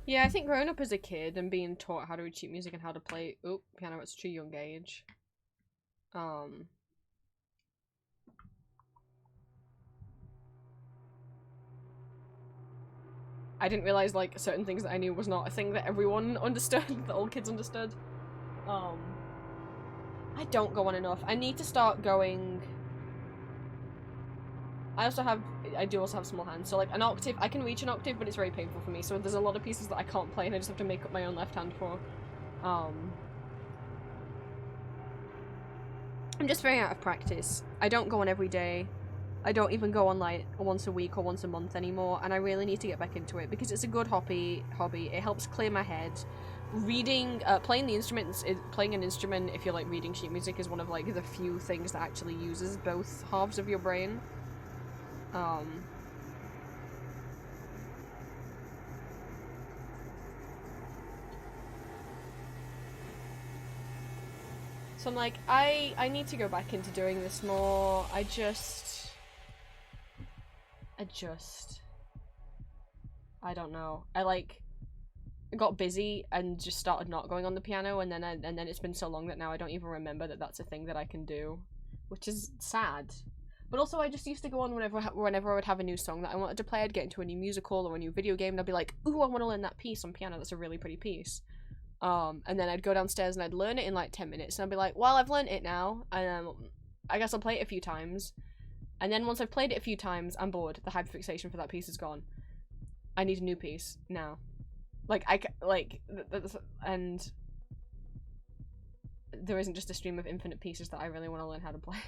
S1: Yeah, I think growing up as a kid and being taught how to read sheet music and how to play piano at such a young age, I didn't realize, like, certain things that I knew was not a thing that everyone understood, that all kids understood. I don't go on enough. I need to start going... I do also have small hands, so like an octave, I can reach an octave, but it's very painful for me, so there's a lot of pieces that I can't play and I just have to make up my own left hand for. I'm just very out of practice. I don't go on every day. I don't even go on like once a week or once a month anymore, and I really need to get back into it because it's a good hobby. It helps clear my head. Reading, playing an instrument, if you're like reading sheet music, is one of like the few things that actually uses both halves of your brain. So I'm like, I need to go back into doing this more. I don't know. I got busy and just started not going on the piano, and then it's been so long that now I don't even remember that that's a thing that I can do, which is sad. But also, I just used to go on whenever I would have a new song that I wanted to play. I'd get into a new musical or a new video game, and I'd be like, ooh, I want to learn that piece on piano. That's a really pretty piece. And then I'd go downstairs and I'd learn it in like 10 minutes, and I'd be like, well, I've learned it now, and I guess I'll play it a few times. And then once I've played it a few times, I'm bored. The hyperfixation for that piece is gone. I need a new piece now. And there isn't just a stream of infinite pieces that I really want to learn how to play.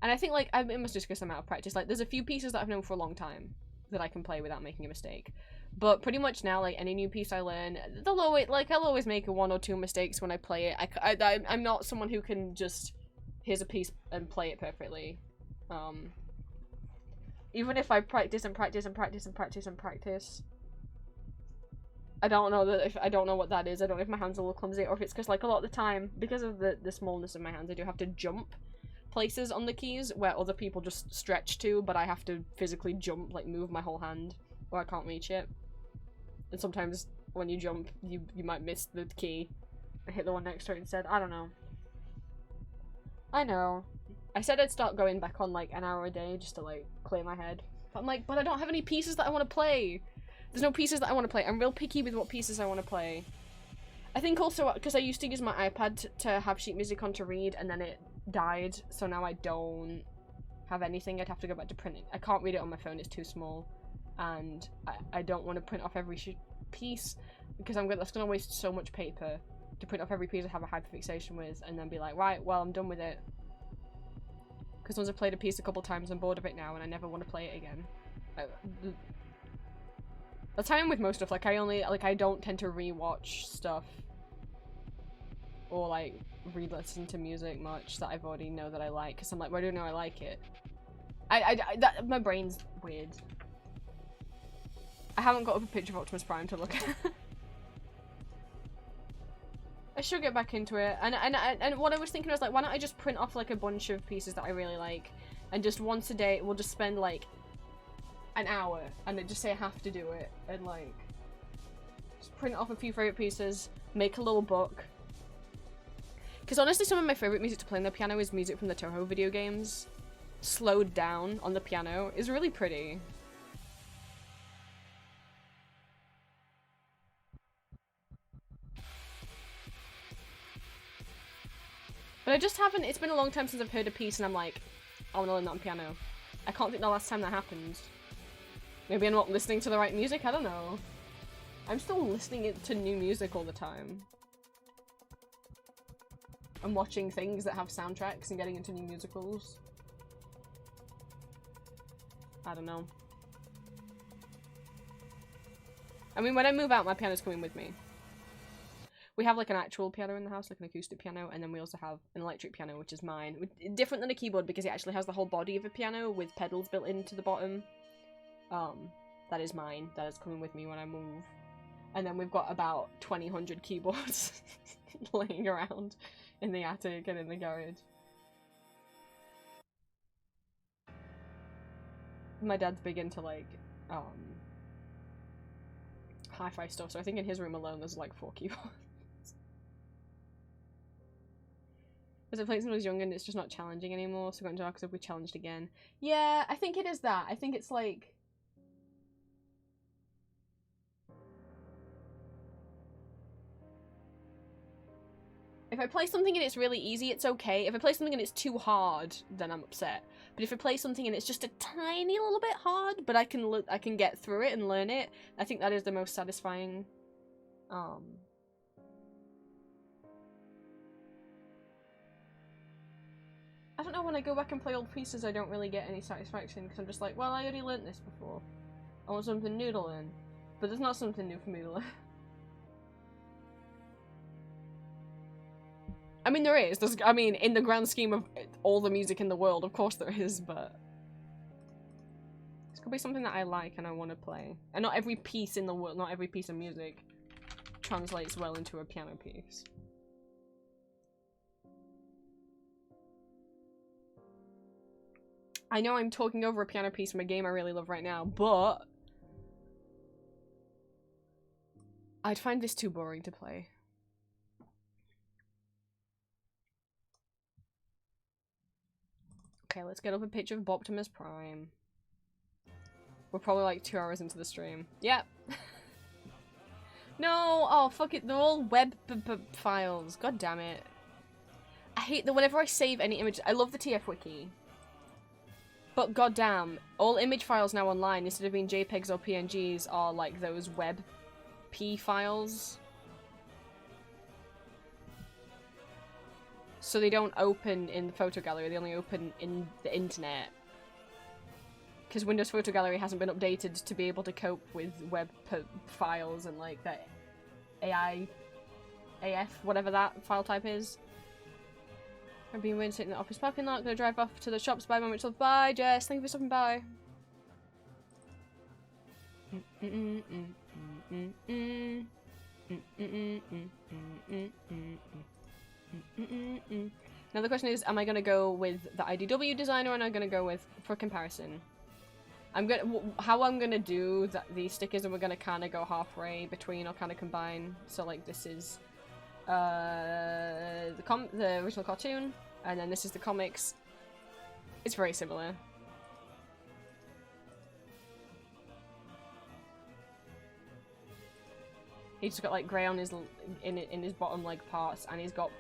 S1: And I think, like, it must just because I'm out of practice. Like, there's a few pieces that I've known for a long time that I can play without making a mistake. But pretty much now, like, any new piece I learn, I'll always make one or two mistakes when I play it. I'm not someone who can just, here's a piece and play it perfectly. Even if I practice and practice and practice and practice and practice, I don't know I don't know what that is. I don't know if my hands are a little clumsy or if it's because, like, a lot of the time, because of the smallness of my hands, I do have to jump places on the keys where other people just stretch to, but I have to physically jump, like, move my whole hand, or I can't reach it. And sometimes when you jump, you might miss the key and hit the one next to it instead. I don't know. I know. I said I'd start going back on, like, an hour a day just to, like, clear my head. But I'm like, but I don't have any pieces that I want to play. There's no pieces that I want to play. I'm real picky with what pieces I want to play. I think also because I used to use my iPad to have sheet music on to read, and then it died, so now I don't have anything. I'd have to go back to printing. I can't read it on my phone, it's too small. And I don't want to print off every piece, because that's going to waste so much paper to print off every piece I have a hyperfixation with, and then be like, right, well, I'm done with it. Because once I've played a piece a couple times, I'm bored of it now, and I never want to play it again. That's how I am with most stuff. Like, I don't tend to rewatch stuff or, like, re-listen to music much that I've already know that I like, because I'm like, well, I don't know I like it. My brain's weird. I haven't got up a picture of Optimus Prime to look at. I should get back into it. And what I was thinking was, like, why don't I just print off, like, a bunch of pieces that I really like, and just once a day we'll just spend, like, an hour and then just say I have to do it, and, like, just print off a few favorite pieces, make a little book. Because honestly, some of my favorite music to play on the piano is music from the Toho video games. Slowed down on the piano is really pretty. But I just haven't, it's been a long time since I've heard a piece and I'm like, I want to learn that on piano. I can't think the last time that happened. Maybe I'm not listening to the right music, I don't know. I'm still listening to new music all the time. I'm watching things that have soundtracks and getting into new musicals. I don't know. I mean, when I move out, my piano's coming with me. We have, like, an actual piano in the house, like an acoustic piano, and then we also have an electric piano, which is mine. Different than a keyboard because it actually has the whole body of a piano with pedals built into the bottom. That is mine. That is coming with me when I move. And then we've got about 2,000 keyboards laying around in the attic and in the garage. My dad's big into, like, hi-fi stuff, so I think in his room alone there's, like, 4 keyboards. Because I played when I was younger and it's just not challenging anymore, so going to Dark Souls we challenged again. Yeah, I think it is that. I think it's like... If I play something and it's really easy, it's okay. If I play something and it's too hard, then I'm upset. But if I play something and it's just a tiny little bit hard, but I can get through it and learn it, I think that is the most satisfying. I don't know, when I go back and play old pieces, I don't really get any satisfaction, because I'm just like, well, I already learnt this before. I want something new to learn. But there's not something new for me to learn. I mean, there is. I mean, in the grand scheme of all the music in the world, of course there is, but... This could be something that I like and I want to play. And not every piece in the world, not every piece of music translates well into a piano piece. I know I'm talking over a piano piece from a game I really love right now, but... I'd find this too boring to play. Okay, let's get up a picture of Optimus Prime. We're probably like 2 hours into the stream. Yep. No! Oh, fuck it. They're all web files. God damn it. I hate that whenever I save any image. I love the TF wiki. But goddamn, all image files now online, instead of being JPEGs or PNGs, are like those web P files. So they don't open in the photo gallery, they only open in the internet. Because Windows Photo Gallery hasn't been updated to be able to cope with web files and like that AF, whatever that file type is. I've been waiting in the office parking lot. Gonna drive off to the shops, buy my much love. Bye, Jess. Thank you for stopping by. Now the question is, am I gonna go with the IDW designer, or am I gonna go with, for comparison? How I'm gonna do these stickers, and we're gonna kind of go halfway between, or kind of combine. So like this is the original cartoon, and then this is the comics. It's very similar. He's just got like grey on his in his bottom leg parts, and he's got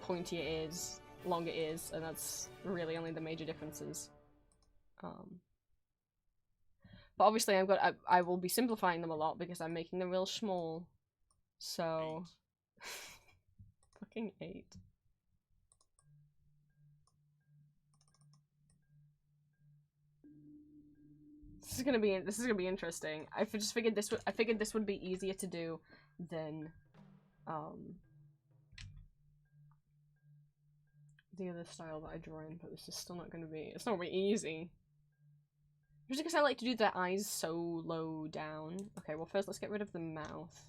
S1: pointier ears, longer ears, and that's really only the major differences. But obviously I will be simplifying them a lot because I'm making them real small. So fucking 8. This is gonna be interesting. I just figured this would be easier to do than the other style that I draw in, but this is still not gonna be, it's not really easy. Just because I like to do the eyes so low down. Okay, well first let's get rid of the mouth.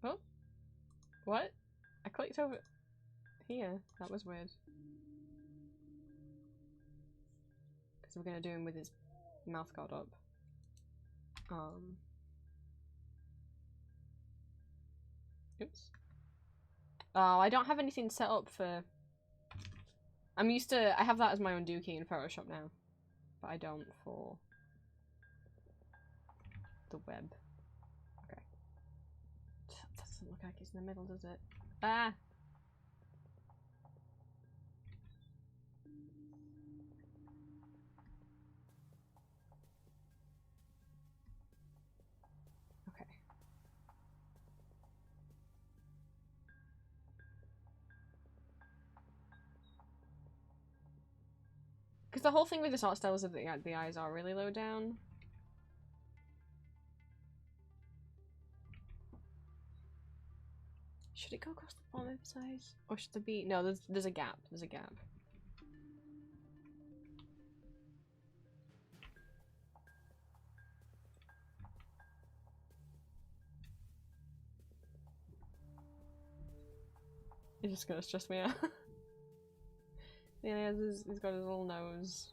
S1: Oh? What? I clicked over here. That was weird. Because we're gonna do him with his mouth guard up. Oops. Oh, I don't have anything set up for... I have that as my own dookie in Photoshop now. But I don't for the web. Okay. Doesn't look like it's in the middle, does it? Ah! Okay. Because the whole thing with this art style is that the eyes are really low down. Should it go across the bottom of his eyes? Or should there be... No, there's a gap. There's a gap. It's just gonna stress me out. Yeah, he's got his little nose.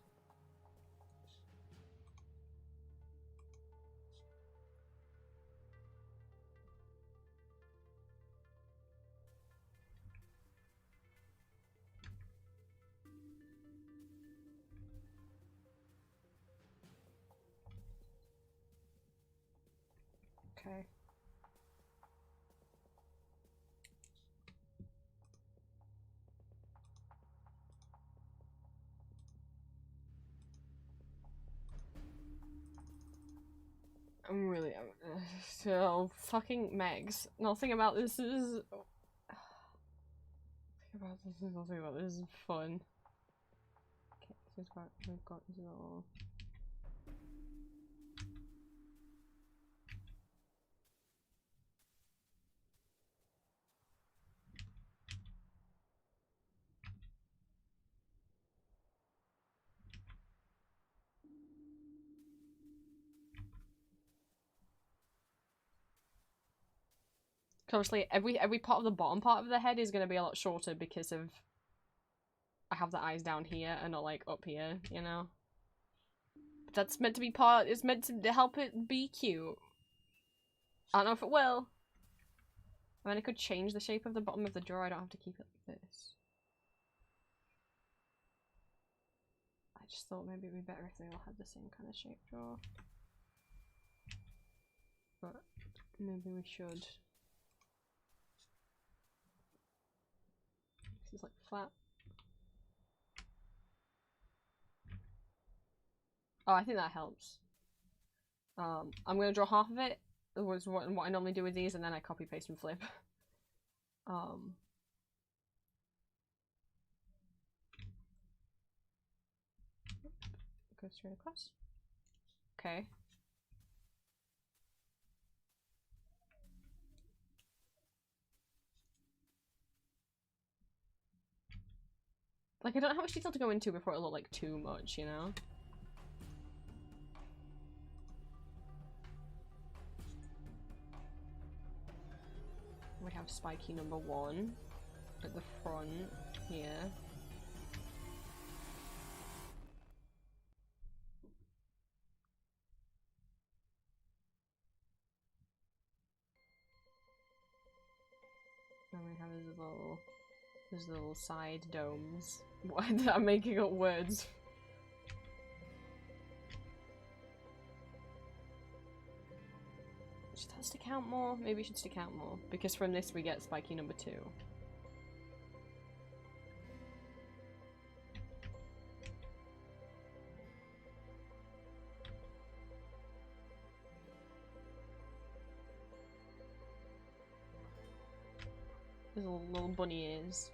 S1: Okay. I'm really so fucking Megs. Nothing about this is nothing about this is fun. Okay, so we've got this little... Obviously, every part of the bottom part of the head is going to be a lot shorter because of I have the eyes down here and not like up here, you know. But that's meant to be part. It's meant to help it be cute. I don't know if it will. I mean, I could change the shape of the bottom of the drawer. I don't have to keep it like this. I just thought maybe it'd be better if they all had the same kind of shape drawer. But maybe we should. This is like flat. Oh, I think that helps. I'm gonna draw half of it. Was what I normally do with these, and then I copy, paste, and flip. Go straight across. Okay. Like, I don't know how much detail to go into before it look like too much, you know? We have spiky number 1 at the front here. And we have these little side domes. Why I'm making up words? Should that stick out more? Maybe it should stick out more. Because from this we get spiky number 2. His little bunny ears.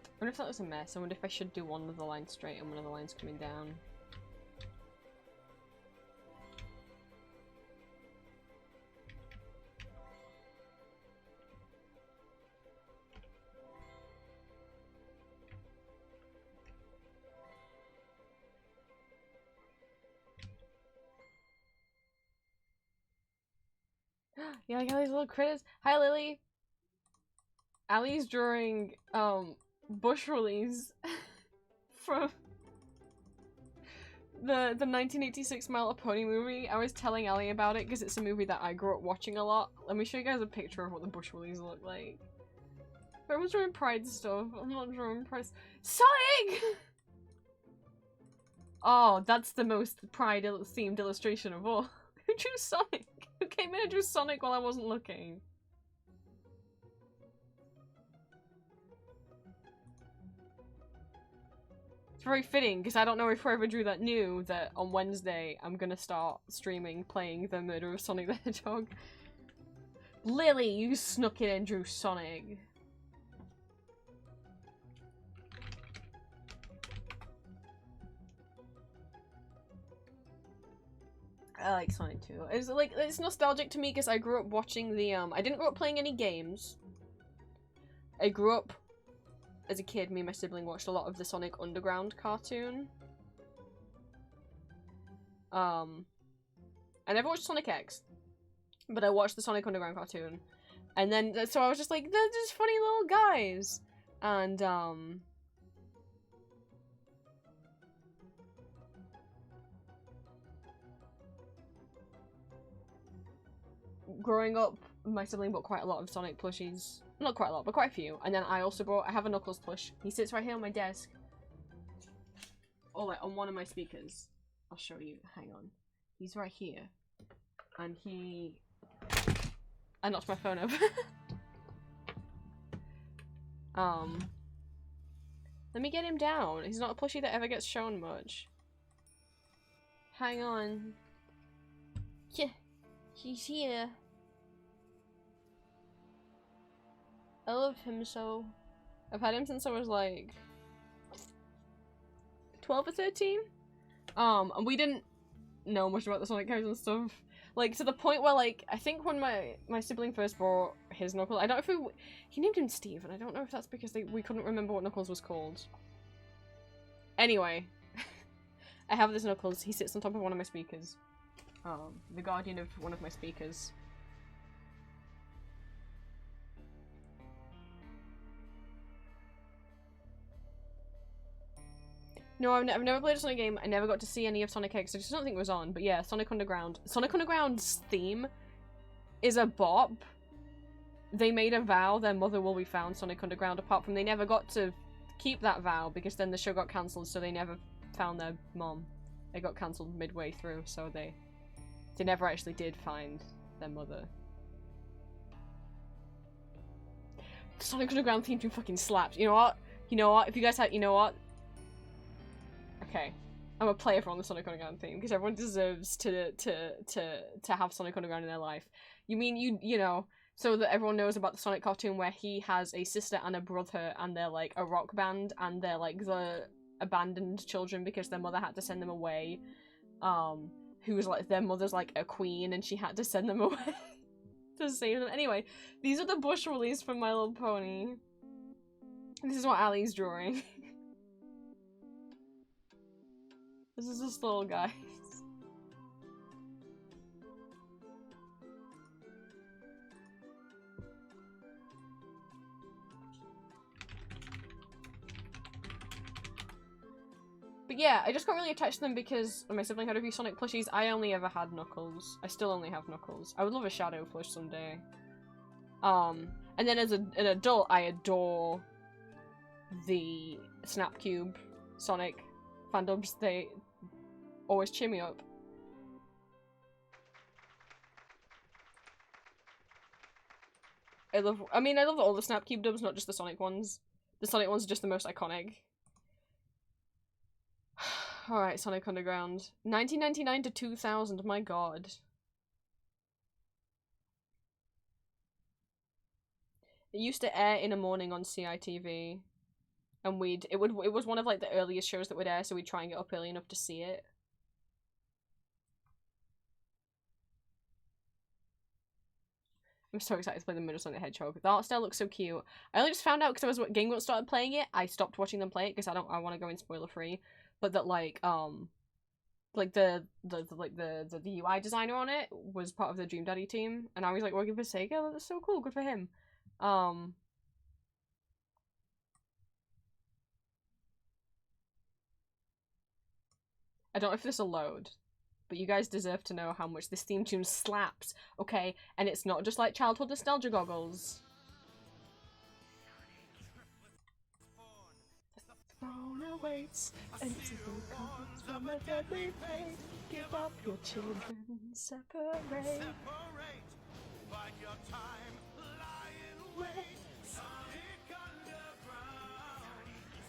S1: I wonder if that was a mess. I wonder if I should do one of the lines straight and one of the lines coming down. Yeah, I got these little critters. Hi, Lily. Ali's drawing bush willies from the 1986 My Little Pony movie. I was telling Ali about it because it's a movie that I grew up watching a lot. Let me show you guys a picture of what the bush willies look like. Everyone's drawing Pride stuff. I'm not drawing Pride. Sonic! Oh, that's the most Pride themed illustration of all. Who drew Sonic? Who came in and drew Sonic while I wasn't looking? It's very fitting, because I don't know if whoever drew that knew that on Wednesday I'm gonna start streaming playing the murder of Sonic the Hedgehog. Lily, you snuck in and drew Sonic. I like Sonic too. It's like, it's nostalgic to me because I grew up watching the I didn't grow up playing any games. I grew up as a kid, me and my sibling watched a lot of the Sonic Underground cartoon. I never watched Sonic X, but I watched the Sonic Underground cartoon. And then so I was just like, they're just funny little guys. And growing up, my sibling bought quite a lot of Sonic plushies. Not quite a lot, but quite a few. And then I have a Knuckles plush. He sits right here on my desk. Oh, like on one of my speakers. I'll show you. Hang on. He's right here. And I knocked my phone over. Let me get him down. He's not a plushie that ever gets shown much. Hang on. Yeah, he's here. I love him so. I've had him since I was like 12 or 13. And we didn't know much about the Sonic characters and stuff. Like, to the point where, like, I think when my sibling first bought his Knuckles, I don't know if he named him Steve, and I don't know if that's because we couldn't remember what Knuckles was called. Anyway, I have this Knuckles. He sits on top of one of my speakers. The guardian of one of my speakers. No, I've never played a Sonic game. I never got to see any of Sonic X. I just don't think it was on. But yeah, Sonic Underground. Sonic Underground's theme is a bop. They made a vow their mother will be found Sonic Underground, apart from they never got to keep that vow because then the show got cancelled, so they never found their mom. It got cancelled midway through, so they never actually did find their mother. The Sonic Underground theme tune fucking slaps. You know what? You know what? If you guys have, you know what? Okay, I'm a player for on the Sonic Underground theme because everyone deserves to have Sonic Underground in their life. You mean you know So that everyone knows about the Sonic cartoon where he has a sister and a brother and they're like a rock band and they're like the abandoned children because their mother had to send them away. Who's like, their mother's like a queen and she had to send them away to save them. Anyway, these are the bush release from My Little Pony. This is what Ali's drawing. This is this little guy. But yeah, I just got really attached to them because my sibling had a few Sonic plushies. I only ever had Knuckles. I still only have Knuckles. I would love a Shadow plush someday. And then as an adult, I adore the Snapcube Sonic fandoms. They always cheer me up. I love all the Snapcube dubs, not just the Sonic ones. The Sonic ones are just the most iconic. Alright, Sonic Underground. 1999 to 2000, my god. It used to air in the morning on CITV. And it was one of like the earliest shows that would air, so we'd try and get up early enough to see it. I'm so excited to play the Middle Sonic the Hedgehog. The art style looks so cute. I only just found out because Game Grumps started playing it. I stopped watching them play it because I want to go in spoiler free. But that like the UI designer on it was part of the Dream Daddy team, and I was like working for Sega. That's so cool. Good for him. I don't know if this will load, but you guys deserve to know how much this theme tune slaps, okay? And it's not just like childhood nostalgia goggles. The throne awaits, and who comes from a deadly fate. Give up your children, separate.
S4: Find your time, lie in wait. Sonic Underground,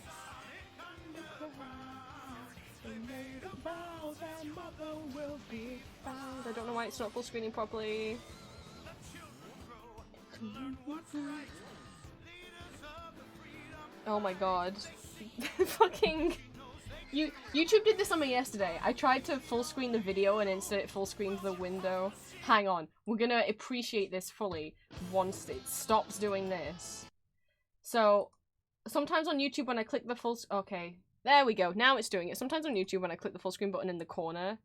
S4: Sonic Underground.
S1: They made a vow that mother will be found. I don't know why it's not full screening properly.
S4: The children grow, learn what's right. Leaders of the freedom.
S1: Oh my god. Fucking... YouTube did this on me yesterday. I tried to full screen the video and instead it full screened the window. Hang on. We're gonna appreciate this fully once it stops doing this. So, sometimes on YouTube when I click the full... Okay. There we go. Now it's doing it. Sometimes on YouTube when I click the full screen button in the corner,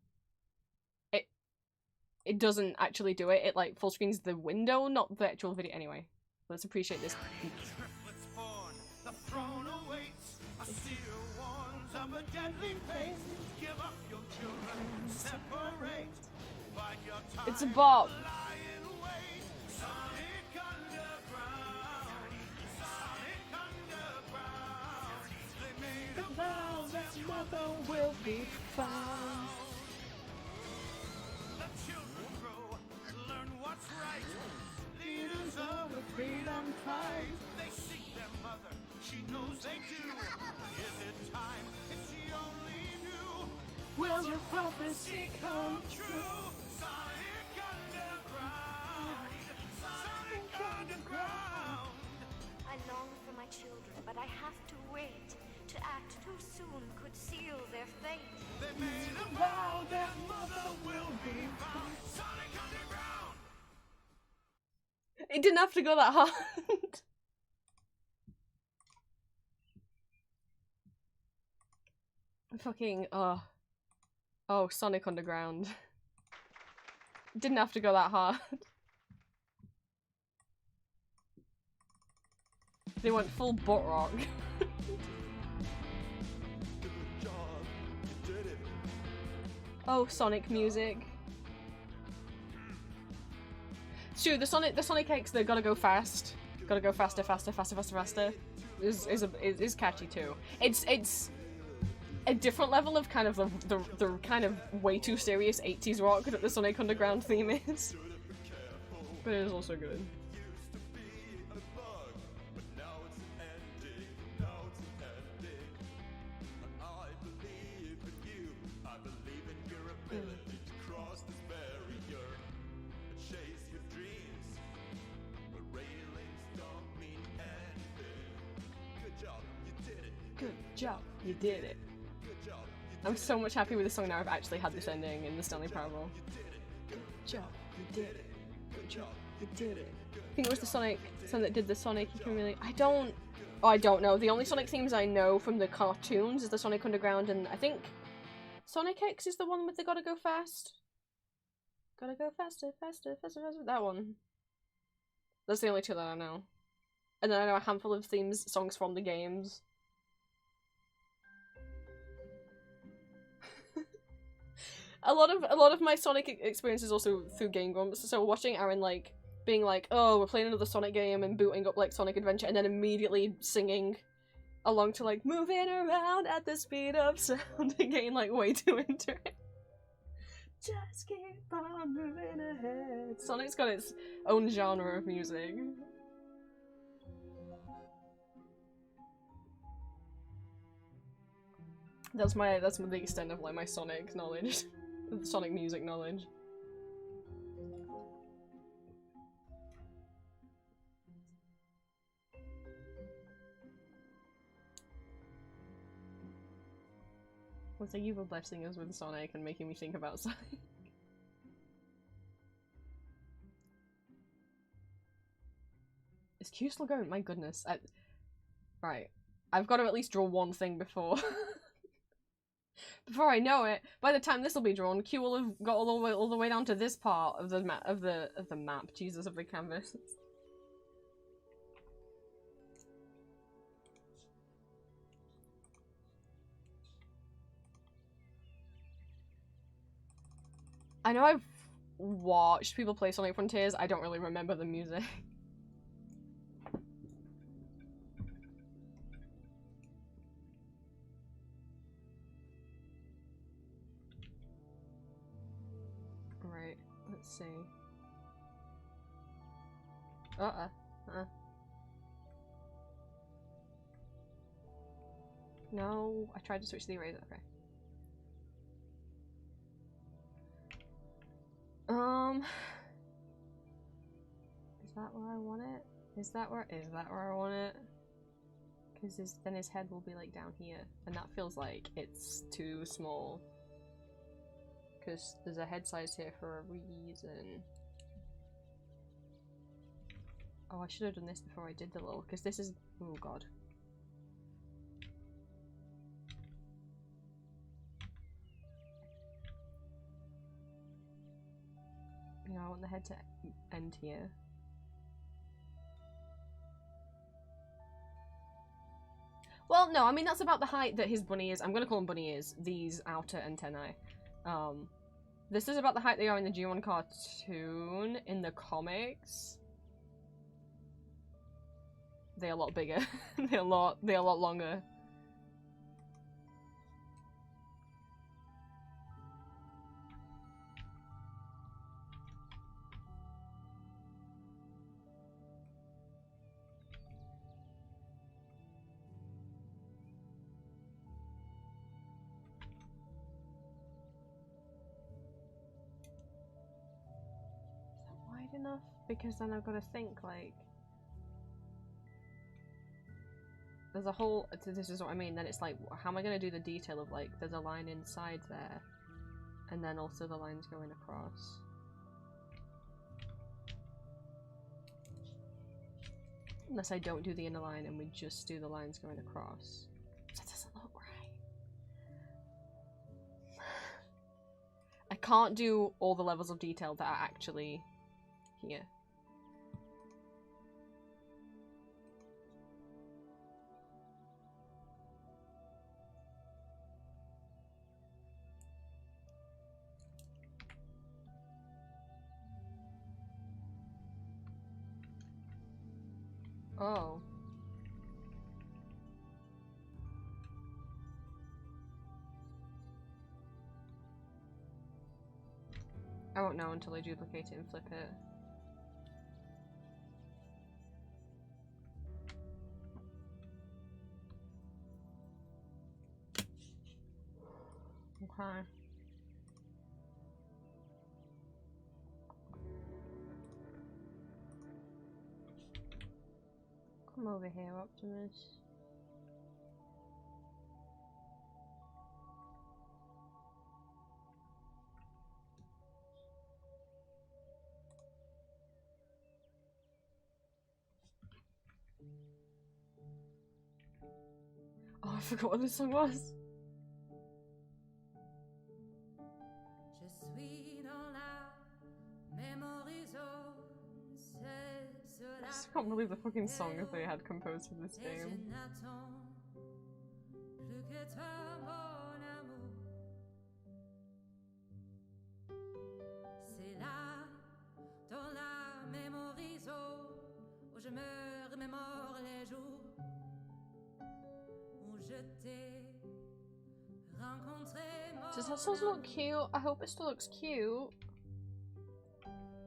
S1: it doesn't actually do it. It like full screens the window, not the actual video. Anyway, let's appreciate this.
S4: Triplets born, the throne awaits. A seer warns of a deadly fate. Give up your children, separate. Find your time,
S1: It's a bop.
S4: lie in wait. Sonic Underground, Sonic Underground. They made a vow that mother
S1: will be found.
S4: the children grow, learn what's right. Leaders of the freedom fight. They seek their mother, she knows they do. Is it time? If she only knew.
S1: Will your prophecy come
S4: True. Sonic Underground. Sonic Underground.
S5: I long for my children, but I have to wait. To act too soon could seal their fate.
S4: They made a vow that mother will be found. Sonic Underground.
S1: It didn't have to go that hard. Fucking, oh, Sonic Underground. Didn't have to go that hard. They went full butt rock. Oh, Sonic music. It's true, the Sonic X, they gotta go fast. Gotta go faster, faster, faster, faster, faster. Is catchy too. It's a different level of kind of the kind of way too serious 80s rock that the Sonic Underground theme is. But it is also good. Good job, you did it. I'm so much happier with the song now I've actually had this ending in the Stanley Parable. Good job, you did it. Good job, you did it. I think it was the Sonic song that did the Sonic, you can really... I don't know. The only Sonic themes I know from the cartoons is the Sonic Underground, and I think Sonic X is the one with the gotta go fast. Gotta go faster, faster, faster, faster. That one. That's the only two that I know. And then I know a handful of songs from the games. a lot of my Sonic experience is also through Game Grumps. So watching Aaron like being like, "Oh, we're playing another Sonic game," and booting up like Sonic Adventure, and then immediately singing along to like "Moving around at the speed of sound," and getting like way too into it. Just keep on moving ahead. Sonic's got its own genre of music. That's the extent of like my Sonic knowledge. Sonic music knowledge. Well, thank you for blessing us with Sonic and making me think about Sonic. Is Q still going? My goodness. Right. I've got to at least draw one thing before before I know it. By the time this will be drawn, Q will have got all the way down to this part of the map of the map. Jesus, of the canvas. I know I've watched people play Sonic Frontiers. I don't really remember the music. Right, let's see. No, I tried to switch the eraser. Okay. Is that where I want it? Is that where I want it? Because then his head will be like down here, and that feels like it's too small. Because there's a head size here for a reason. Oh, I should have done this before I did the little, because this is, oh god. You know, I want the head to end here. Well, no, I mean, that's about the height that his bunny is. I'm gonna call him bunny ears, these outer antennae. This is about the height they are in the G1 cartoon. In the comics, they're a lot bigger. they're a lot longer. Enough, because then I've got to think like there's a whole, this is what I mean, then it's like how am I going to do the detail of like there's a line inside there and then also the lines going across. Unless I don't do the inner line and we just do the lines going across. That doesn't look right. I can't do all the levels of detail that are actually here. Oh. I won't know until I duplicate it and flip it. Okay. Come over here, Optimus. Oh, I forgot what this song was.
S6: Je suis dans la mémorie zone, c'est
S1: I
S6: cela
S1: just can't believe the fucking song that they had composed for this
S6: et je
S1: game.
S6: n'attends plus que toi, mon amour. C'est là, dans la mémorie zone, où je me remémore les jours où je t'ai rencontré, mon
S1: Does that still look
S6: amour.
S1: cute? I hope it still looks cute.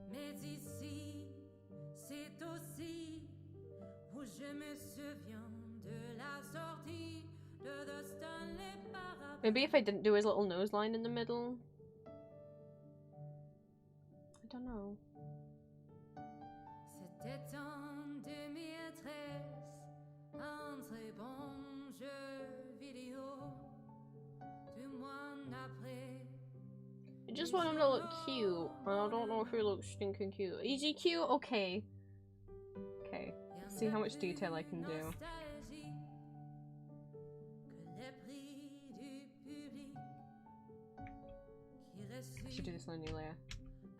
S6: Mais ici, c'est aussi où je me souviens de la sortie de The Stanley Parable.
S1: Maybe if I didn't do his little nose line in the middle. I don't know.
S6: C'était en 2013, un très bon jeu vidéo. 2 mois après,
S1: I just want him to look cute, and I don't know if he looks stinking cute. Is he cute? Okay. Okay. See how much detail I can do.
S6: nostalgie que les prix du public qui
S1: I should do this on a new layer.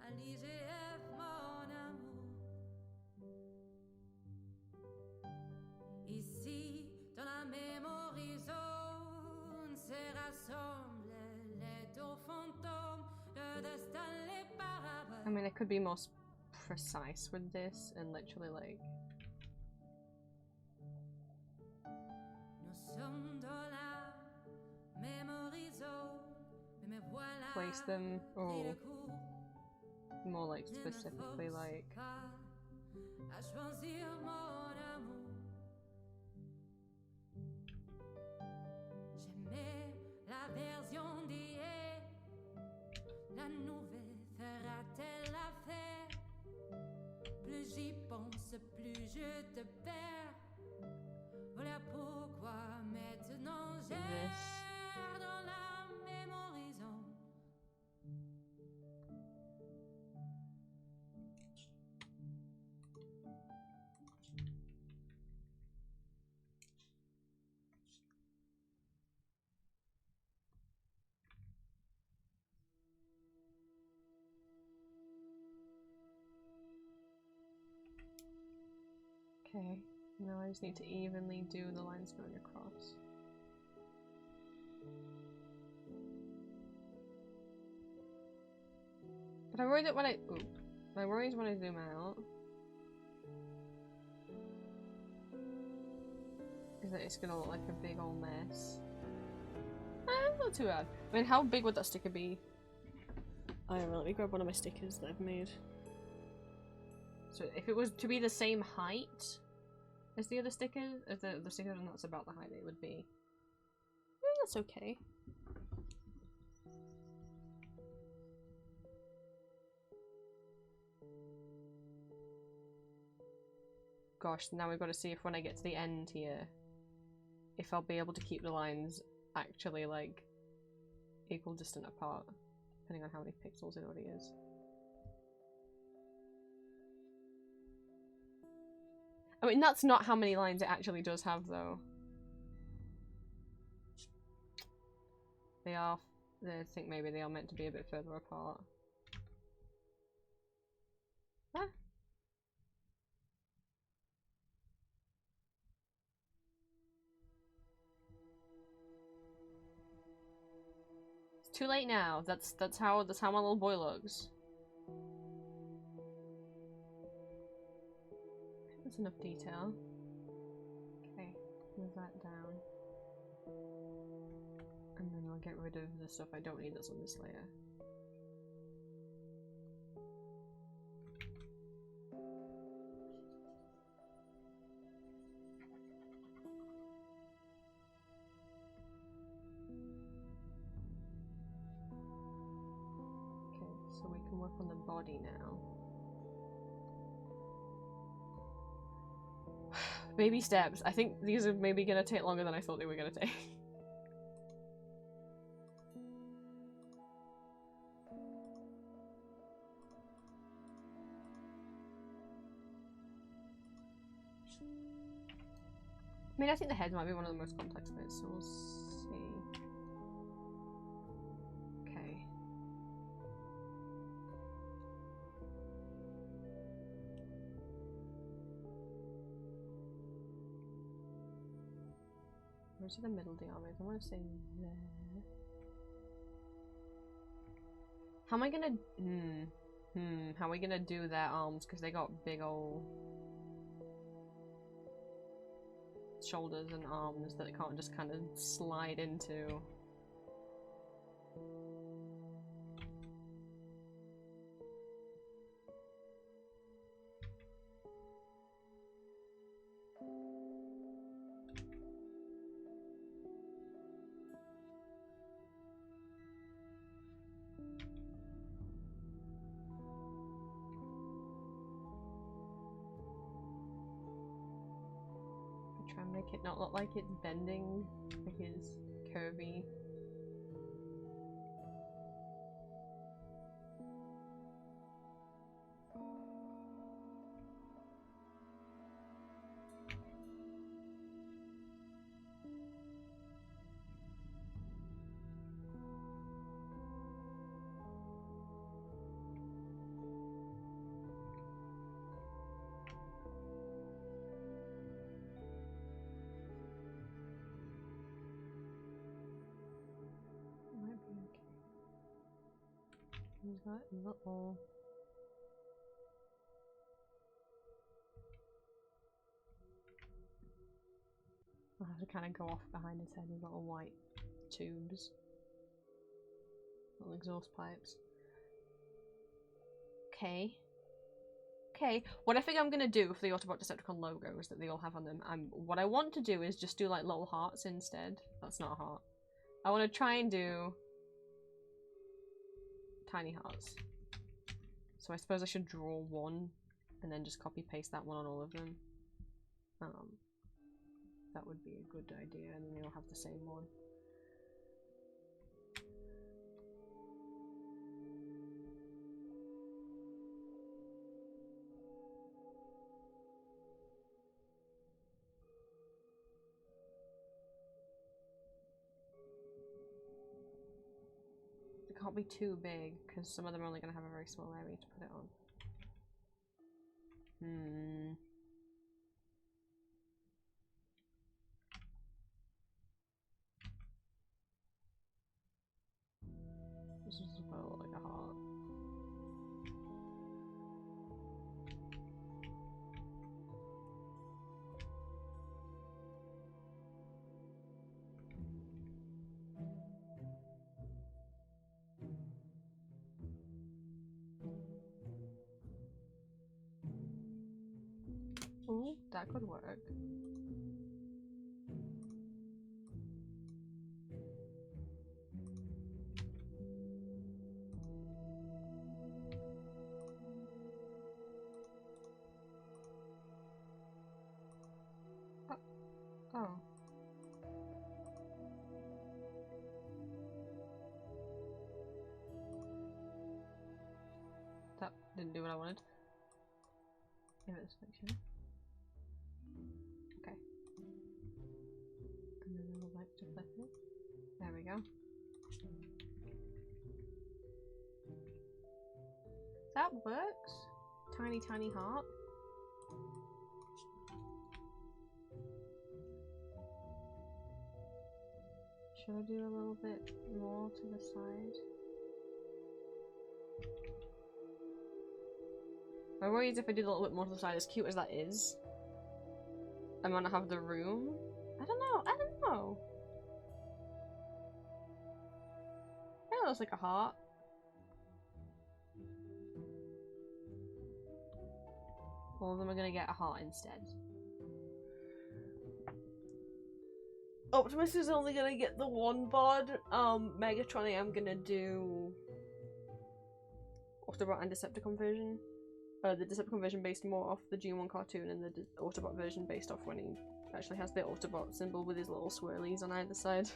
S6: à l'IGF, mon amour. Ici, dans la mémorie zone, se rassemblent les deux fantômes de The Stanley Parable.
S1: I mean, I could be more precise with this and literally like
S6: Nous sommes dans la mémorie zone, mais me voilà
S1: place them.
S6: pris
S1: Oh,
S6: de court.
S1: more like
S6: Je ne
S1: specifically
S6: force
S1: like.
S6: pas à choisir mon amour. J'aimais la version d'hier. La nouvelle fera-t-elle l'affaire? Plus j'y pense, plus je te perds. Voilà pourquoi maintenant j'erre dans la mémorie zone.
S1: Okay. Now I just need to evenly do the lines going across. But I worry that when I my worry is when I zoom out is that it's gonna look like a big old mess. Not too bad. I mean, how big would that sticker be? I don't know, let me grab one of my stickers that I've made. So if it was to be the same height as the other sticker, as the sticker, then that's about the height it would be. That's okay. Gosh, now we've got to see if when I get to the end here, if I'll be able to keep the lines actually like equal distant apart, depending on how many pixels it already is. I mean, that's not how many lines it actually does have, though. They are... I think maybe they are meant to be a bit further apart. Ah. It's too late now. That's how my little boy looks. That's enough detail. Okay, move that down. And then I'll get rid of the stuff I don't need that's on this layer. Okay, so we can work on the body now. Baby steps. I think these are maybe gonna take longer than I thought they were gonna take. I mean, I think the heads might be one of the most complex bits, so we'll see. Okay. Where's the middle of the arm? I want to say there. How am I gonna... How are we gonna do their arms? Because they got big old shoulders and arms that it can't just kind of slide into. Try and make it not look like it's bending, like it's curvy. He's got a little... I'll have to kind of go off behind his head with little white tubes. Little exhaust pipes. Okay. Okay, what I think I'm gonna do for the Autobot Decepticon logos that they all have on them, what I want to do is just do like little hearts instead. That's not a heart. I want to try and do tiny hearts. So I suppose I should draw one and then just copy paste that one on all of them. That would be a good idea, and then they all have the same one. It can't be too big, because some of them are only going to have a very small area to put it on. This is about like a heart. Ooh, that could work. Oh. That didn't do what I wanted. Give it this picture. Okay. And then I would like to flip it. There we go. That works. Tiny, tiny heart. Should I do a little bit more to the side? My worry is if I do a little bit more to the side, as cute as that is, I might not have the room. I don't know. I don't know. That looks like a heart. All of them are gonna get a heart instead. Optimus is only gonna get the one bod. Megatron I am gonna do Autobot and Decepticon version. The Decepticon version based more off the G1 cartoon, and the Autobot version based off when he actually has the Autobot symbol with his little swirlies on either side.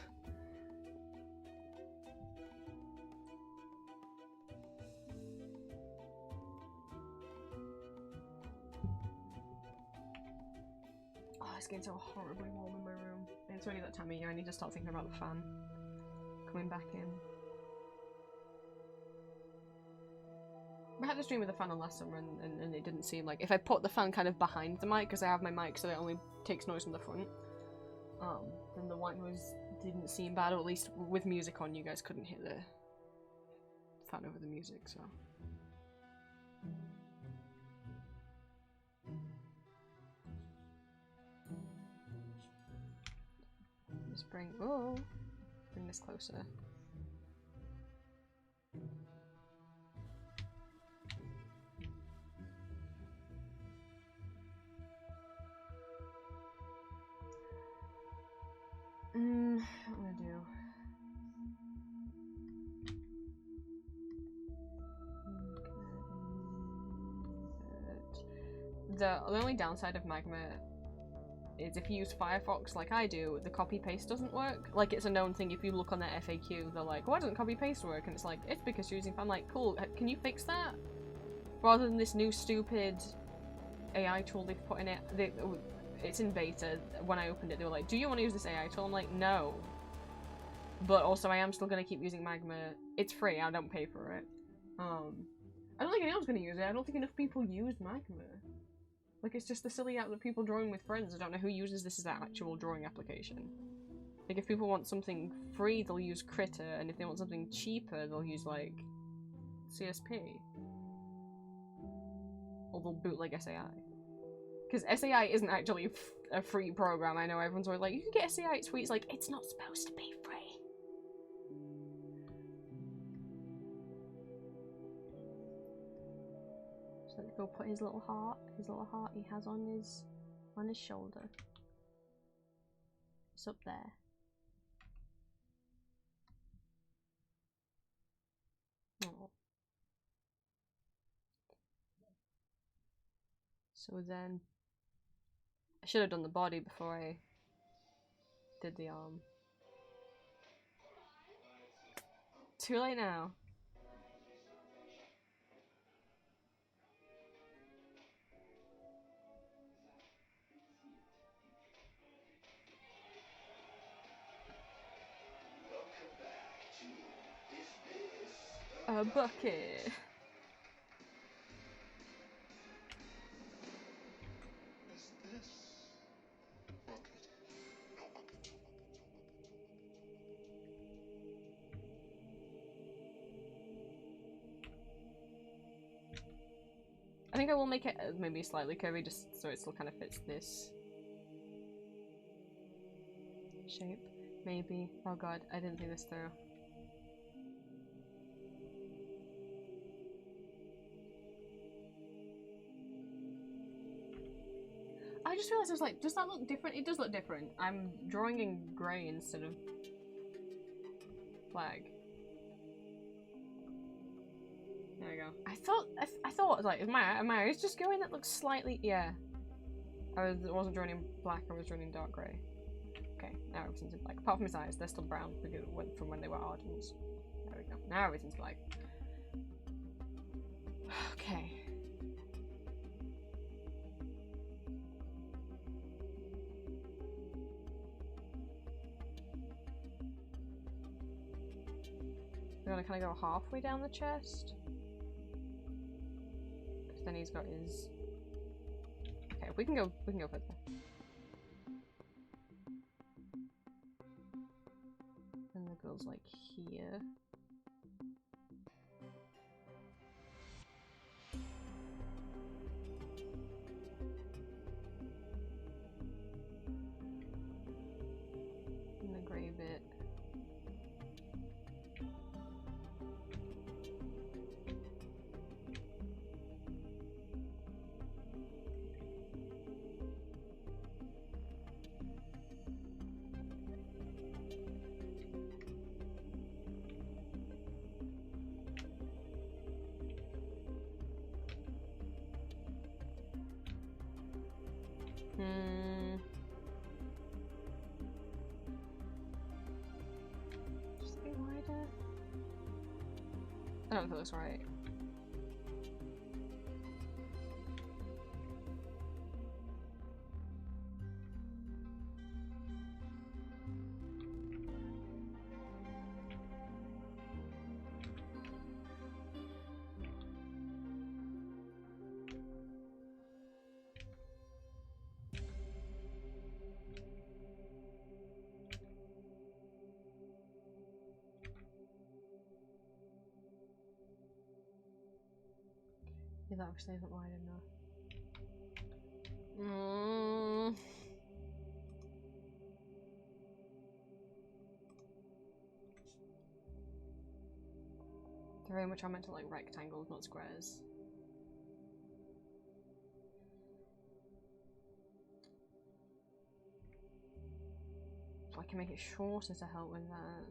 S1: Oh, it's getting so horribly warm in my room. And it's only that time of year, I need to start thinking about the fan coming back in. I had to stream with the fan on last summer and it didn't seem like... If I put the fan kind of behind the mic, because I have my mic so that it only takes noise from the front, then the white noise didn't seem bad, or at least with music on you guys couldn't hear the fan over the music, so... Just bring this closer. What am I gonna do? The only downside of Magma is if you use Firefox like I do, the copy paste doesn't work. Like, it's a known thing. If you look on their FAQ, they're like, why doesn't copy paste work? And it's like, it's because you're using. I'm like, cool, can you fix that? Rather than this new stupid AI tool they've put in it. It's in beta. When I opened it, they were like, do you want to use this AI tool? I'm like, no. But also, I am still going to keep using Magma. It's free, I don't pay for it. I don't think anyone's going to use it. I don't think enough people use Magma. Like, it's just the silly app that people drawing with friends. I don't know who uses this as an actual drawing application. Like, if people want something free, they'll use Critter, and if they want something cheaper, they'll use, like, CSP. Or they'll bootleg SAI. Because SAI isn't actually a free program. I know everyone's always like, you can get SAI, it's free. It's like, it's not supposed to be free. So let's go put his little heart he has on his shoulder. It's up there. Oh. So then I should have done the body before I did the arm. Too late now. A bucket.
S7: Is this bucket? No bucket.
S1: I think I will make it maybe slightly curvy just so it still kind of fits this shape. Maybe. Oh god, I didn't think this through. I just realized I was like, does that look different? It does look different. I'm drawing in grey instead of flag. There we go. I thought like, is my eyes just going? That looks slightly, yeah. I wasn't drawing in black. I was drawing in dark grey. Okay, now everything's in black. Apart from his eyes, they're still brown because from when they were Ardens. There we go. Now everything's black. Okay. We're gonna kind of go halfway down the chest. Because then he's got his. Okay, we can go further. And the girl's like here. And the grey bit. Just a bit wider. I don't know if it looks right. Yeah, that obviously isn't wide enough. They're very much are meant to like rectangles, not squares. So I can make it shorter to help with that.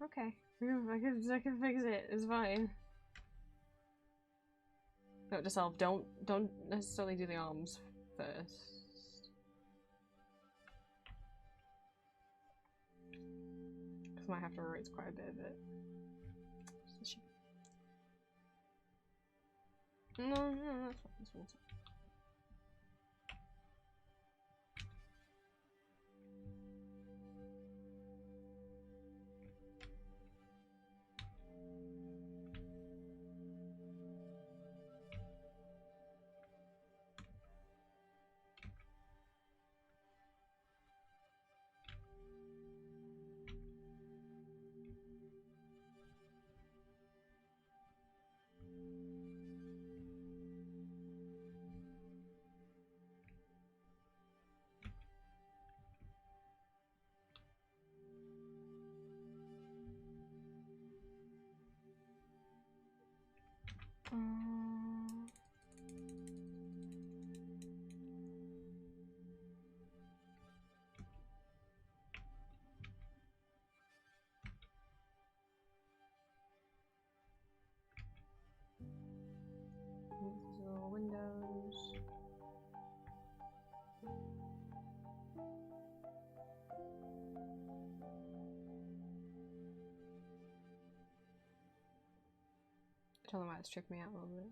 S1: Okay. I can fix it. It's fine. Note to self: don't necessarily do the arms first. Because I might have to erase quite a bit of it. No, that's fine. This one's fine. These are all windows. I don't know why it's tripped me out a little bit.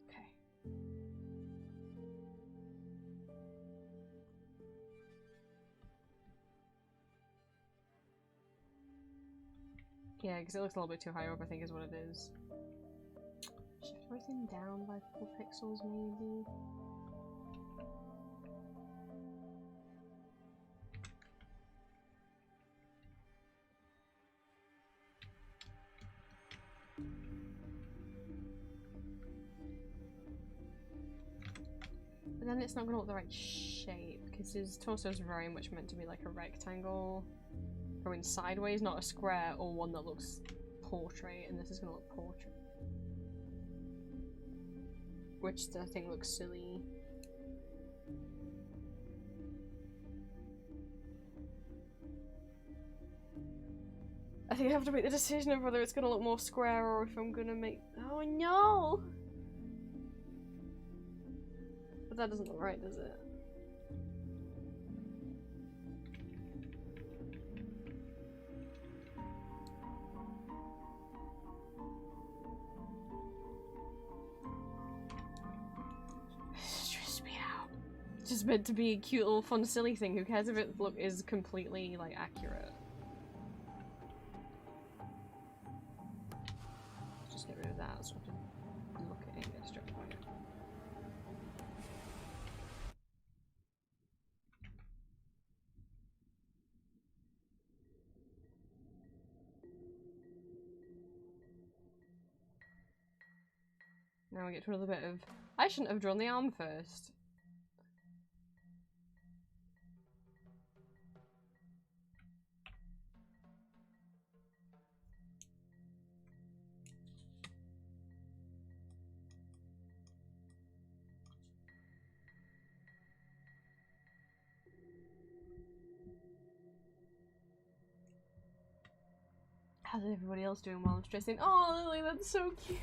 S1: Okay. Yeah, because it looks a little bit too high up, I think is what it is. Shift everything down by 4 pixels, maybe? But then it's not going to look the right shape, because his torso is very much meant to be like a rectangle going sideways, not a square or one that looks portrait, and this is going to look portrait. Which I think looks silly. I think I have to make the decision of whether it's going to look more square or if I'm going to make... Oh no! But that doesn't look right, does it? Stress me out. It's just meant to be a cute little fun silly thing. Who cares if it is completely like accurate? Just get rid of that so I can look at it and get distracted by it. Now we get to another bit of... I shouldn't have drawn the arm first. How's everybody else doing while I'm stressing? Oh, Lily, that's so cute.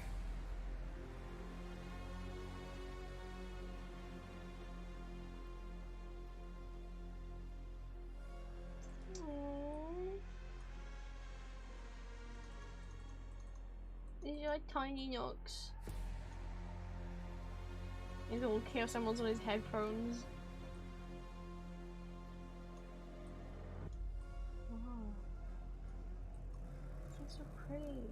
S1: These are like tiny nooks. These little chaos emeralds on his headphones. Wow. He's so pretty.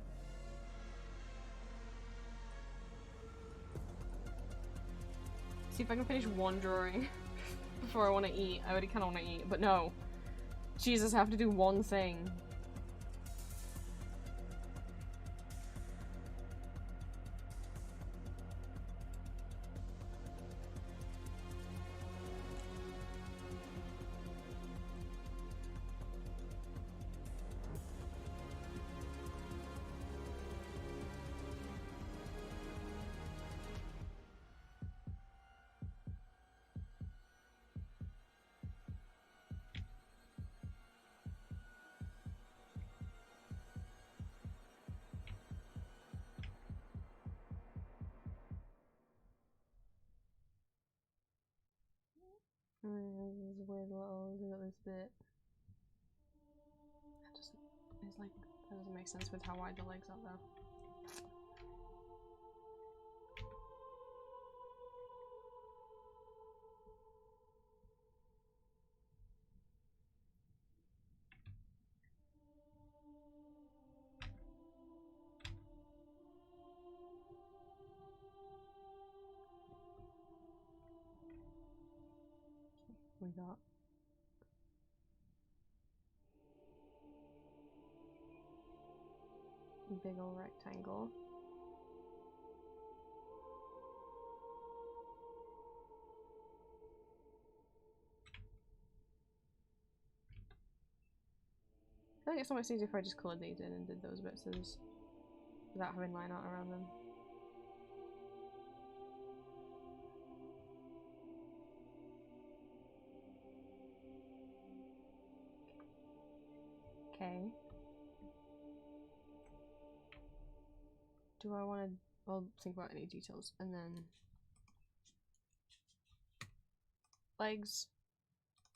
S1: See if I can finish one drawing before I want to eat. I already kind of want to eat, but no. Jesus, I have to do one thing. This is weird little, we got this bit. That doesn't, it's like, that doesn't make sense with how wide the legs are though. We got big ol' rectangle. I think it's almost easier if I just coloured these in and did those bits as, without having line art around them. Okay. Do I want to? I'll think about any details and then legs.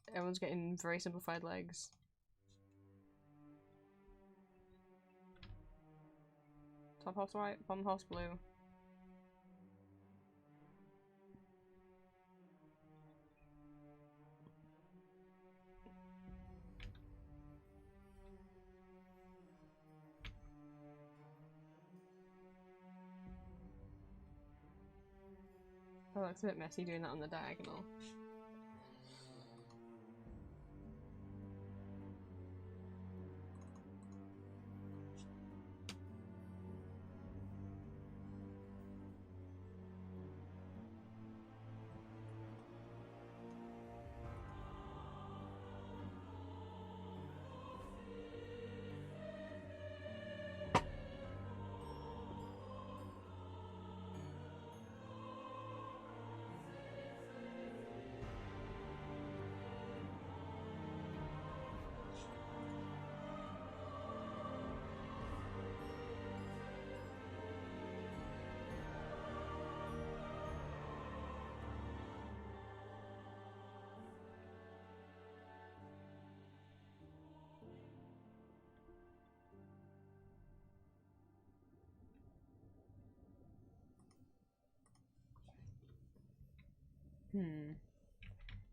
S1: Everyone's getting very simplified legs. Top half's white, bottom half's blue. Oh, that's a bit messy doing that on the diagonal.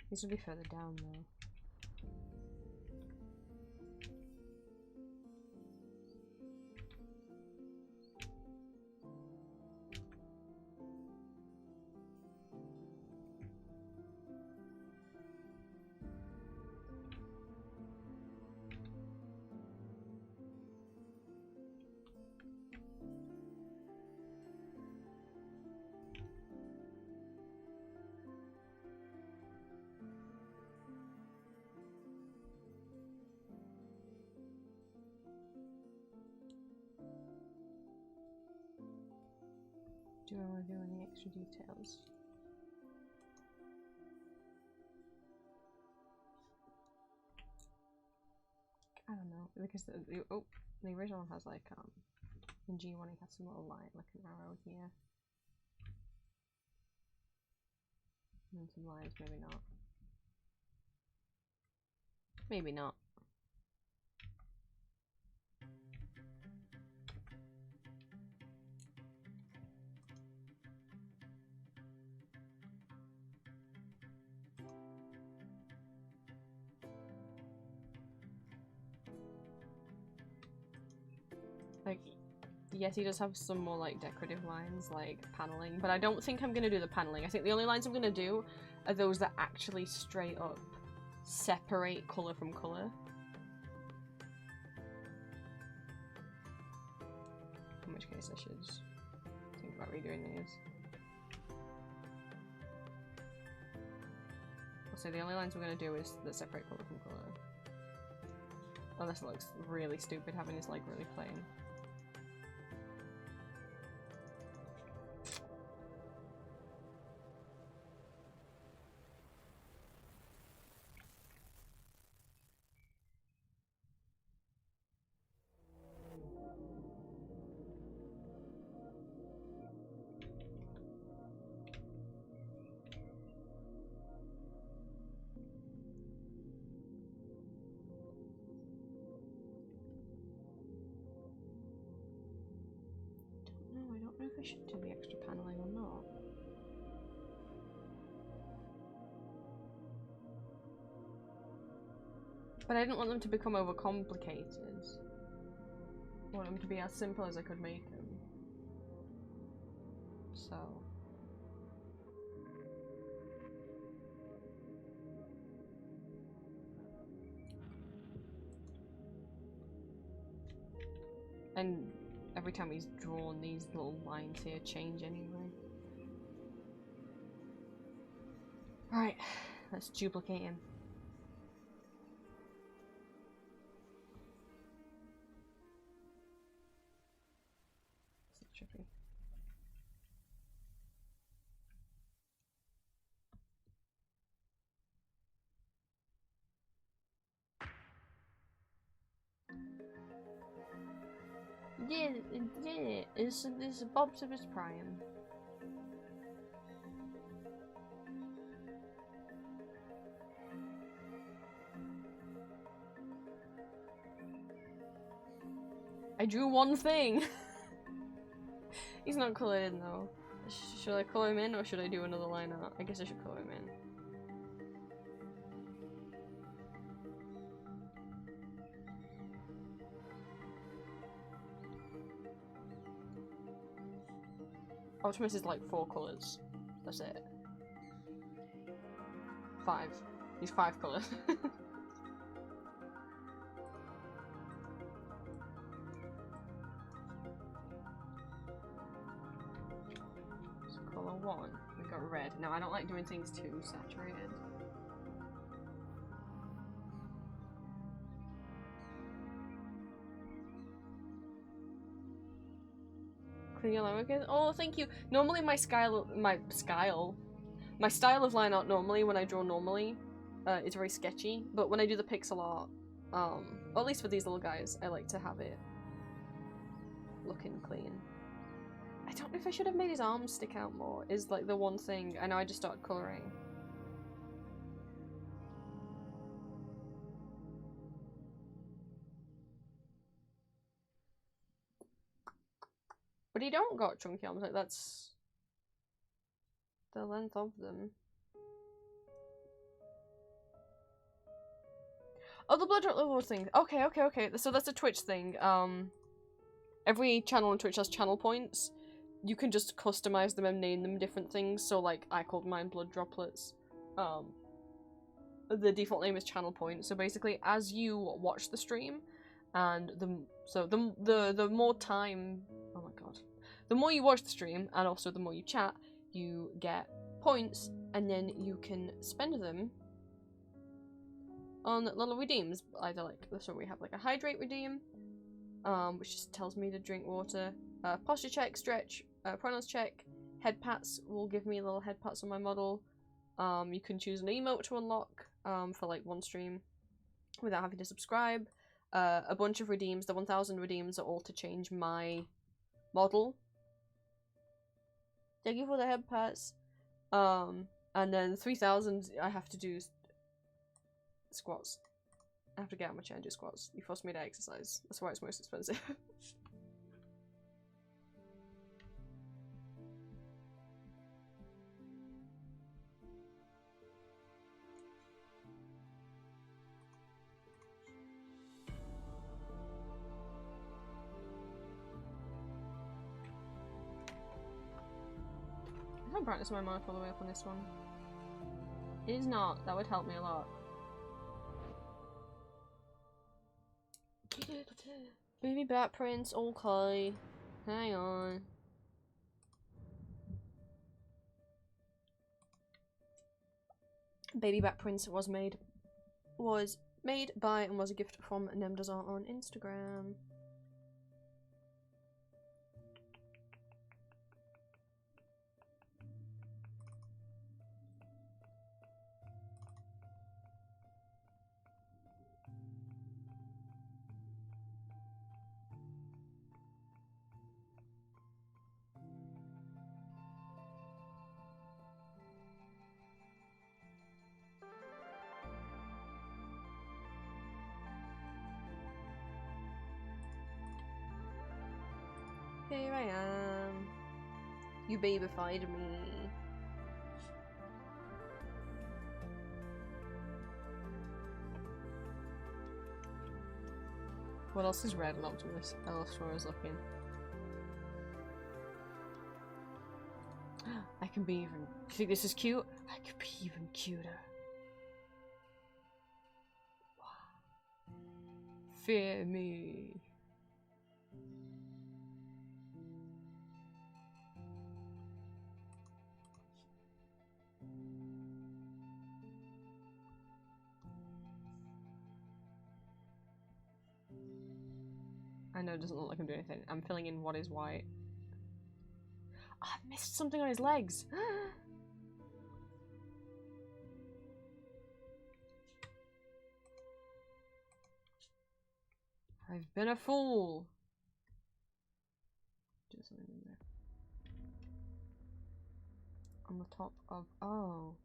S1: These will be further down though. Do I want to do any extra details? I don't know, because the original one has like in G1 it has some little line, like an arrow here. And some lines, maybe not. Maybe not. yes, he does have some more like decorative lines, like paneling, but I don't think I'm gonna do the paneling. I think the only lines I'm gonna do are those that actually straight up separate colour from colour. In which case I should think about redoing these. So the only lines we're going to do is that separate colour from colour. Unless it looks really stupid having this like really plain. I don't know if I should do the extra paneling or not. But I didn't want them to become overcomplicated. I want them to be as simple as I could make them. So... And every time he's drawn, these little lines here change anyway. Right, let's duplicate him. Trippy. Yeah, it's Bob's Prime. I drew one thing! He's not coloured in though. Should I colour him in or should I do another line art? I guess I should colour him in. Optimus is like 4 colours. That's it. 5. He's 5 colours. So colour 1. We got red. Now I don't like doing things too saturated. Yellow again. Oh, thank you. Normally my style of line art normally when I draw normally is very sketchy, but when I do the pixel art, or at least for these little guys, I like to have it looking clean. I don't know if I should have made his arms stick out more, is like the one thing. I know I just started colouring. But he don't got chunky arms, like that's the length of them. Oh, the blood drop level thing. Okay. So that's a Twitch thing. Every channel on Twitch has channel points. You can just customize them and name them different things. So like I called mine blood droplets. The default name is channel points. So basically, as you watch the stream, and the more time. Oh my god. The more you watch the stream, and also the more you chat, you get points, and then you can spend them on little redeems. Either like, so we have like a hydrate redeem, which just tells me to drink water, posture check, stretch, pronouns check, head pats will give me little head pats on my model. You can choose an emote to unlock for like one stream without having to subscribe. A bunch of redeems, the 1000 redeems are all to change my model. Thank you for the head pats. And then 3000 I have to do squats. I have to get out my chair and do squats. You forced me to exercise. That's why it's most expensive. my brightness of my monitor all the way up on this one? It is not. That would help me a lot. Baby Bat Prince, okay. Hang on. Baby Bat Prince was made by and was a gift from Nemdazar on Instagram. Here I am. You babyfied me. What else is red and Optimus Elfstor is looking? I can be even. You think this is cute? I could be even cuter. Wow. Fear me. I know it doesn't look like I'm doing anything. I'm filling in what is white. Oh, I've missed something on his legs. I've been a fool. Do something in there. On the top of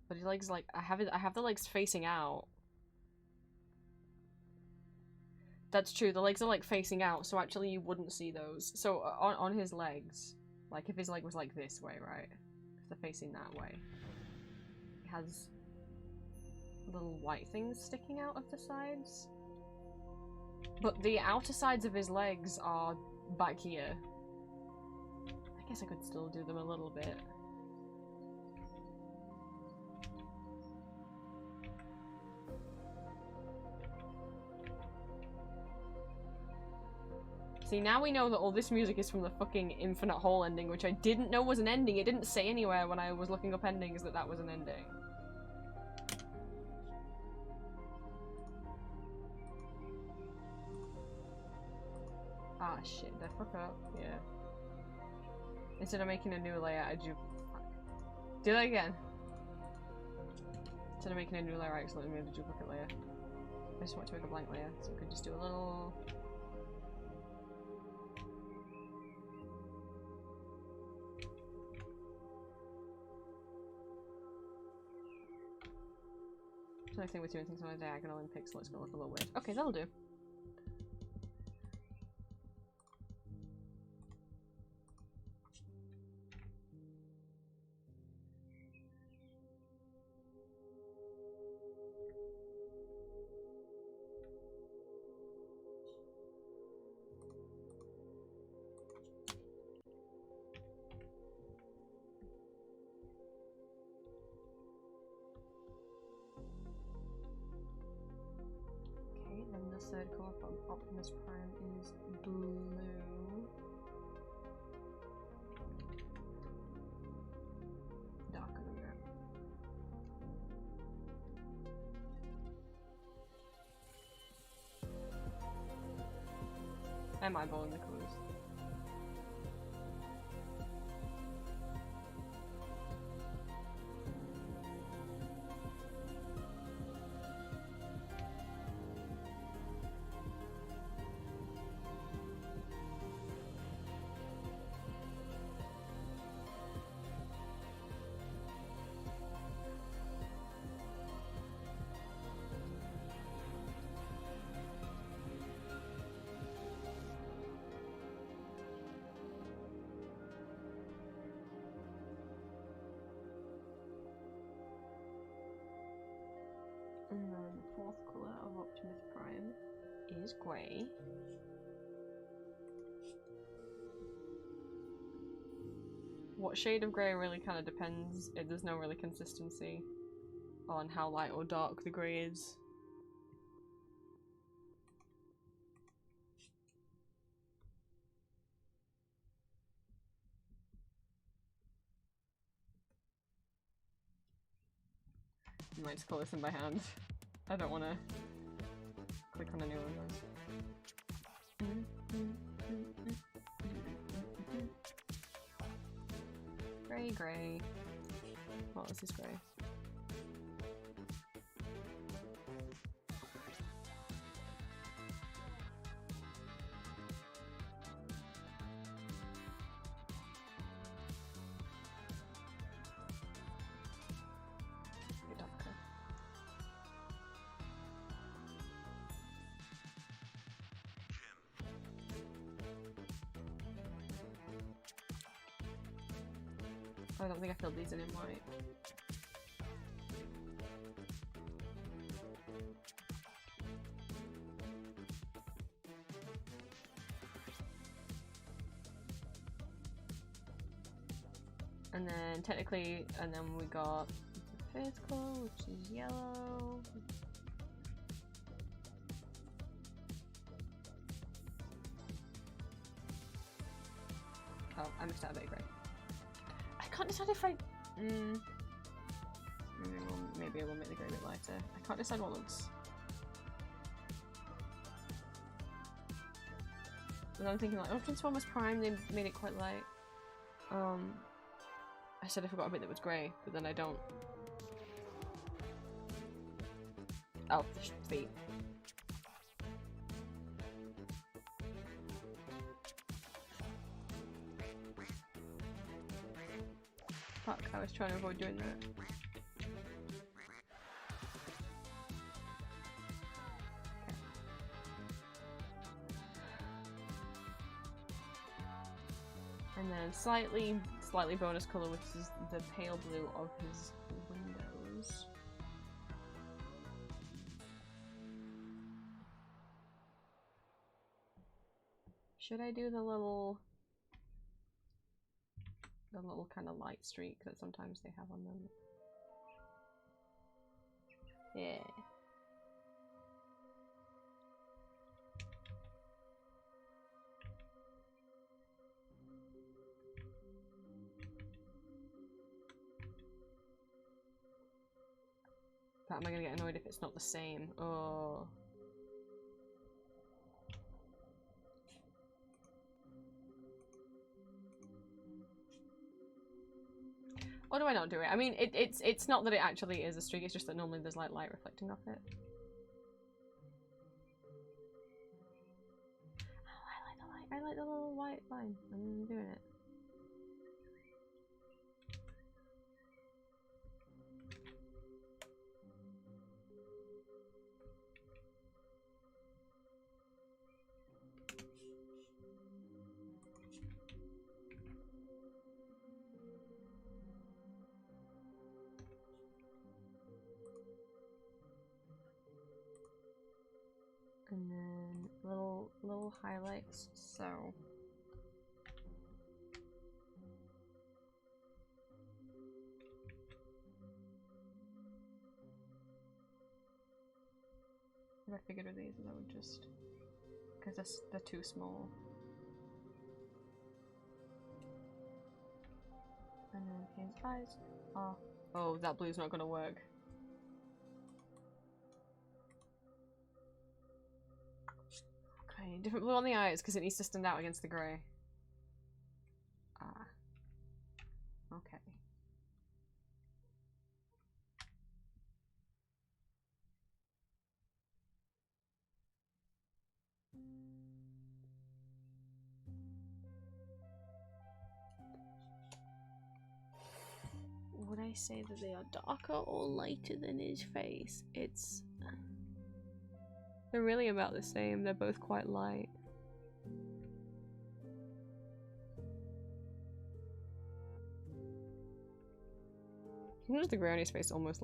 S1: but his legs like I have the legs facing out. That's true, the legs are like facing out, so actually you wouldn't see those. So on his legs, like if his leg was like this way, right? If they're facing that way. It has little white things sticking out of the sides. But the outer sides of his legs are back here. I guess I could still do them a little bit. See, now we know that all this music is from the fucking Infinite Hole ending, which I didn't know was an ending. It didn't say anywhere when I was looking up endings that that was an ending. Ah, shit. Did I fuck up? Yeah. Instead of making a new layer, I do that again. Instead of making a new layer, I accidentally made a duplicate layer. I just want to make a blank layer, so we could just do a little... So I think we're doing things on a diagonal in pixel, it's gonna look a little weird. Okay, that'll do. Then the third colour from Optimus Prime is blue. Darker than that. I'm eyeballing the colours. And then the fourth colour of Optimus Prime is grey. what shade of grey really kind of depends. There's no really consistency on how light or dark the grey is. I might just call this in by hand. I don't want to click on any of those. Grey, grey. What was this grey? I don't think I filled these in white. And then technically, and then we got the fifth color, which is yellow. Oh, I mixed out a bit of grey. I can't decide if I... maybe I will make the grey a bit lighter. I can't decide what looks... But I'm thinking like, oh, Transformers Prime, they made it quite light. I said I forgot a bit that was grey, but then I don't... Oh, the feet. Fuck, I was trying to avoid doing that. Okay. And then slightly bonus colour, which is the pale blue of his windows. Should I do the little kind of light streak that sometimes they have on them? Yeah. But am I gonna get annoyed if it's not the same? Oh. Or do I not do it? I mean, it's not that it actually is a streak, it's just that normally there's like light reflecting off it. Oh, I like the light. I like the little white line. I'm doing it. And then little highlights, so if I figured with these, I would just, because they're too small. And then his eyes. Oh, that blue's not gonna work. Okay, different blue on the eyes because it needs to stand out against the grey. Ah. Okay. Would I say that they are darker or lighter than his face? They're really about the same. They're both quite light. Sometimes the grey on his face almost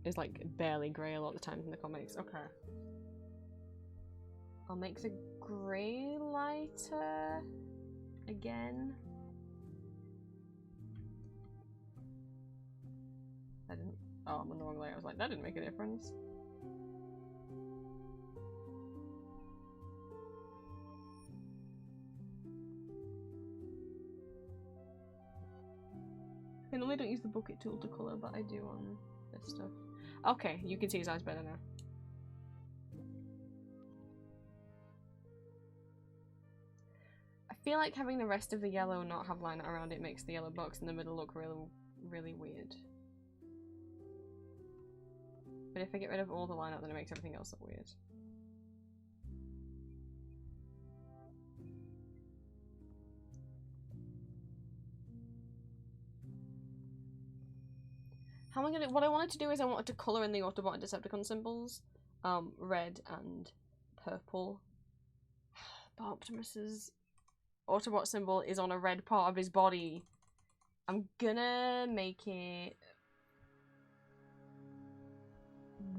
S1: is like barely grey a lot of the times in the comics. Okay. I'll make the grey lighter again. That didn't. Oh, I'm on the wrong layer. I was like, that didn't make a difference. I normally don't use the bucket tool to colour, but I do on this stuff. Okay, you can see his eyes better now. I feel like having the rest of the yellow not have line around it makes the yellow box in the middle look really weird. But if I get rid of all the line out, then it makes everything else look weird. How am I gonna? What I wanted to do is I wanted to colour in the Autobot and Decepticon symbols, red and purple. But Optimus's Autobot symbol is on a red part of his body. I'm gonna make it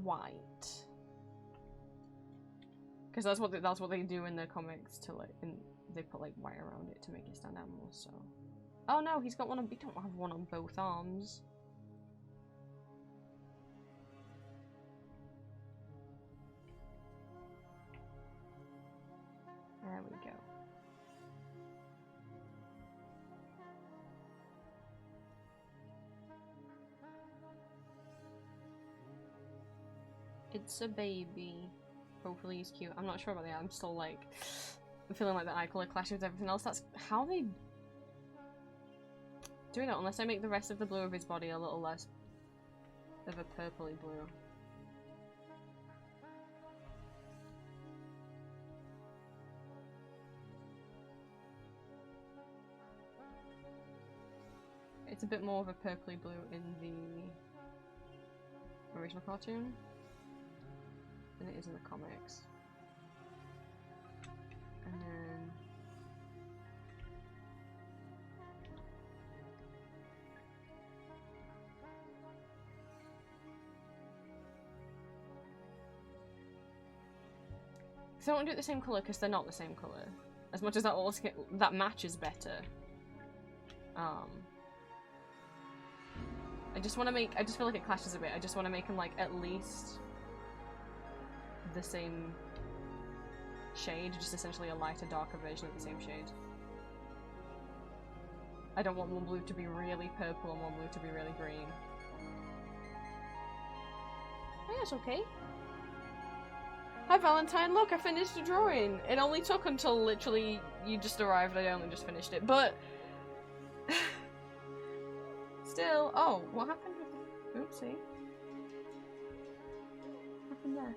S1: white, because that's what they do in the comics. To like, they put like white around it to make it stand out more. So, oh no, he's got one on. We don't have one on both arms. There we go. It's a baby. Hopefully he's cute. I'm not sure about that. I'm still like, I'm feeling like the eye color clashes with everything else. That's how they do that, unless I make the rest of the blue of his body a little less of a purpley blue. It's a bit more of a purpley blue in the original cartoon than it is in the comics. And then so I don't do it the same colour because they're not the same colour. As much as that also that matches better. I just want to make. I just feel like it clashes a bit. I just want to make them like at least the same shade, just essentially a lighter, darker version of the same shade. I don't want one blue to be really purple and one blue to be really green. I think that's okay. Hi Valentine, look, I finished the drawing. It only took until literally you just arrived. I only just finished it, but still. Oh, what happened with the... Oopsie. What happened there?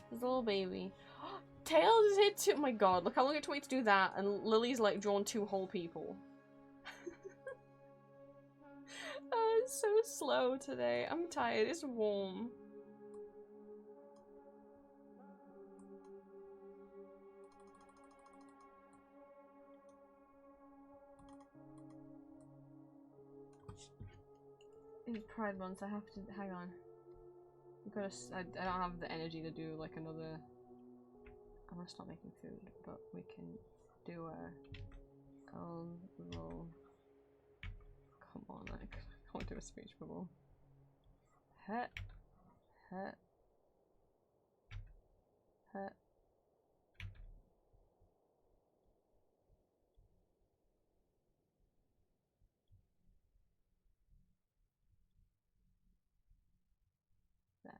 S1: There's a little baby. Tails is here too. Oh my god, look how long it took me to do that, and Lily's like drawn two whole people. It's so slow today. I'm tired. It's warm. It's Pride Month. I have to hang on. I've got to. I don't have the energy to do like another. I'm gonna stop making food, but we can do a roll. Come on, I can't do a speech bubble. Hut, hut, hut. There.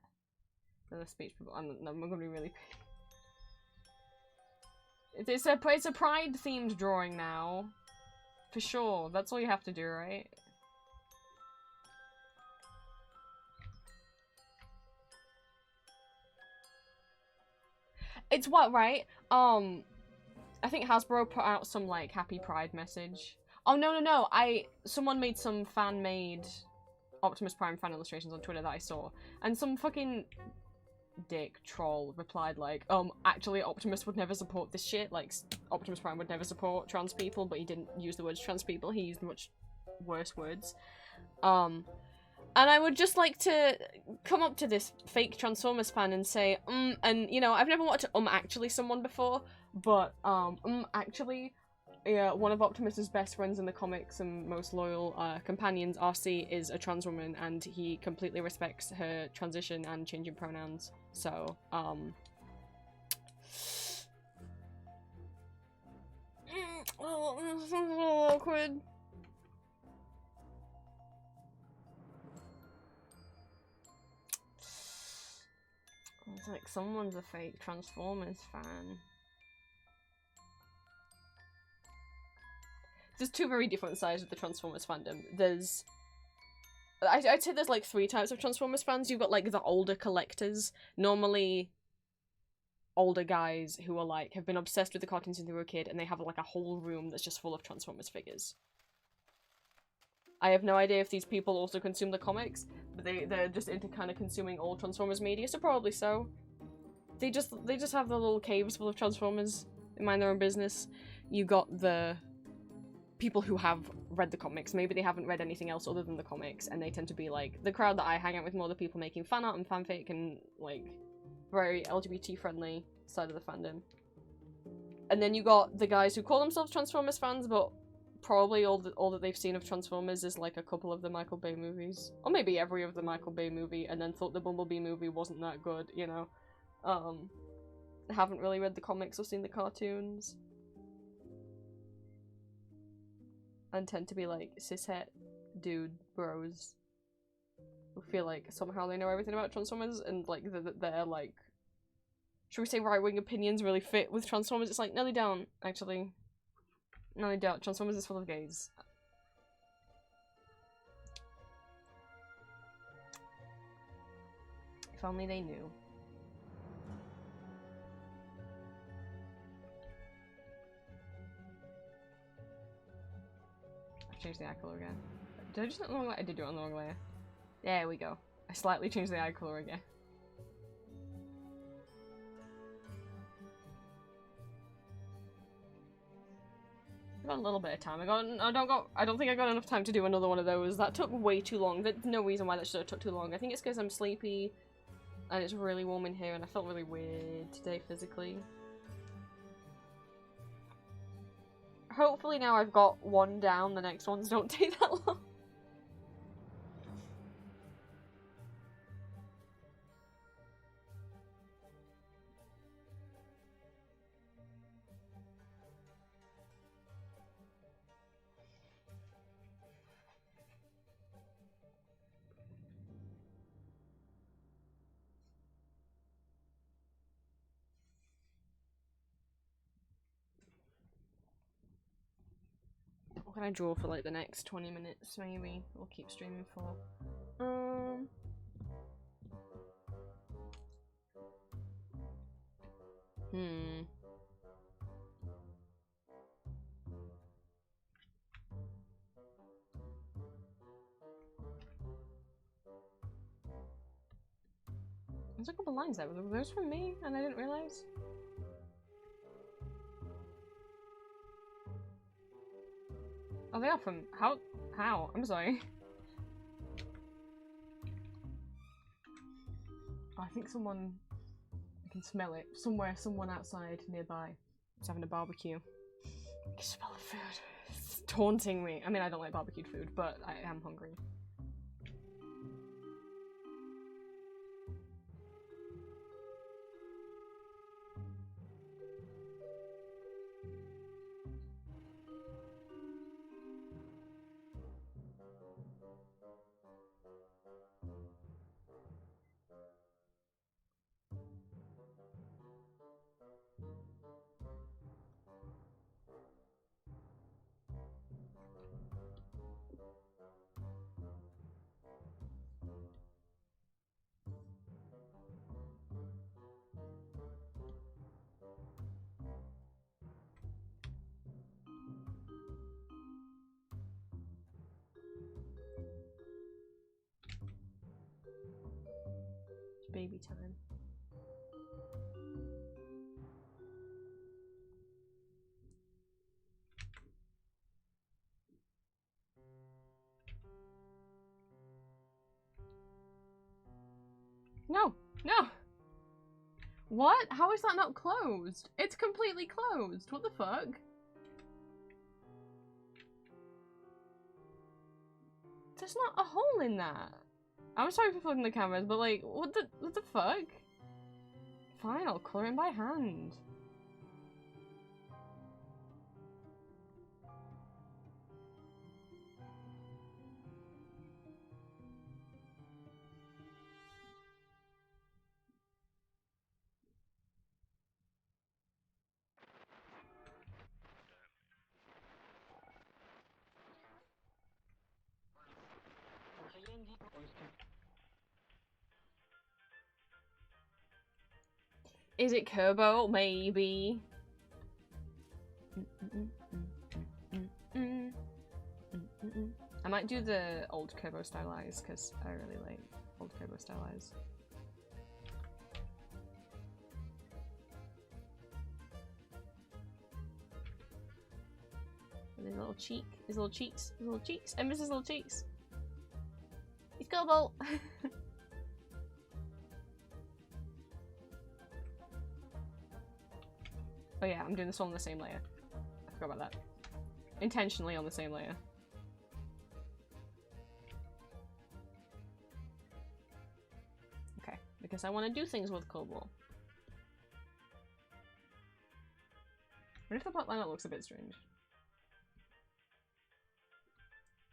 S1: Another speech bubble. I'm gonna be really. It's a pride themed drawing now, for sure. That's all you have to do, right? It's what, right? I think Hasbro put out some like happy pride message. Oh no! Someone made some fan-made Optimus Prime fan illustrations on Twitter that I saw, and some fucking dick troll replied like, actually Optimus would never support this shit, like Optimus Prime would never support trans people, but he didn't use the words trans people, he used much worse words. And I would just like to come up to this fake Transformers fan and say, and you know, I've never wanted to actually someone before, but actually, Yeah, one of Optimus's best friends in the comics and most loyal companions, RC, is a trans woman, and he completely respects her transition and changing pronouns. So, oh, a little awkward. It's like someone's a fake Transformers fan. There's two very different sides of the Transformers fandom. There's... I'd say there's like three types of Transformers fans. You've got like the older collectors. Normally older guys who are like, have been obsessed with the cartoons since they were a kid, and they have like a whole room that's just full of Transformers figures. I have no idea if these people also consume the comics, but they're just into kind of consuming all Transformers media, so probably so. They just have the little caves full of Transformers. They mind their own business. You got the people who have read the comics. Maybe they haven't read anything else other than the comics, and they tend to be like the crowd that I hang out with more, the people making fan art and fanfic and like very LGBT friendly side of the fandom. And then you got the guys who call themselves Transformers fans, but probably all that they've seen of Transformers is like a couple of the Michael Bay movies, or maybe every of the Michael Bay movie, and then thought the Bumblebee movie wasn't that good, you know. Haven't really read the comics or seen the cartoons, and tend to be like cishet dude bros who feel like somehow they know everything about Transformers, and like they're like, should we say right-wing opinions really fit with Transformers? It's like, no they don't, actually. No, I doubt. Transformers is full of gays. If only they knew. I've changed the eye color again. Did I just do it on the wrong layer? I did do it on the wrong layer. There we go. I slightly changed the eye color again. I got a little bit of time. I don't think I got enough time to do another one of those. That took way too long. There's no reason why that should have took too long. I think it's because I'm sleepy and it's really warm in here and I felt really weird today physically. Hopefully now I've got one down, the next ones don't take that long. What can I draw for like the next 20 minutes maybe? We'll keep streaming for. There's a couple lines there. Were those from me and I didn't realise? Oh, they are from... How? I'm sorry. Oh, I think someone... I can smell it. Someone outside nearby is having a barbecue. I can smell the food. It's taunting me. I mean, I don't like barbecued food, but I am hungry. Baby time. No! No! What? How is that not closed? It's completely closed! What the fuck? There's not a hole in that. I'm sorry for flipping the cameras, but like, what the fuck? Fine, I'll colour it by hand. Is it Kerbo? Maybe. I might do the old Kerbo stylized because I really like old Kerbo stylized. His little cheek, his little cheeks, his little cheeks. I miss his little cheeks. He's Kerbo. Oh yeah, I'm doing this one on the same layer. I forgot about that. Intentionally on the same layer. Okay, because I want to do things with Cobalt. What if the plot lineup looks a bit strange?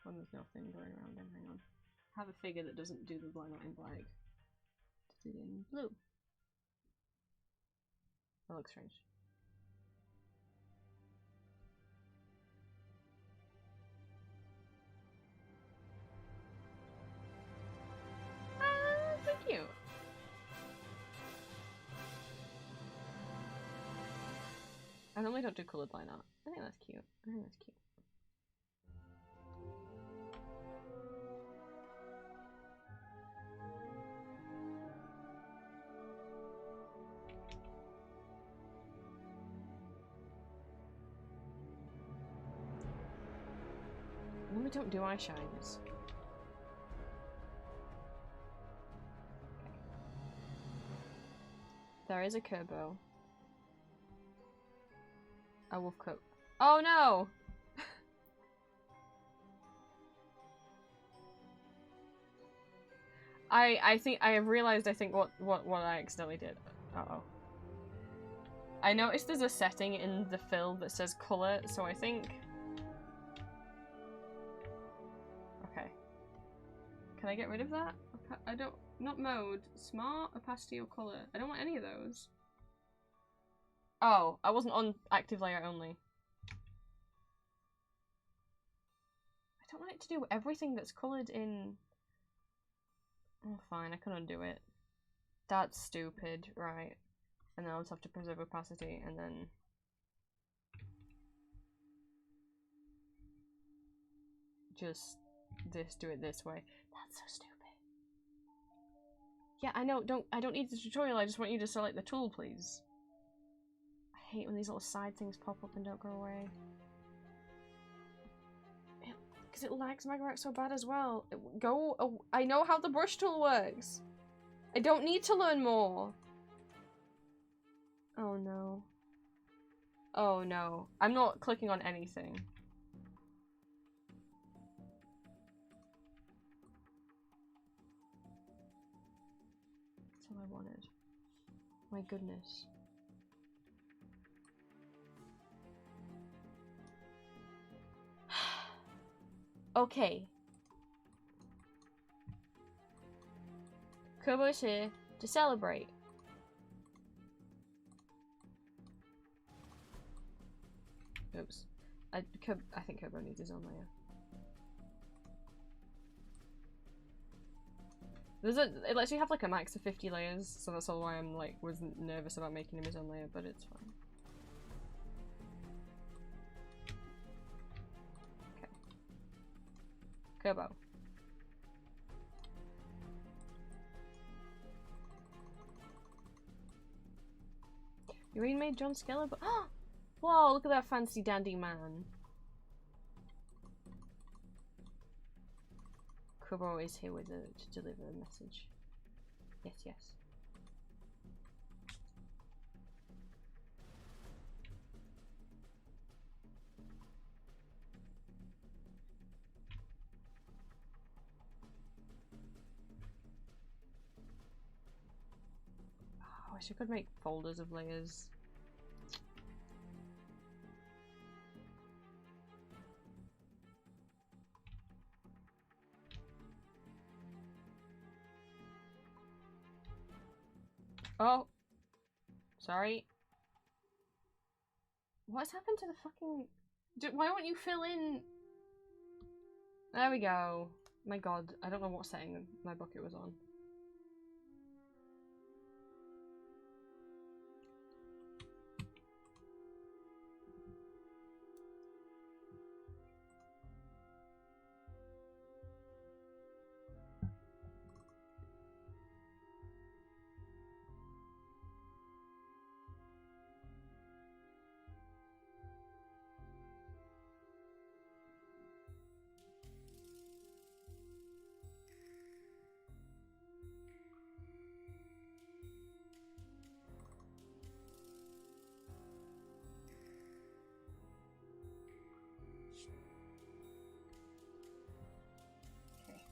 S1: When there's nothing going around him, hang on. Have a figure that doesn't do the lineup in black. Do it in blue. That looks strange. So cute. I normally don't do coloured line art. I think that's cute. I think that's cute. I normally don't do eyeshines. There is a Kerbo. A wolf coat. Oh no! I think I have realized what I accidentally did. Uh-oh. I noticed there's a setting in the fill that says colour, so I think... Okay. Can I get rid of that? I don't... Not mode. Smart, opacity, or colour. I don't want any of those. Oh, I wasn't on active layer only. I don't want it to do everything that's coloured in... Oh, fine, I can undo it. That's stupid, right. And then I'll just have to preserve opacity, and then... Just do it this way. That's so stupid. Yeah, I know, I don't need the tutorial, I just want you to select the tool, please. I hate when these little side things pop up and don't go away. Because it lags Magma so bad as well. I know how the brush tool works. I don't need to learn more. Oh no. Oh no. I'm not clicking on anything. That's all I wanted. My goodness. Okay. Kerbo's here to celebrate. Oops. I think Kerbo needs his own layer. It lets you have like a max of 50 layers, so that's all why I'm like was nervous about making him his own layer, but it's fine. Kerbo. You already made John Skeleton. Oh! Whoa, look at that fancy dandy man. Kerbo is here to deliver a message. Yes, yes. wish I could make folders of layers. Oh! Sorry. What's happened to the fucking... Why won't you fill in? There we go. My god, I don't know what setting my bucket was on.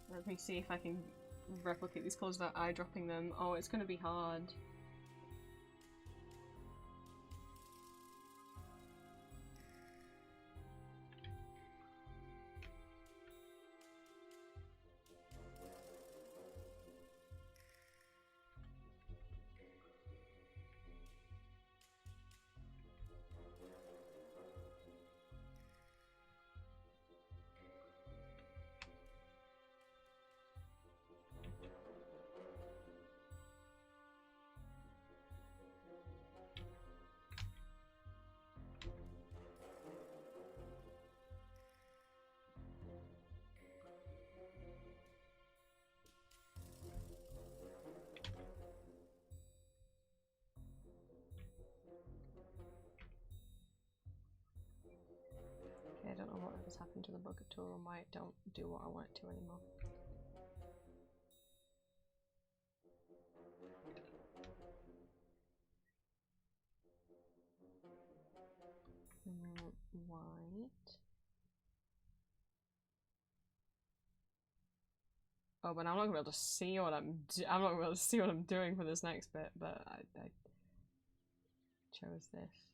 S1: Let me see if I can replicate these clothes without eye dropping them. Oh, it's gonna be hard. Okay, I don't know what has happened to the bucket tool and why it don't do what I want it to anymore. White. Oh, but I'm not gonna be able to see what I'm not gonna be able to see what I'm doing for this next bit, but I chose this.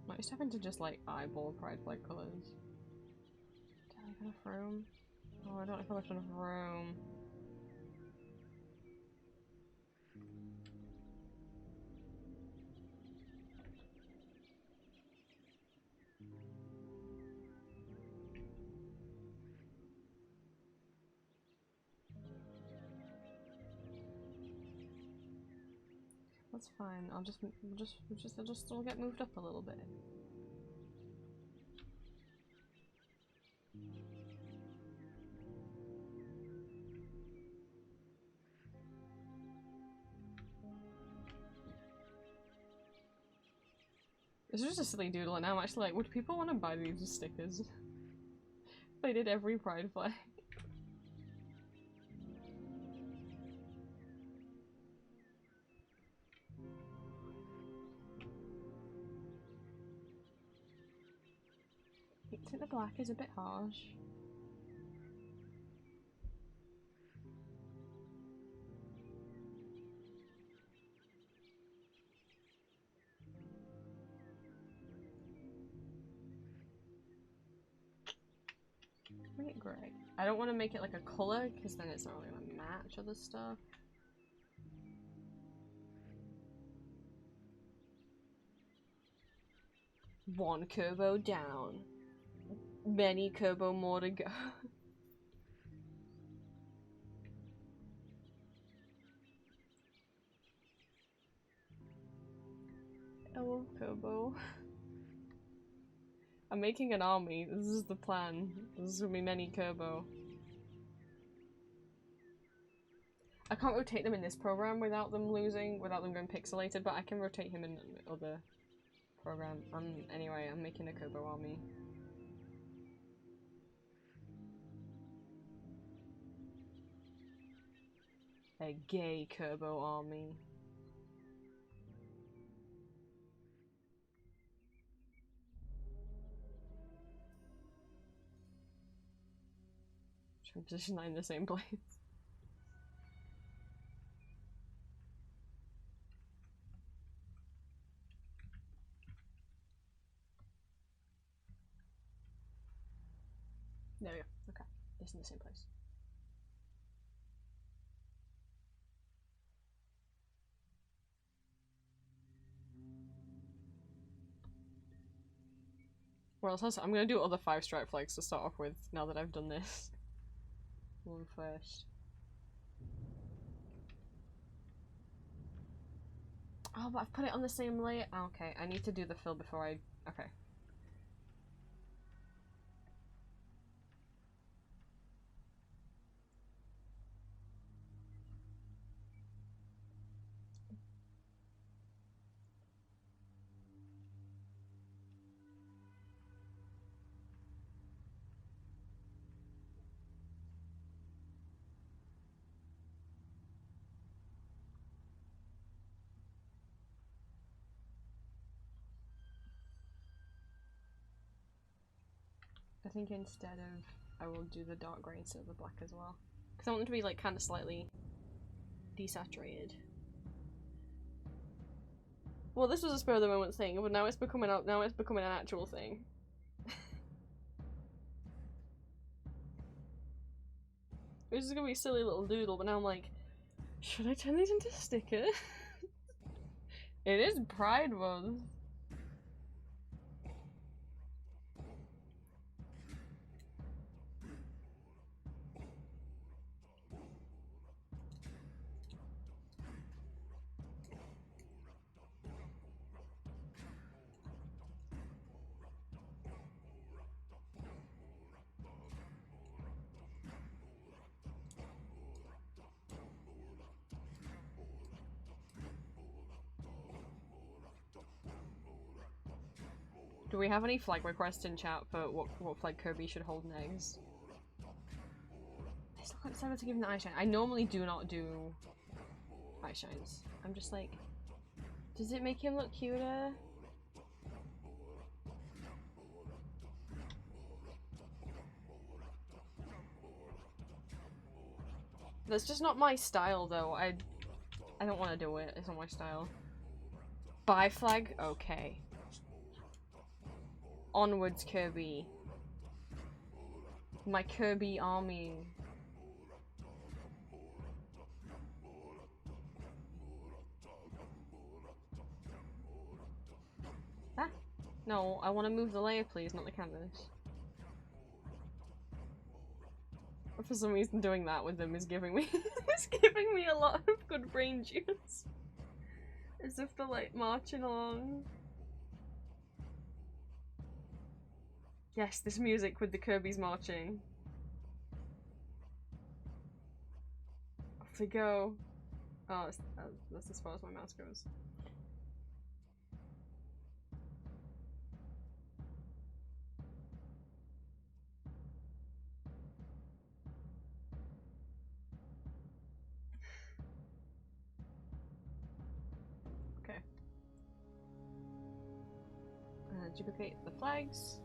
S1: I just happen to just like eyeball pride flag colours. Do I have enough room? Oh, I don't have enough room. That's fine. I'll just still get moved up a little bit. This is just a silly doodle, and I'm actually like, would people want to buy these as stickers? They did every pride flag. I think the black is a bit harsh. Make it grey. I don't want to make it like a colour, because then it's not really going to match other stuff. One Kerbo down. Many Kerbo more to go. I love Kerbo. I'm making an army. This is the plan. There's gonna be many Kerbo. I can't rotate them in this program without them going pixelated, but I can rotate him in other program. Anyway, I'm making a Kerbo army. A gay Kerbo army. Position that in the same place. There we go. Okay. It's in the same place. Well, I'm gonna do other 5-stripe flags to start off with now that I've done this one first. Oh, but I've put it on the same layer. Oh, okay, I need to do the fill before I. Okay. I think instead of, I will do the dark grey instead of the black as well. Because I want them to be like kind of slightly desaturated. Well, this was a spur of the moment thing, but now it's becoming an actual thing. It was just gonna be a silly little doodle, but now I'm like, should I turn these into stickers? It is Pride Month. Do we have any flag requests in chat for what flag Kirby should hold next? I still can't decide to give him the eye shine. I normally do not do eye shines. I'm just like, does it make him look cuter? That's just not my style though. I don't want to do it. It's not my style. Bye flag? Okay. Onwards, Kirby. My Kirby army. Ah! No, I want to move the layer, please, not the canvas. For some reason, doing that with them is giving me is giving me a lot of good brain juice. As if they're like marching along. Yes, this music with the Kirby's marching. Off we go. Oh, that's as far as my mouse goes. Okay. Duplicate the flags.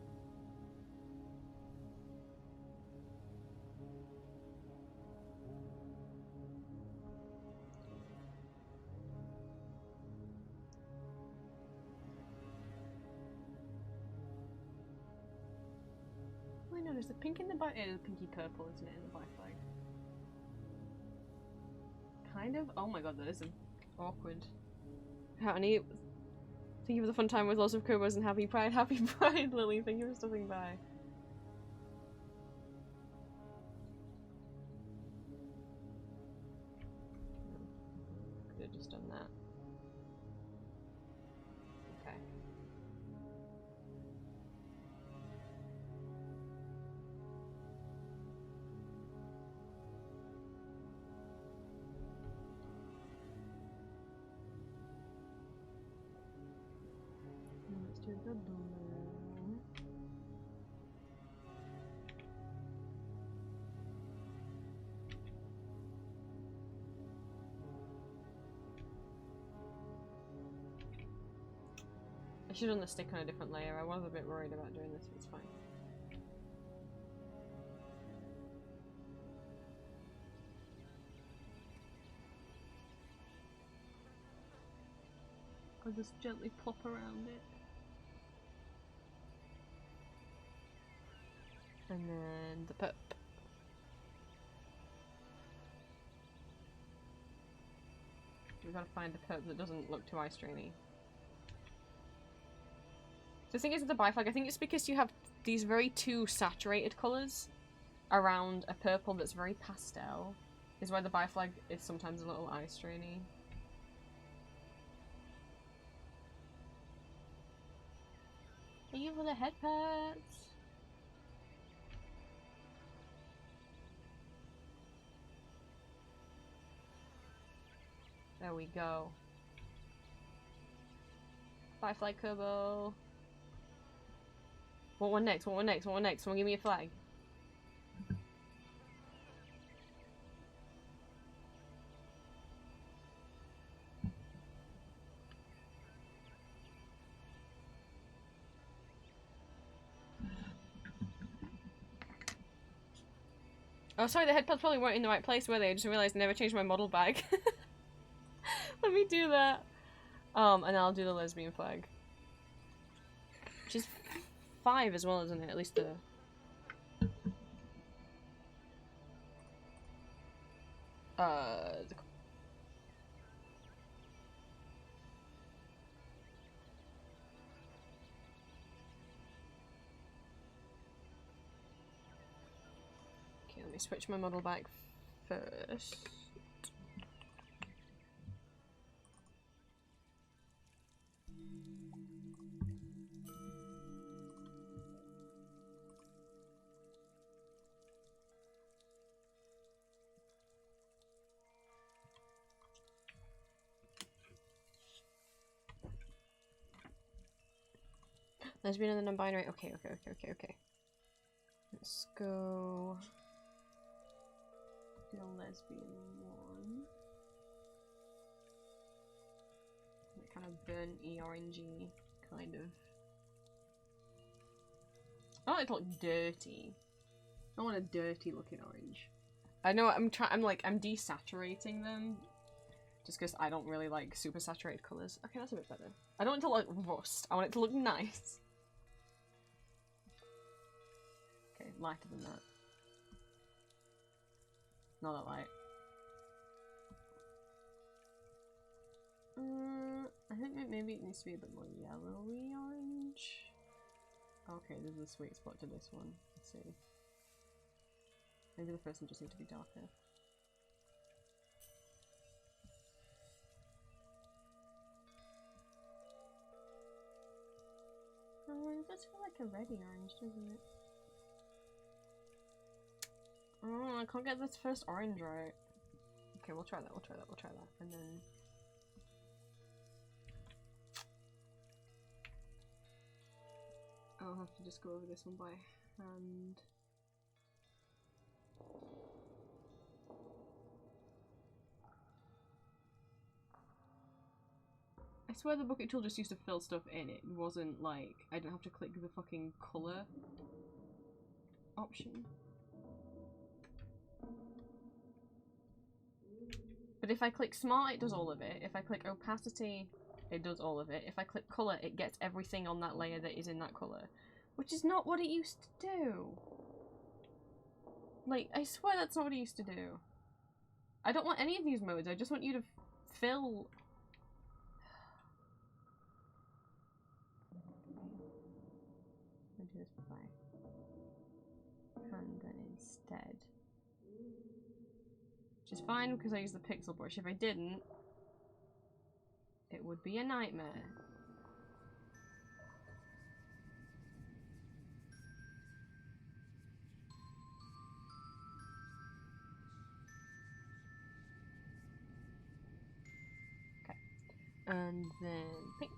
S1: Wait, no, there's the pink in the black. It is pinky purple, isn't it, in the black flag? Kind of? Oh my god, that is awkward. How neat. Thank you for the fun time with lots of Kobos and happy pride. Happy pride, Lily. Thank you for stopping by. Could have just done that. Okay. Let's do the blue. I should have done the stick on a different layer. I was a bit worried about doing this, but it's fine. I'll just gently plop around it. And then the pup. We've got to find the pup that doesn't look too eye strainy. So the thing is with the biflag, I think it's because you have these very two saturated colours around a purple that's very pastel, is why the biflag is sometimes a little eye strainy. Thank you for the head pets! There we go. Biflag Turbo. What one next? What one next? What one next? Someone give me a flag. Oh, sorry, the headpads probably weren't in the right place, were they? I just realised I never changed my model bag. Let me do that. And I'll do the lesbian flag. Which is 5 as well, isn't it? At least the... Okay, let me switch my model back first. Lesbian and the non-binary. Okay. Let's go. The lesbian one. That kind of burnt-y, orangey kind of. I don't want it to look dirty. I don't want a dirty looking orange. I know I'm desaturating them. Just because I don't really like super saturated colours. Okay, that's a bit better. I don't want it to look rust. I want it to look nice. Okay, lighter than that. Not that light. I think maybe it needs to be a bit more yellowy orange. Okay, there's a sweet spot to this one. Let's see. Maybe the first one just needs to be darker. It does feel like a reddy orange, doesn't it? Oh, I can't get this first orange right. Okay, we'll try that, and then... I'll have to just go over this one by hand. I swear the bucket tool just used to fill stuff in. It wasn't like I didn't have to click the fucking colour option. But if I click smart, it does all of it. If I click opacity, it does all of it. If I click colour, it gets everything on that layer that is in that colour. Which is not what it used to do. Like, I swear that's not what it used to do. I don't want any of these modes, I just want you to fill... I'll do this by hand then instead. Which is fine because I use the pixel brush. If I didn't, it would be a nightmare. Okay. And then pink.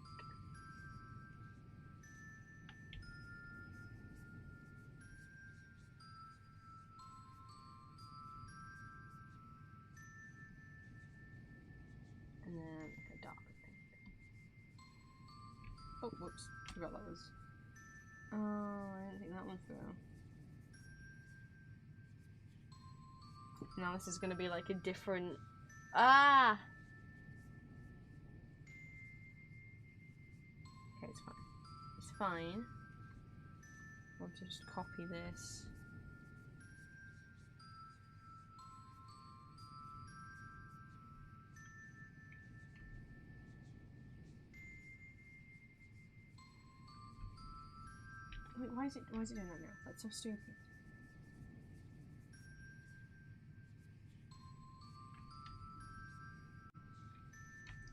S1: And then like a darker pink. Oh, whoops. Forgot that was... Oh, I didn't think that one through. Now this is gonna be like a different... Ah! Okay, it's fine. It's fine. I'll just copy this. Wait, why is it doing that now? That's so stupid.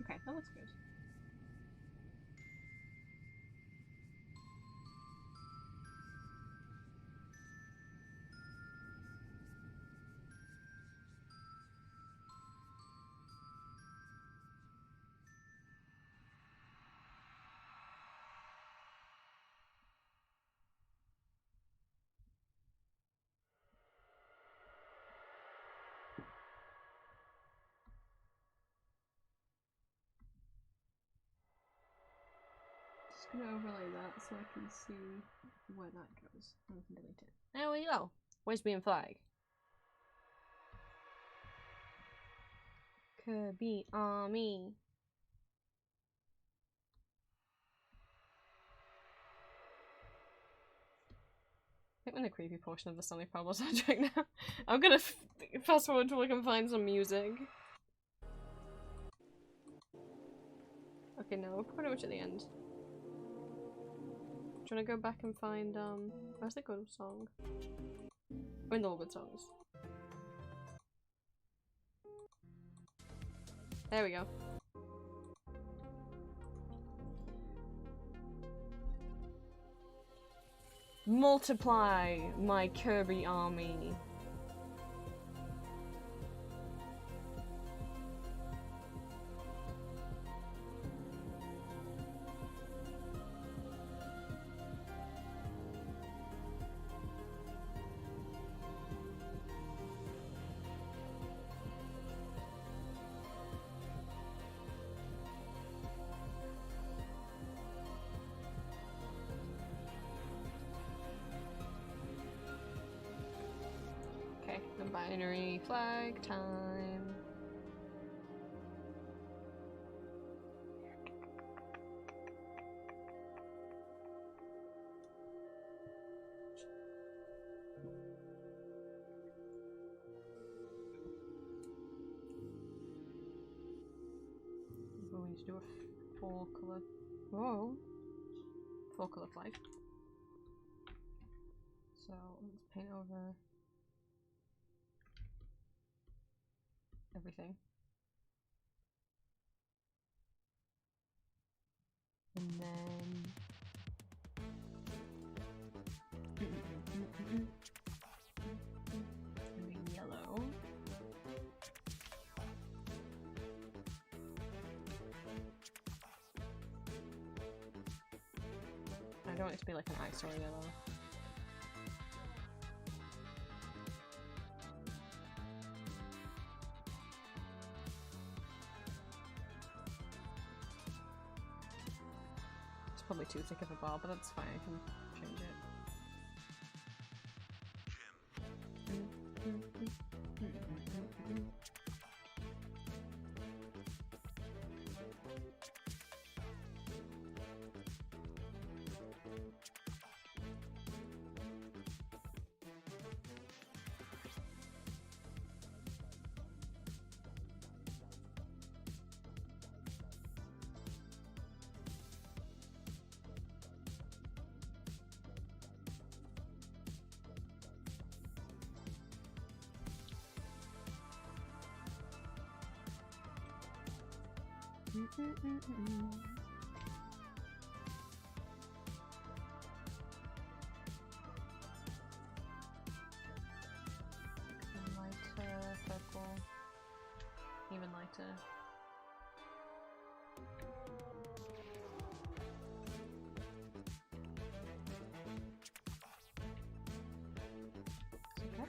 S1: Okay, that looks good. Just gonna overlay that so I can see where that goes. I can delete it. There we go. Where's being flag? Could be on me. I think I'm in the creepy portion of the Stanley Parable soundtrack now. I'm gonna fast forward until I can find some music. Okay, no, we're pretty much at the end. Do you wanna go back and find, where's the good song? We're in the all good songs. There we go. Multiply my Kirby army. Okay, the binary flag time. We need to do a full color. Whoa! Full color flag. So let's paint over everything. And then the yellow. I don't want it to be like an ice or yellow. It's probably too thick of a bar, but that's fine, I can change it. Lighter purple, even lighter. Okay.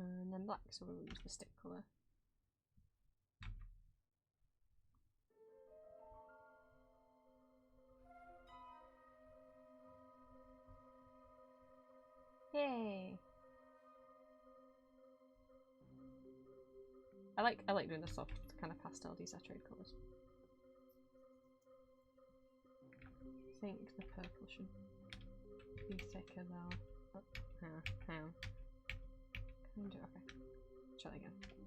S1: And then black, so we'll use the stick colour. Yay! I like doing the soft kind of pastel desaturated colours. I think the purple should be thicker though. Oh, hang on. Can we do okay? Try that again.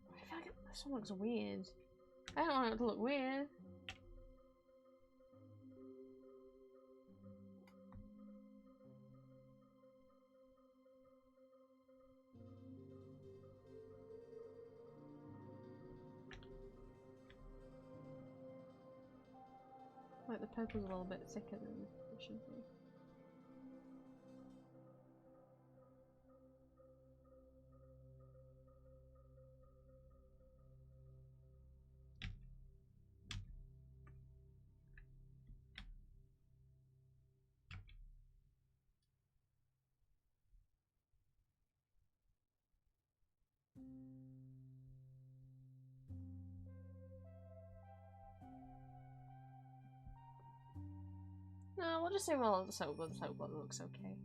S1: I feel like this one looks weird. I don't want it to look weird. Like the purple's a little bit thicker than it should be. No, we'll just say well the soap looks okay.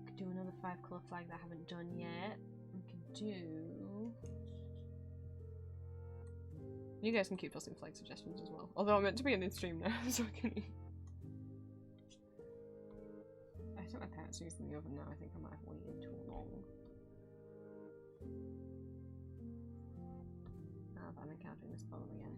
S1: Could do another 5 colour flag that I haven't done yet. We can do. You guys can keep posting flag suggestions as well. Although I'm meant to be in the stream now, so I can. I think my parents are using the oven now. I think I might have waited too long. I'm encountering this problem again.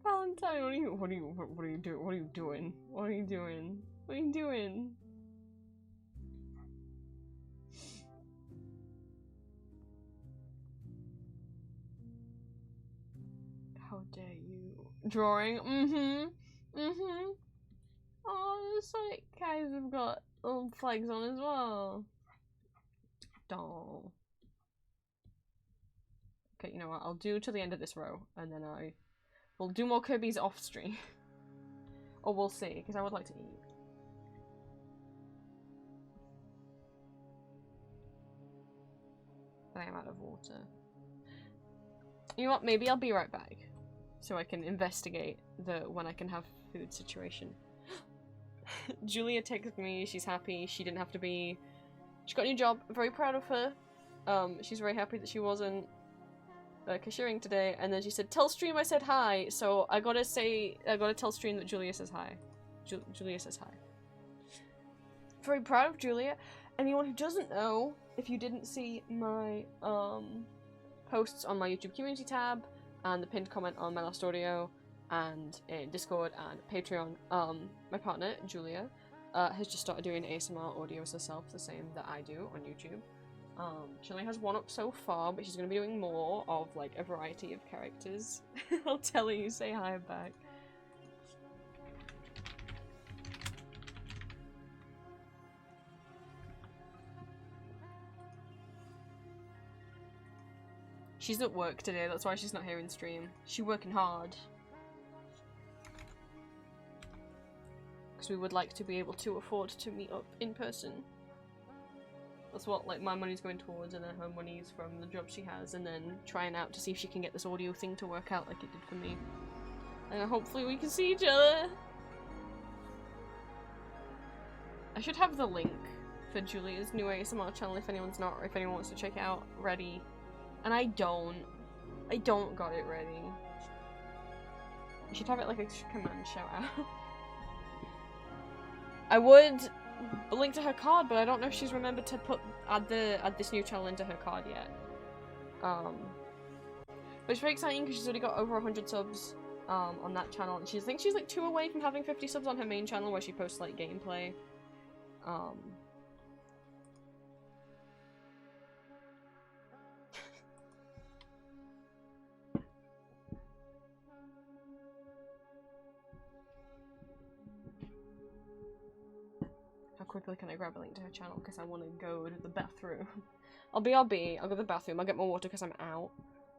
S1: Valentine, what are you doing? What are you doing? What are you doing? What are you doing? How dare you? Drawing? Oh, the Sonic guys have got little flags on as well. Doll. Okay, you know what? I'll do till the end of this row, and then we'll do more Kirby's off stream. Or we'll see, because I would like to eat. But I am out of water. You know what? Maybe I'll be right back. So I can investigate when I can have food situation. Julia texted me, she's happy, she didn't have to be... She got a new job, I'm very proud of her. She's very happy that she wasn't cashiering today, and then she said, tell stream I said hi, so I gotta tell stream that Julia says hi. Julia says hi. Very proud of Julia. Anyone who doesn't know, if you didn't see my posts on my YouTube community tab, and the pinned comment on my last audio, and in Discord and Patreon, my partner, Julia, has just started doing ASMR audios herself, the same that I do on YouTube. She only has one up so far, but she's going to be doing more of, like, a variety of characters. I'll tell her you say hi back. She's at work today, that's why she's not here in stream. She's working hard. Because we would like to be able to afford to meet up in person. That's what like my money's going towards, and then her money's from the job she has, and then trying out to see if she can get this audio thing to work out like it did for me. And hopefully we can see each other. I should have the link for Julia's new ASMR channel if anyone's not, or if anyone wants to check it out, ready. And I don't got it ready. I should have it like a command shout out. I would link to her card, but I don't know if she's remembered to add this new channel into her card yet. But it's very exciting because she's already got over 100 subs on that channel, and I think she's like 2 away from having 50 subs on her main channel where she posts like gameplay. How quickly can I grab a link to her channel? Because I want to go to the bathroom. I'll go to the bathroom, I'll get more water because I'm out.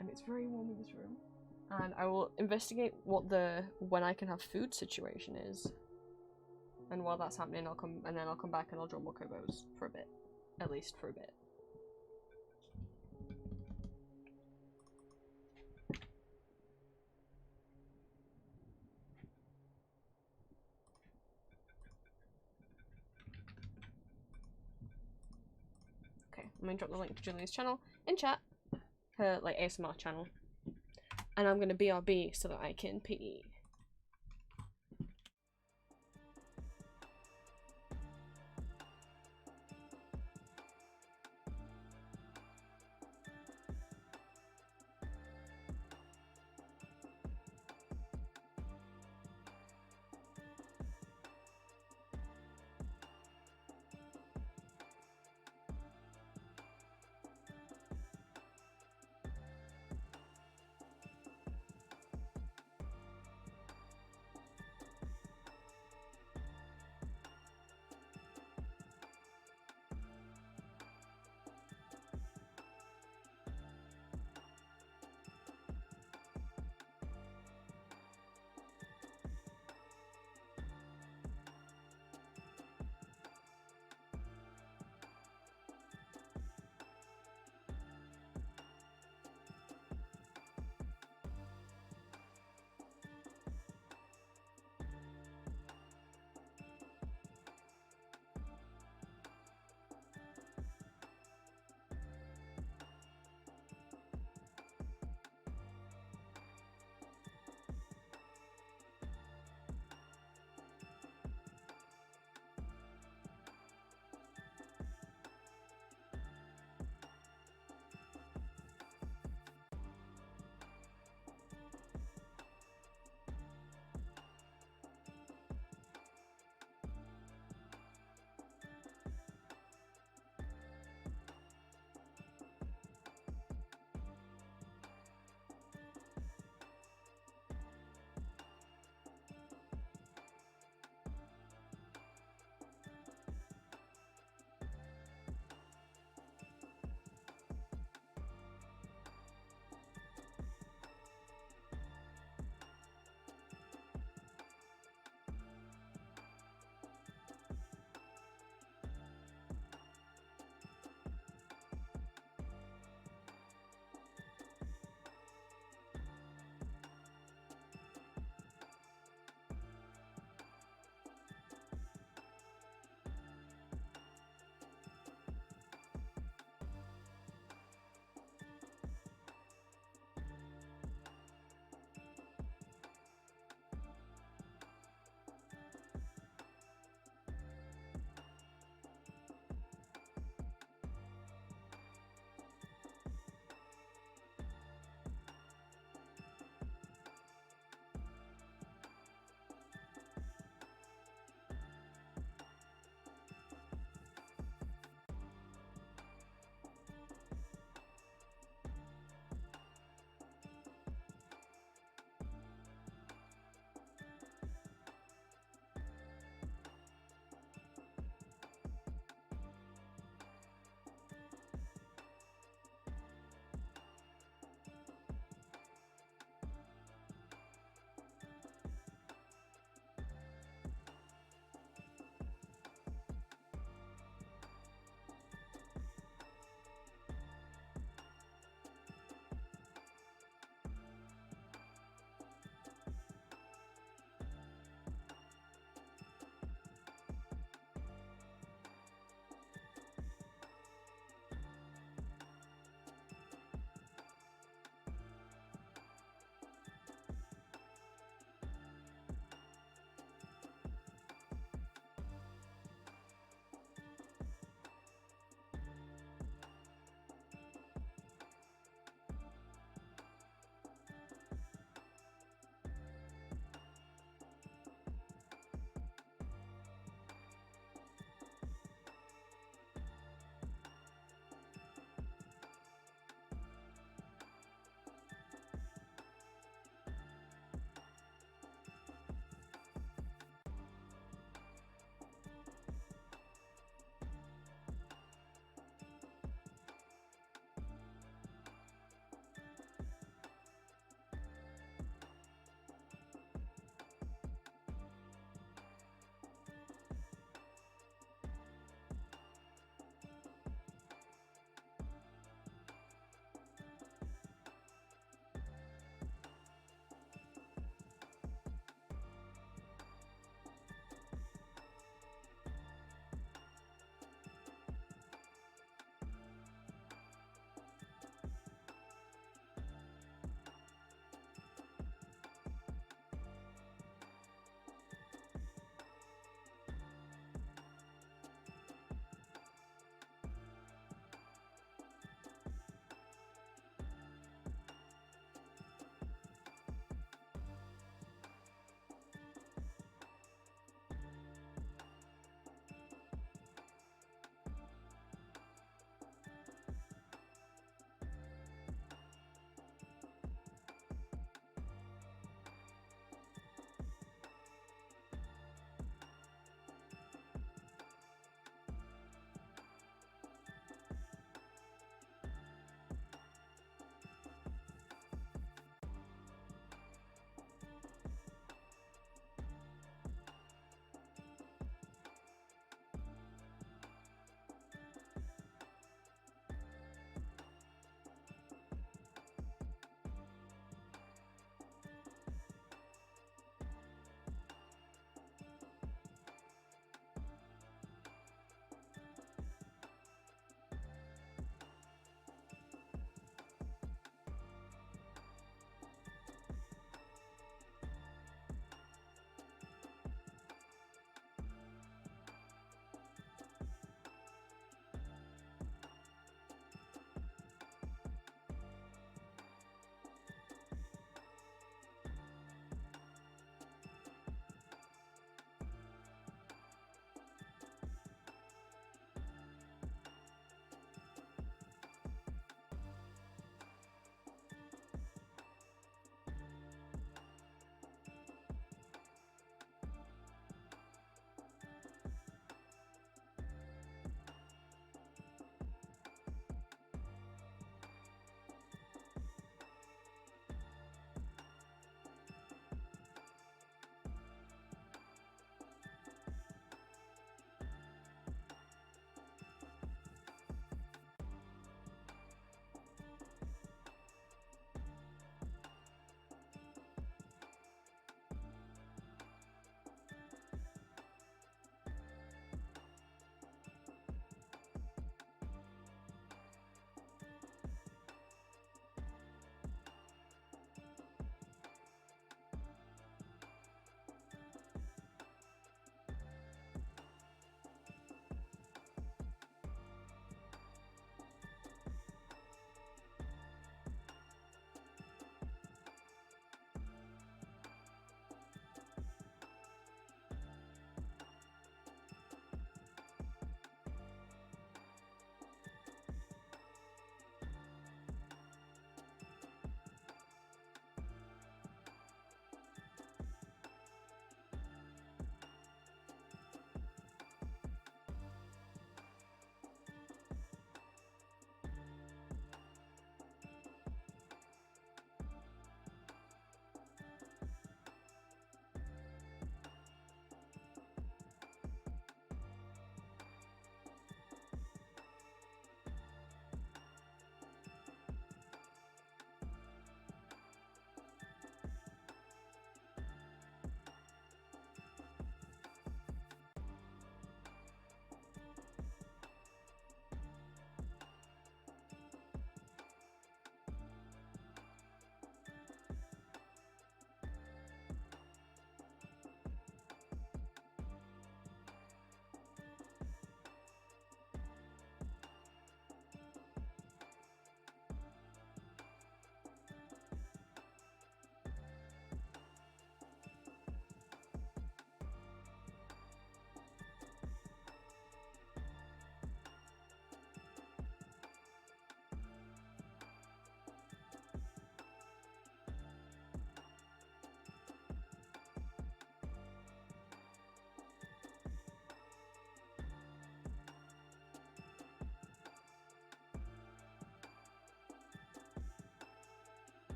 S1: And it's very warm in this room. And I will investigate what when I can have food situation is. And while that's happening, I'll come back and I'll draw more Kobos for a bit. At least for a bit. Okay, I'm gonna drop the link to Julia's channel in chat. Her like ASMR channel. And I'm gonna BRB so that I can pee.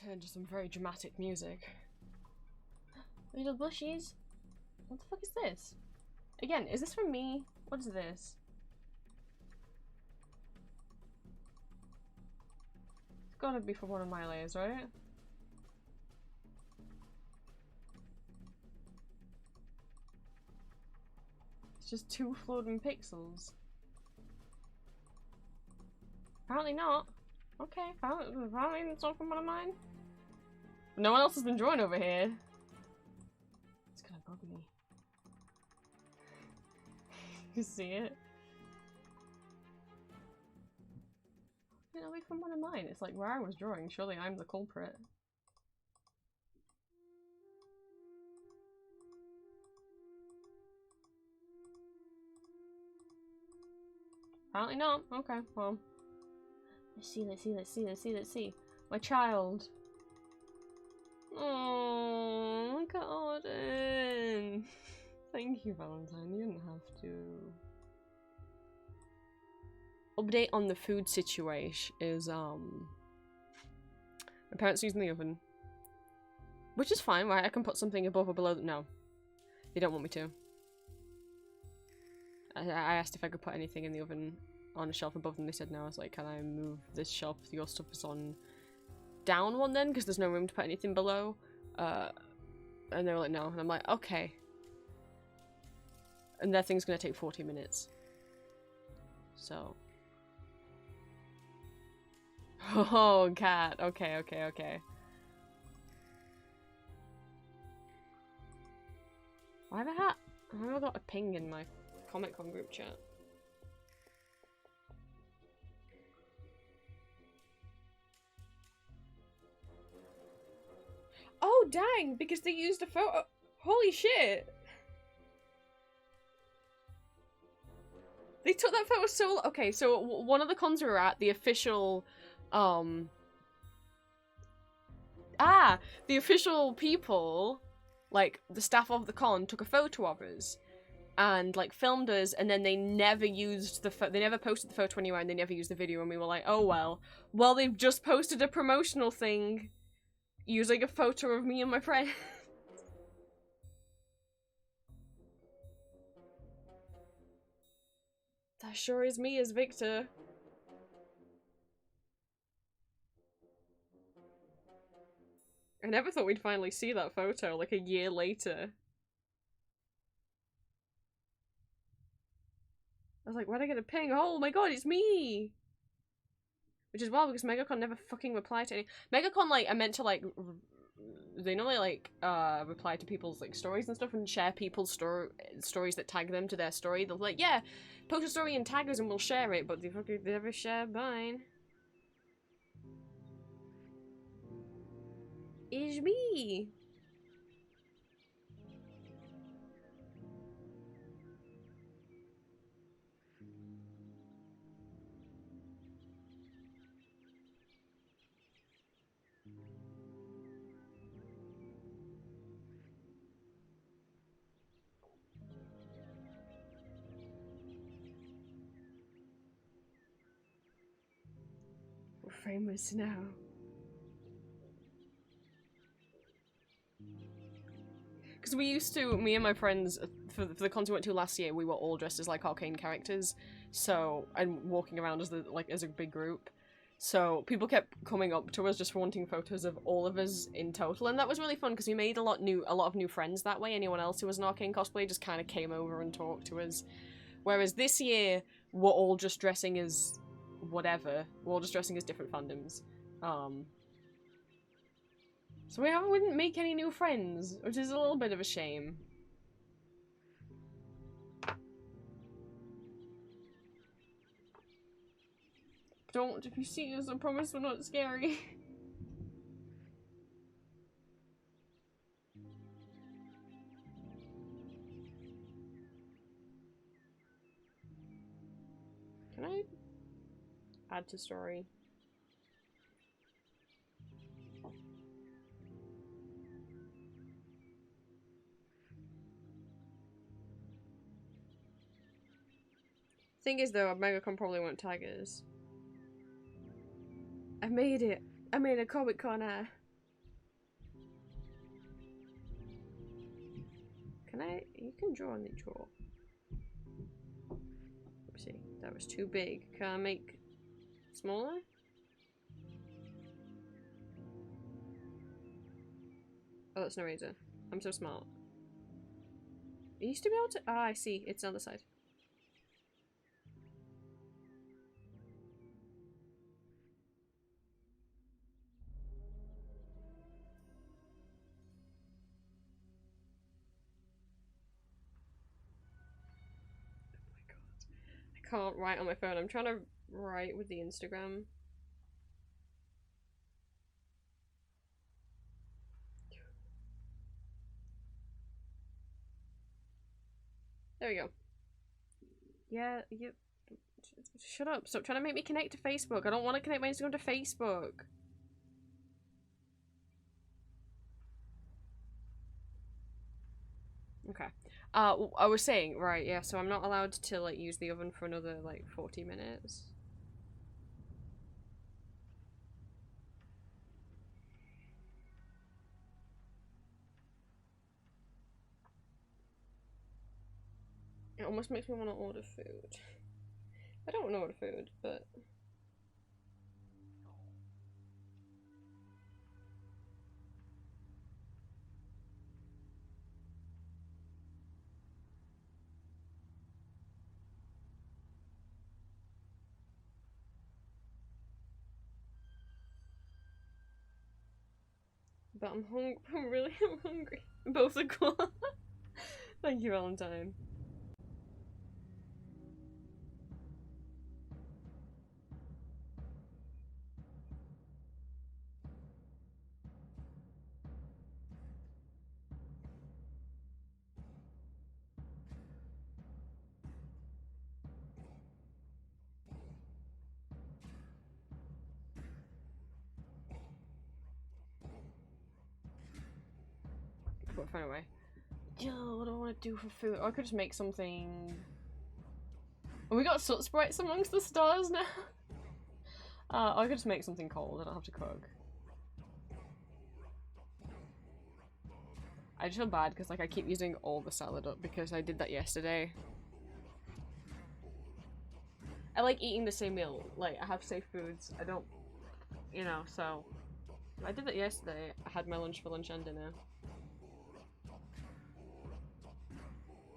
S1: turn to some very dramatic music. Little bushies. What the fuck is this? Again, is this from me? What is this? It's gotta be from one of my layers, right? It's just 2 floating pixels. Apparently not. Okay, apparently it's not from one of mine. No one else has been drawing over here. It's gonna bug me. You see it? It'll be from one of mine. It's like where I was drawing. Surely I'm the culprit. Apparently not. Okay, well. Let's see. My child. Oh, look at Auden. Thank you, Valentine. You didn't have to. Update on the food situation is, my parents are using the oven. Which is fine, right? I can put something above or below. No. They don't want me to. I asked if I could put anything in the oven on a shelf above them. They said no. I was like, can I move this shelf? Your stuff is on down one then? Because there's no room to put anything below. And they were like, no. And I'm like, okay. And that thing's gonna take 40 minutes. So. Oh, cat. Okay. Why have I got a ping in my Comic Con group chat? Oh, dang! Because they used a photo. Holy shit! They took that photo so. Okay, so one of the cons we were at, the official, the official people, like the staff of the con, took a photo of us, and like filmed us, and then they never used they never posted the photo anywhere, and they never used the video, and we were like, oh well, they've just posted a promotional thing, using a photo of me and my friend. That sure is me as Victor. I never thought we'd finally see that photo, like a year later. I was like, why'd I get a ping? Oh my god, it's me! Which is wild because MegaCon never fucking replied to any- MegaCon, like, I meant to, like, they normally, like, reply to people's, like, stories and stuff and share people's stories that tag them to their story. They'll be like, yeah, post a story and tag us and we'll share it, but they fucking never share mine. It's me! We're famous now. Because we used to, me and my friends, for the cons we went to last year, we were all dressed as, like, arcane characters. So, and walking around as, as a big group. So, people kept coming up to us just wanting photos of all of us in total. And that was really fun, because we made a lot of new friends that way. Anyone else who was an arcane cosplayer just kind of came over and talked to us. Whereas this year, we're all just dressing as whatever. We're all just dressing as different fandoms. So we didn't make any new friends, which is a little bit of a shame. Don't, if you see us, I promise we're not scary. Can I add to story? Thing is though, MegaCon probably won't tag us. I made it! I made a Comic Con Can I? You can draw on the drawer. See, that was too big. Can I make smaller? Oh, that's no razor. I'm so smart. I used to be able to. Ah, I see. It's on the side. Can't write on my phone. I'm trying to write with the Instagram. There we go. Yeah, yep. Shut up. Stop trying to make me connect to Facebook. I don't want to connect my Instagram to Facebook. Okay. I was saying, right, yeah, so I'm not allowed to, like, use the oven for another, like, 40 minutes. It almost makes me want to order food. I don't want to order food, but... But I'm hungry. I'm hungry. Both are cool. Thank you, Valentine. But find a way. Yo, what do I want to do for food? Or I could just make something. Oh, we got soot sprites amongst the stars now. I could just make something cold. I don't have to cook. I just feel bad because like I keep using all the salad up because I did that yesterday. I like eating the same meal. Like I have safe foods. I don't, you know. So I did that yesterday. I had my lunch for lunch and dinner.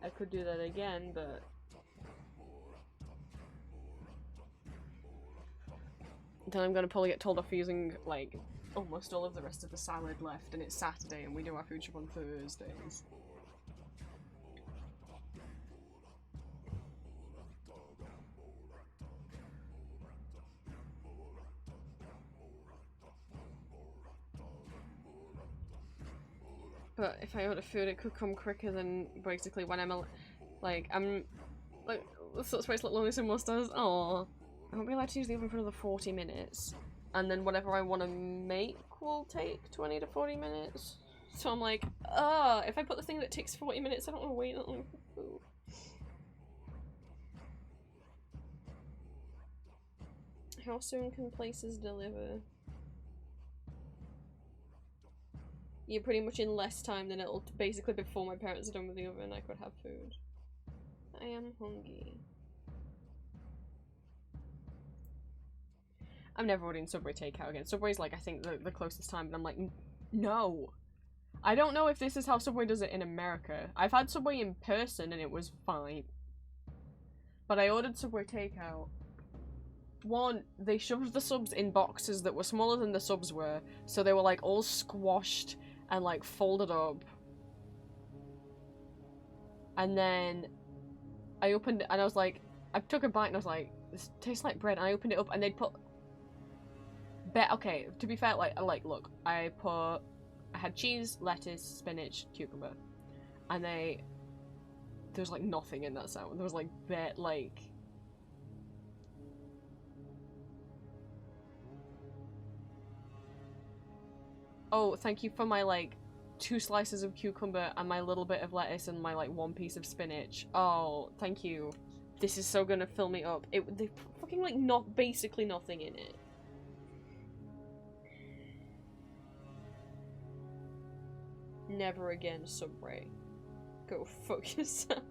S1: I could do that again, but then I'm gonna probably get told off for using like almost all of the rest of the salad left, and it's Saturday and we do our food shop on Thursdays. But if I order food, it could come quicker than basically when I'm like so it's like Lonely Sim Monsters. Oh, I won't be allowed to use the oven for another 40 minutes, and then whatever I want to make will take 20 to 40 minutes. So I'm like, if I put the thing that takes 40 minutes, I don't want to wait that long for food. How soon can places deliver? Yeah, pretty much in less time than it'll basically before my parents are done with the oven, I could have food. I am hungry. I'm never ordering Subway takeout again. Subway's like, I think, the closest time, but I'm like, no. I don't know if this is how Subway does it in America. I've had Subway in person and it was fine. But I ordered Subway takeout. One, they shoved the subs in boxes that were smaller than the subs were, so they were like all squashed and like folded up. And then I opened it and I was like, I took a bite and I was like, this tastes like bread. And I opened it up and they'd put... Okay, to be fair, look, I had cheese, lettuce, spinach, cucumber. And there was like nothing in that salad. There was like oh, thank you for my like 2 slices of cucumber and my little bit of lettuce and my like 1 piece of spinach. Oh, thank you. This is so gonna fill me up. They put fucking like basically nothing in it. Never again, Subway. Go fuck yourself.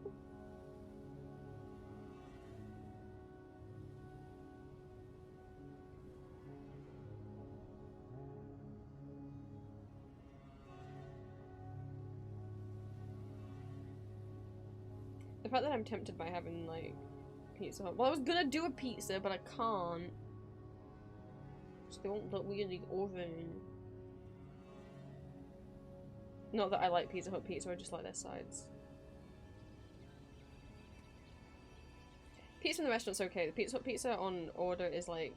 S1: The fact that I'm tempted by having, like, Pizza Hut. Well, I was gonna do a pizza, but I can't. So they won't let me in the oven. Not that I like Pizza Hut pizza, I just like their sides. Pizza in the restaurant's okay. The Pizza Hut pizza on order is like...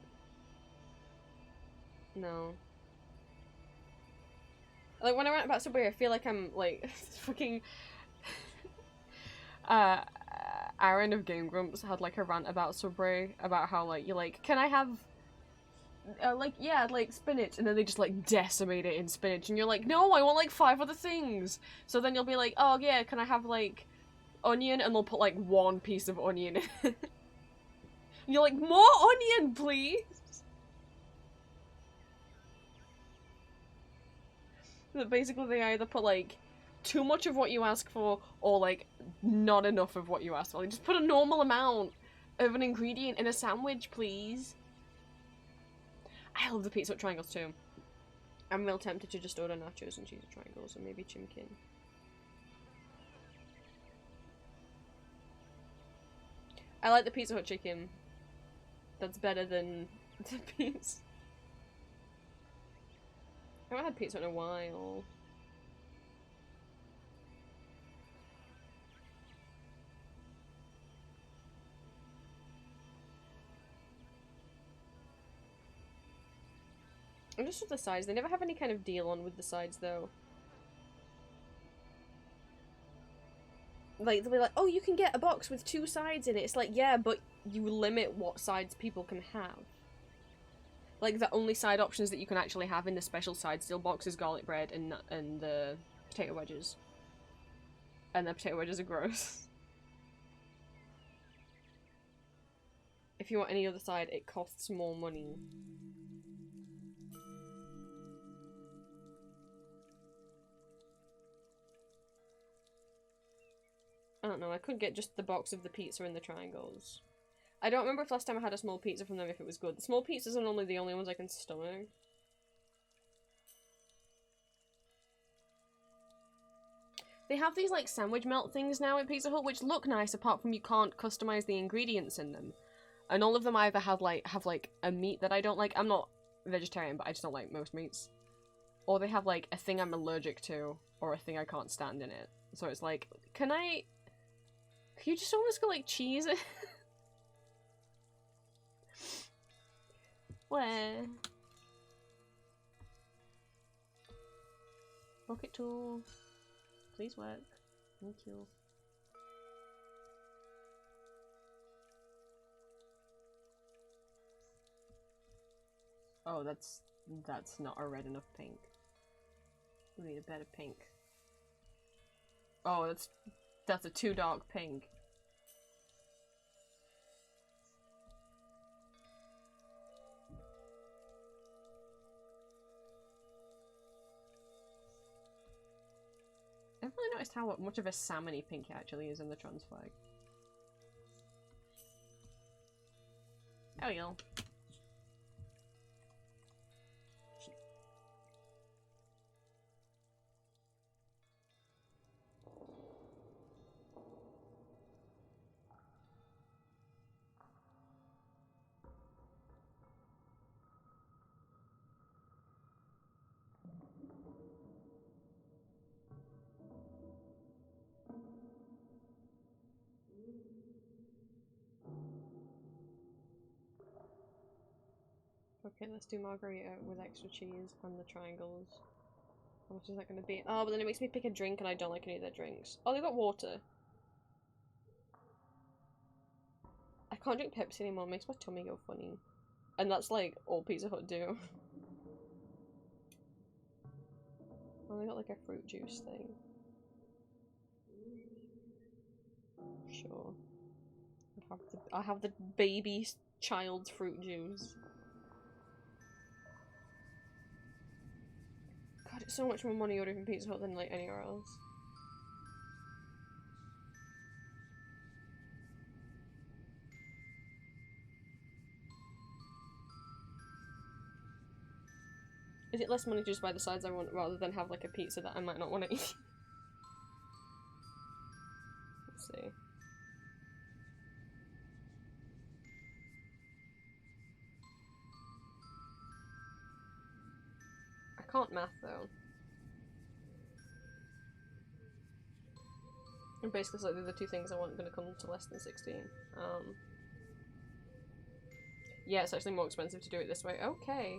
S1: No. Like, when I rant about Subway, I feel like I'm, like, fucking... Aaron of Game Grumps had, like, a rant about Subway, about how, like, you're like, can I have... like, yeah, like, spinach, and then they just, like, decimate it in spinach, and you're like, no, I want, like, 5 other things! So then you'll be like, oh, yeah, can I have, like, onion? And they'll put, like, 1 piece of onion in it. And you're like, more onion, please! But basically they either put, like, too much of what you ask for, or, like, not enough of what you ask for. Like, just put a normal amount of an ingredient in a sandwich, please. I love the pizza with triangles too. I'm real tempted to just order nachos and cheese with triangles and maybe chimkin. I like the Pizza Hut chicken. That's better than the pizza. I haven't had pizza in a while. I'm just with the sides. They never have any kind of deal on with the sides, though. Like, they'll be like, oh, you can get a box with 2 sides in it. It's like, yeah, but you limit what sides people can have. Like, the only side options that you can actually have in the special side still box is garlic bread and the potato wedges. And the potato wedges are gross. If you want any other side, it costs more money. I don't know, I could get just the box of the pizza and the triangles. I don't remember if last time I had a small pizza from them if it was good. The small pizzas are normally the only ones I can stomach. They have these, like, sandwich melt things now at Pizza Hut, which look nice, apart from you can't customize the ingredients in them. And all of them either have a meat that I don't like. I'm not vegetarian, but I just don't like most meats. Or they have, like, a thing I'm allergic to, or a thing I can't stand in it. So it's like, can you just almost go, like, cheese it? Where? Rocket tool. Please work. Thank you. Oh, that's not a red enough pink. We need a better pink. Oh, that's a too dark pink. I've really noticed how much of a salmon-y pink it actually is in the trans flag. There we go. Okay, let's do margarita with extra cheese and the triangles. How much is that going to be? Oh, but then it makes me pick a drink and I don't like any of their drinks. Oh, they got water. I can't drink Pepsi anymore, it makes my tummy go funny. And that's like all Pizza Hut do. Oh, they got like a fruit juice thing. Sure. I'll have the baby child's fruit juice. God, it's so much more money ordering from Pizza Hut than like anywhere else. Is it less money to just buy the sides I want rather than have like a pizza that I might not want to eat? Let's see. I can't math though. And basically, so the two things I want are going to come to less than 16. Yeah, it's actually more expensive to do it this way. Okay.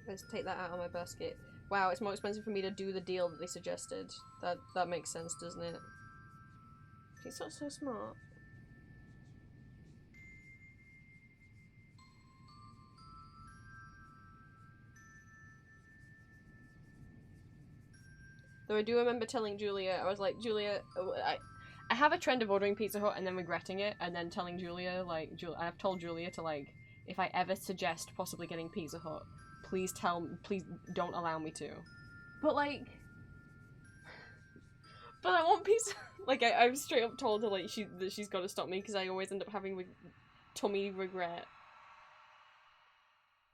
S1: Let's take that out of my basket. Wow, it's more expensive for me to do the deal that they suggested. That makes sense, doesn't it? She's not so smart. Though I do remember telling Julia, I was like, Julia, I have a trend of ordering Pizza Hut and then regretting it, and then telling Julia, like, I've told Julia to, like, if I ever suggest possibly getting Pizza Hut, please don't allow me to. But, like, but I want pizza. Like, I've straight up told her, like, that she's got to stop me, because I always end up having tummy regret.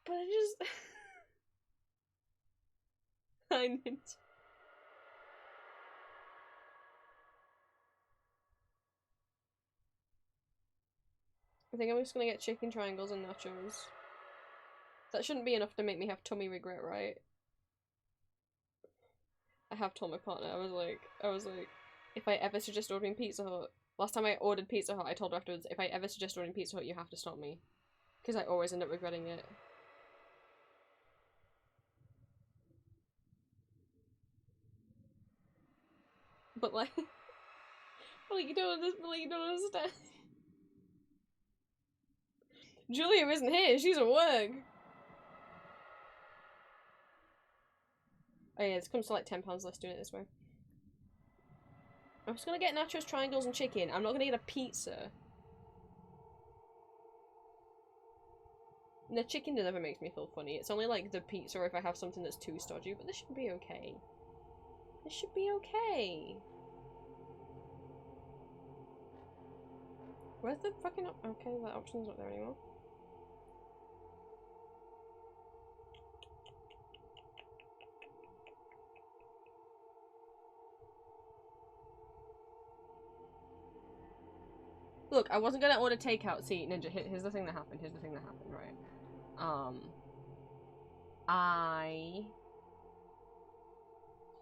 S1: But I just... I need to... I think I'm just gonna get chicken triangles and nachos. That shouldn't be enough to make me have tummy regret, right? I have told my partner, I was like, if I ever suggest ordering Pizza Hut, last time I ordered Pizza Hut, I told her afterwards, if I ever suggest ordering Pizza Hut, you have to stop me. Because I always end up regretting it. But like, you don't understand. Julia isn't here, she's at work. Oh yeah, this comes to like £10 less doing it this way. I'm just gonna get nachos, triangles, and chicken. I'm not gonna get a pizza. And the chicken never makes me feel funny. It's only like the pizza or if I have something that's too stodgy, but this should be okay. This should be okay. Where's the fucking okay, that option's not there anymore. Look, I wasn't gonna order takeout. See, Ninja, here's the thing that happened. Here's the thing that happened, right? I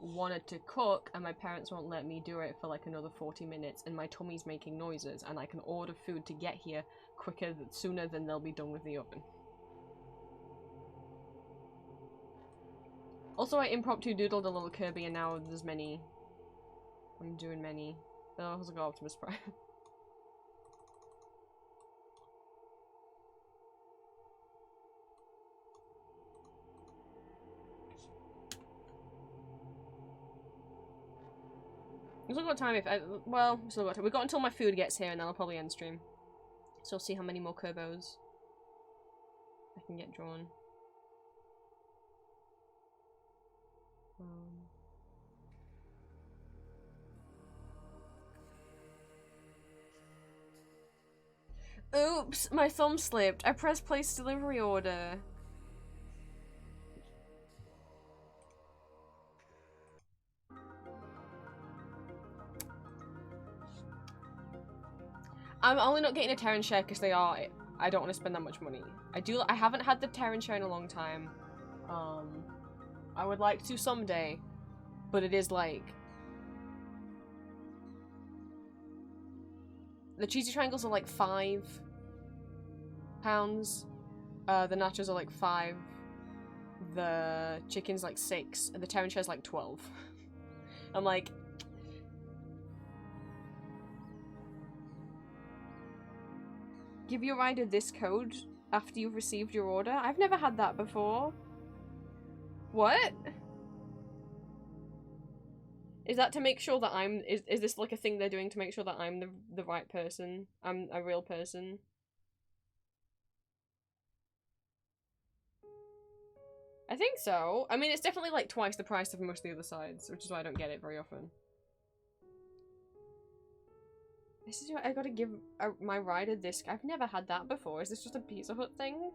S1: wanted to cook, and my parents won't let me do it for like another 40 minutes, and my tummy's making noises, and I can order food to get here sooner than they'll be done with the oven. Also, I impromptu doodled a little Kirby, and now there's many. I'm doing many. But I also got Optimus Prime. We've still got time if well, we've still got time. We've got until my food gets here and then I'll probably end stream. So we'll see how many more Kerbos I can get drawn. Oops, my thumb slipped. I pressed place delivery order. I'm only not getting a Terran share because I don't want to spend that much money. I haven't had the Terran share in a long time. I would like to someday, but it is like the cheesy triangles are like £5. The nachos are like 5. The chicken's like 6, and the Terran share's like 12. I'm like, give your rider this code after you've received your order? I've never had that before. What? Is that to make sure that is this like a thing they're doing to make sure that I'm the right person? I'm a real person? I think so. I mean, it's definitely like twice the price of most of the other sides, which is why I don't get it very often. This is what I gotta give my rider this. I've never had that before. Is this just a Pizza Hut thing?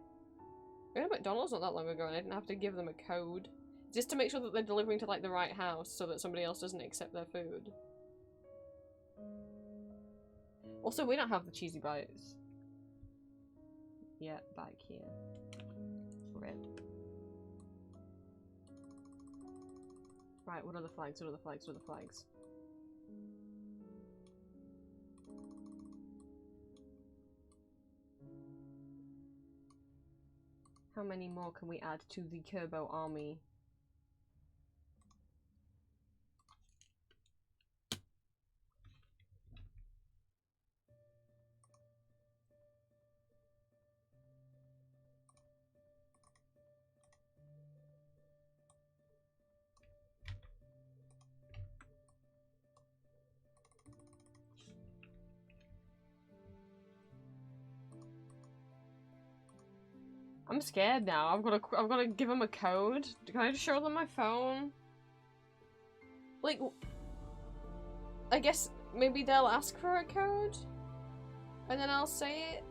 S1: I went to McDonald's not that long ago and I didn't have to give them a code. Just to make sure that they're delivering to like the right house so that somebody else doesn't accept their food. Also, we don't have the cheesy bites. Yeah, back here. Red. Right, what are the flags? What are the flags? What are the flags? How many more can we add to the Kerbo army? I'm scared now. I've got to give them a code. Can I just show them my phone? Like, I guess maybe they'll ask for a code, and then I'll say it.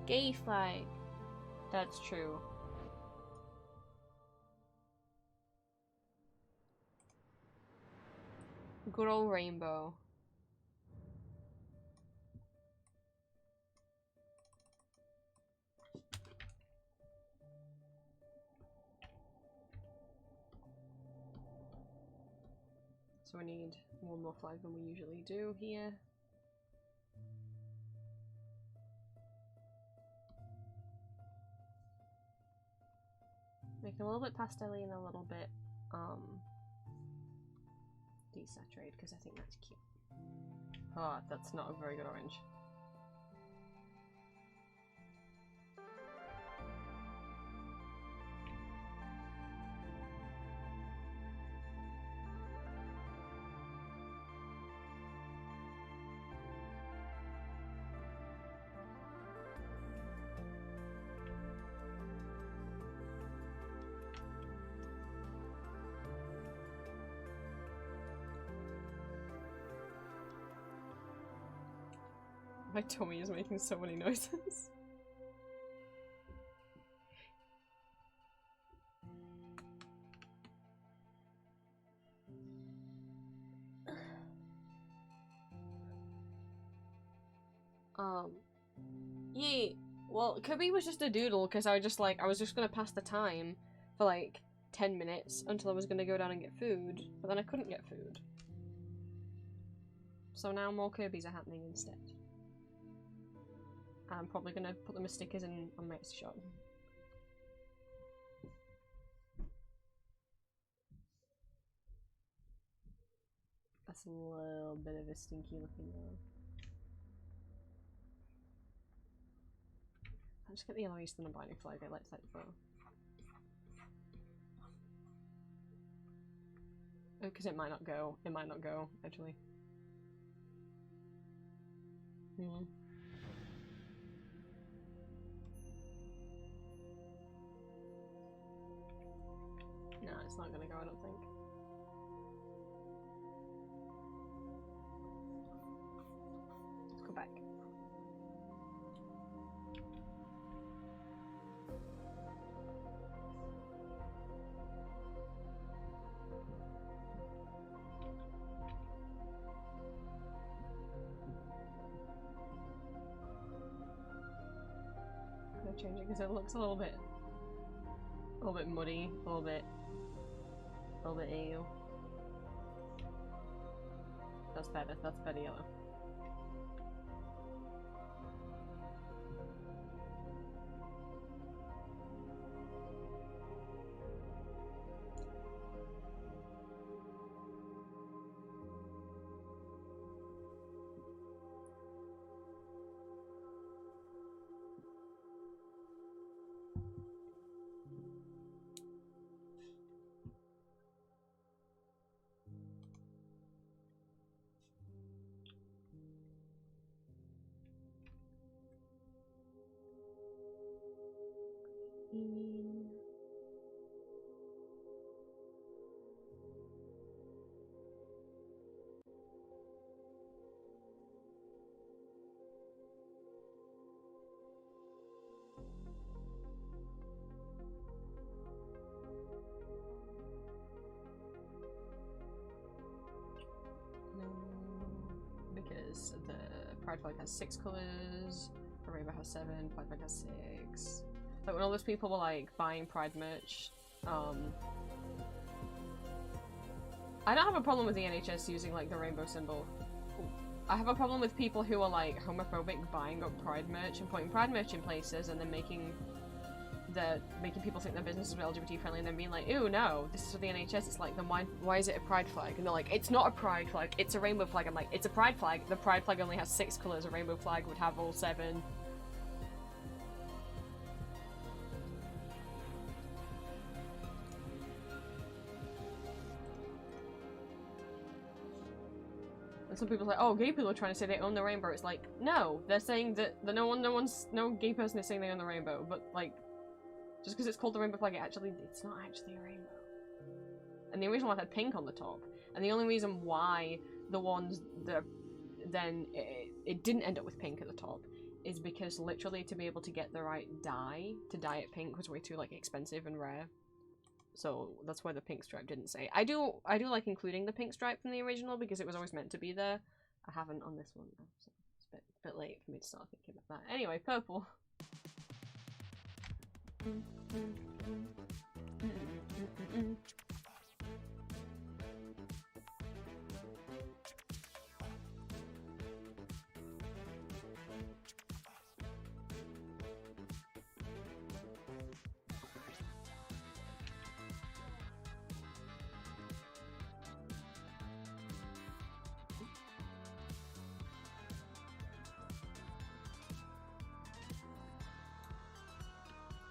S1: Gay flag. That's true. Good old rainbow. So we need one more flag than we usually do here. Make it a little bit pastel-y and a little bit desaturated because I think that's cute. Oh, that's not a very good orange. My tummy is making so many noises. Yeah, well, Kirby was just a doodle because I was just gonna pass the time for like 10 minutes until I was gonna go down and get food, but then I couldn't get food. So now more Kirby's are happening instead. And I'm probably gonna put them as stickers in on my Etsy shop. That's a little bit of a stinky looking one. I'll just get the yellow Eastern and binding flag, I like that as well. Oh, because it might not go. It might not go, actually. Hmm. No, it's not gonna go, I don't think. Let's go back. I'm gonna change it because it looks a little bit muddy, a little bit ew. That's better yellow. pride flag has 6 colours, a rainbow has 7, pride flag has 6. Like when all those people were like buying pride merch, I don't have a problem with the NHS using like the rainbow symbol. I have a problem with people who are like homophobic buying up pride merch and putting pride merch in places and then making people think their business is LGBT friendly and then being like, ooh no, this is for the NHS. It's like, then why is it a pride flag? And they're like, it's not a pride flag, it's a rainbow flag. I'm like, it's a pride flag. The pride flag only has 6 colours, a rainbow flag would have all 7. And some people are like, oh, gay people are trying to say they own the rainbow. It's like, no, they're saying that no gay person is saying they own the rainbow, but like, just because it's called the rainbow flag, it's not actually a rainbow. And the original one had pink on the top, and the only reason why the ones that then it didn't end up with pink at the top is because literally to be able to get the right dye to dye it pink was way too like expensive and rare. So that's why the pink stripe didn't say. I do like including the pink stripe from the original because it was always meant to be there. I haven't on this one though, so it's a bit late for me to start thinking about that. Anyway, purple.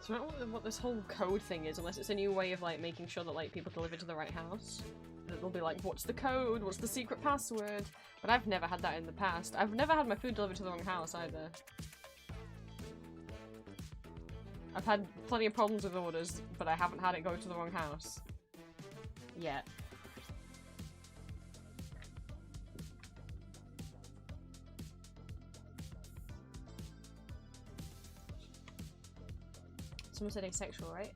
S1: So I don't know what this whole code thing is, unless it's a new way of like making sure that like people deliver to the right house. That they'll be like, what's the code? What's the secret password? But I've never had that in the past. I've never had my food delivered to the wrong house either. I've had plenty of problems with orders, but I haven't had it go to the wrong house. Yet. Someone said asexual, right?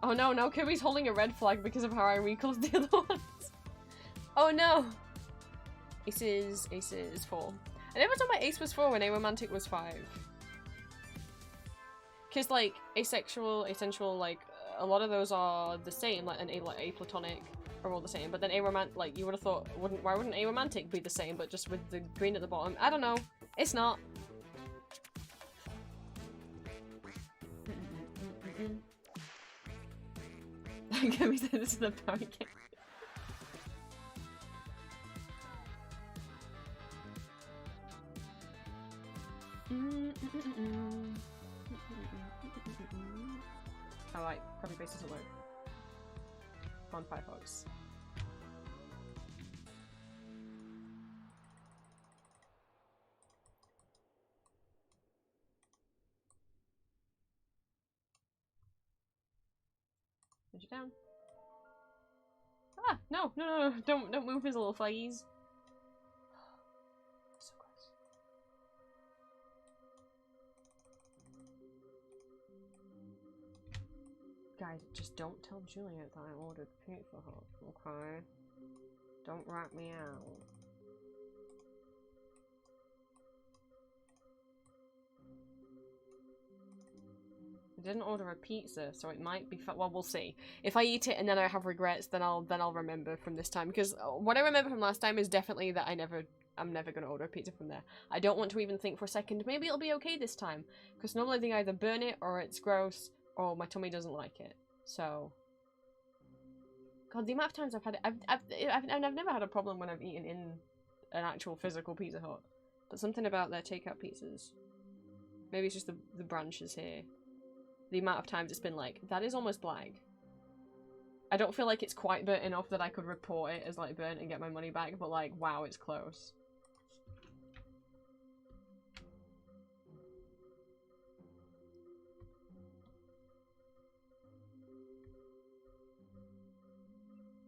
S1: Oh no, now Kirby's holding a red flag because of how I recalled the other ones. Oh no! Ace is 4. I never thought my ace was 4 when aromantic was 5. Because like, asexual, asensual, like, a lot of those are the same, like, like aplatonic are all the same, but then aromantic, like, you would have thought, why wouldn't aromantic be the same, but just with the green at the bottom? I don't know. It's not. Can we say this is the power game? Alright, copy paste doesn't work. On Firefox. Push it down. Ah! No! No! Don't move his little flaggies. So close. Guys, just don't tell Juliet that I ordered pizza hut, okay? Don't rat me out. I didn't order a pizza, so it might be well, we'll see. If I eat it and then I have regrets, then I'll remember from this time. Because what I remember from last time is definitely that I'm never gonna order a pizza from there. I don't want to even think for a second, maybe it'll be okay this time. Because normally they either burn it, or it's gross, or my tummy doesn't like it. So, God, the amount of times I've had it, I've never had a problem when I've eaten in an actual physical Pizza Hut. But something about their takeout pizzas. Maybe it's just the branches here. The amount of times it's been like, that is almost black. I don't feel like it's quite burnt enough that I could report it as like burnt and get my money back, but like, wow, it's close.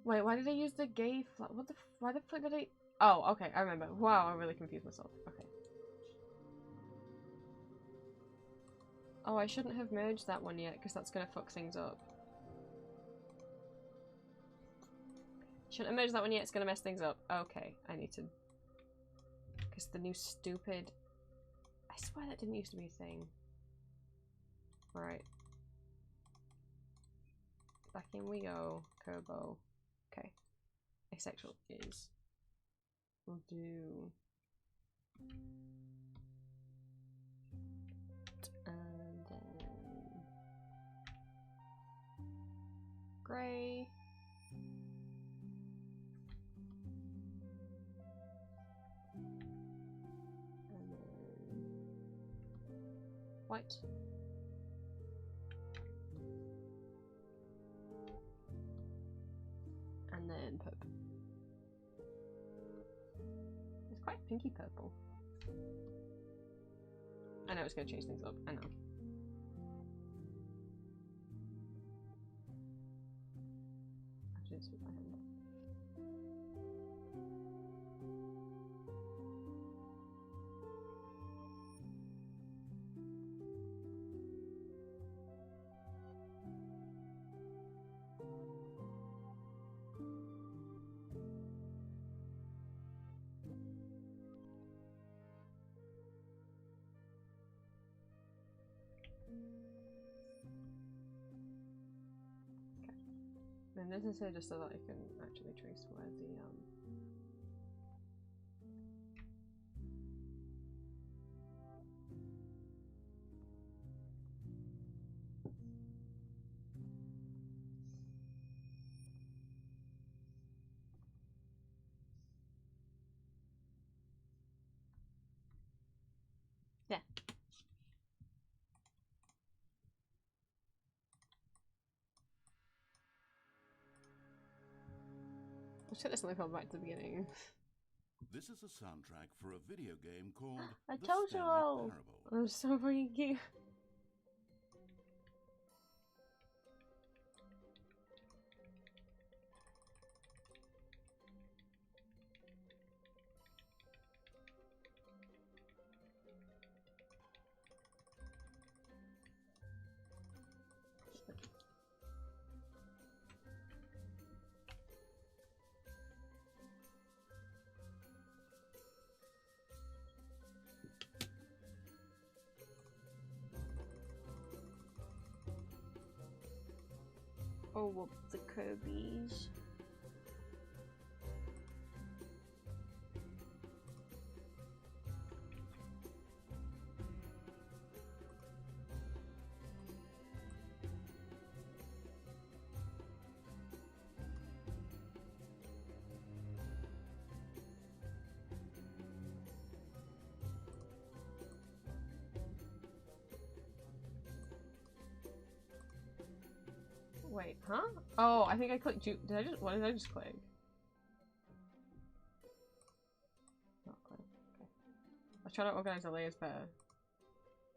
S1: Wait, why did I use the gay why the fuck did I? Oh, okay, I remember. Wow, I really confused myself. Okay. Oh, I shouldn't have merged that one yet, because that's gonna fuck things up. Shouldn't have merged that one yet, it's gonna mess things up. Okay, I need to... Because the new stupid... I swear that didn't used to be a thing. Right. Back in we go. Turbo. Okay. Asexual is... We'll do... And then... Grey. And then... White. And then purple. It's quite pinky purple. I know it's gonna change things up, I know. Actually, it's with my hand. And this is here just so that I can actually trace where the yeah. I'll set this and go back to the beginning.
S3: This is a soundtrack for a video game called
S1: I
S3: The
S1: told you
S3: Stanley
S1: all.
S3: Parable.
S1: I'm so freaking cute. Oh, whoop, the Kirby's. Wait, huh? Oh, I think I clicked you. Did I just? What did I just click? Not click. Okay. I was trying to organize the layers better.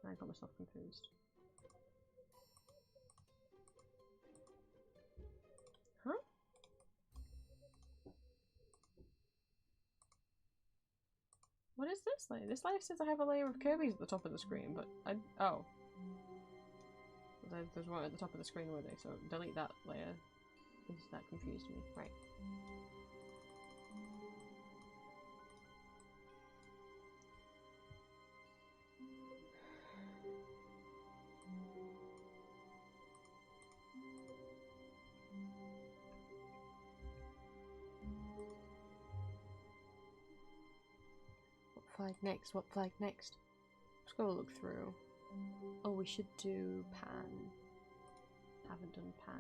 S1: I got myself confused. Huh? What is this layer? This layer says I have a layer of Kirby's at the top of the screen, but I. Oh. There's one at the top of the screen already, so delete that layer. Because that confused me. Right. What flag next? What flag next? Let's go look through. Oh, we should do pan. Haven't done pan.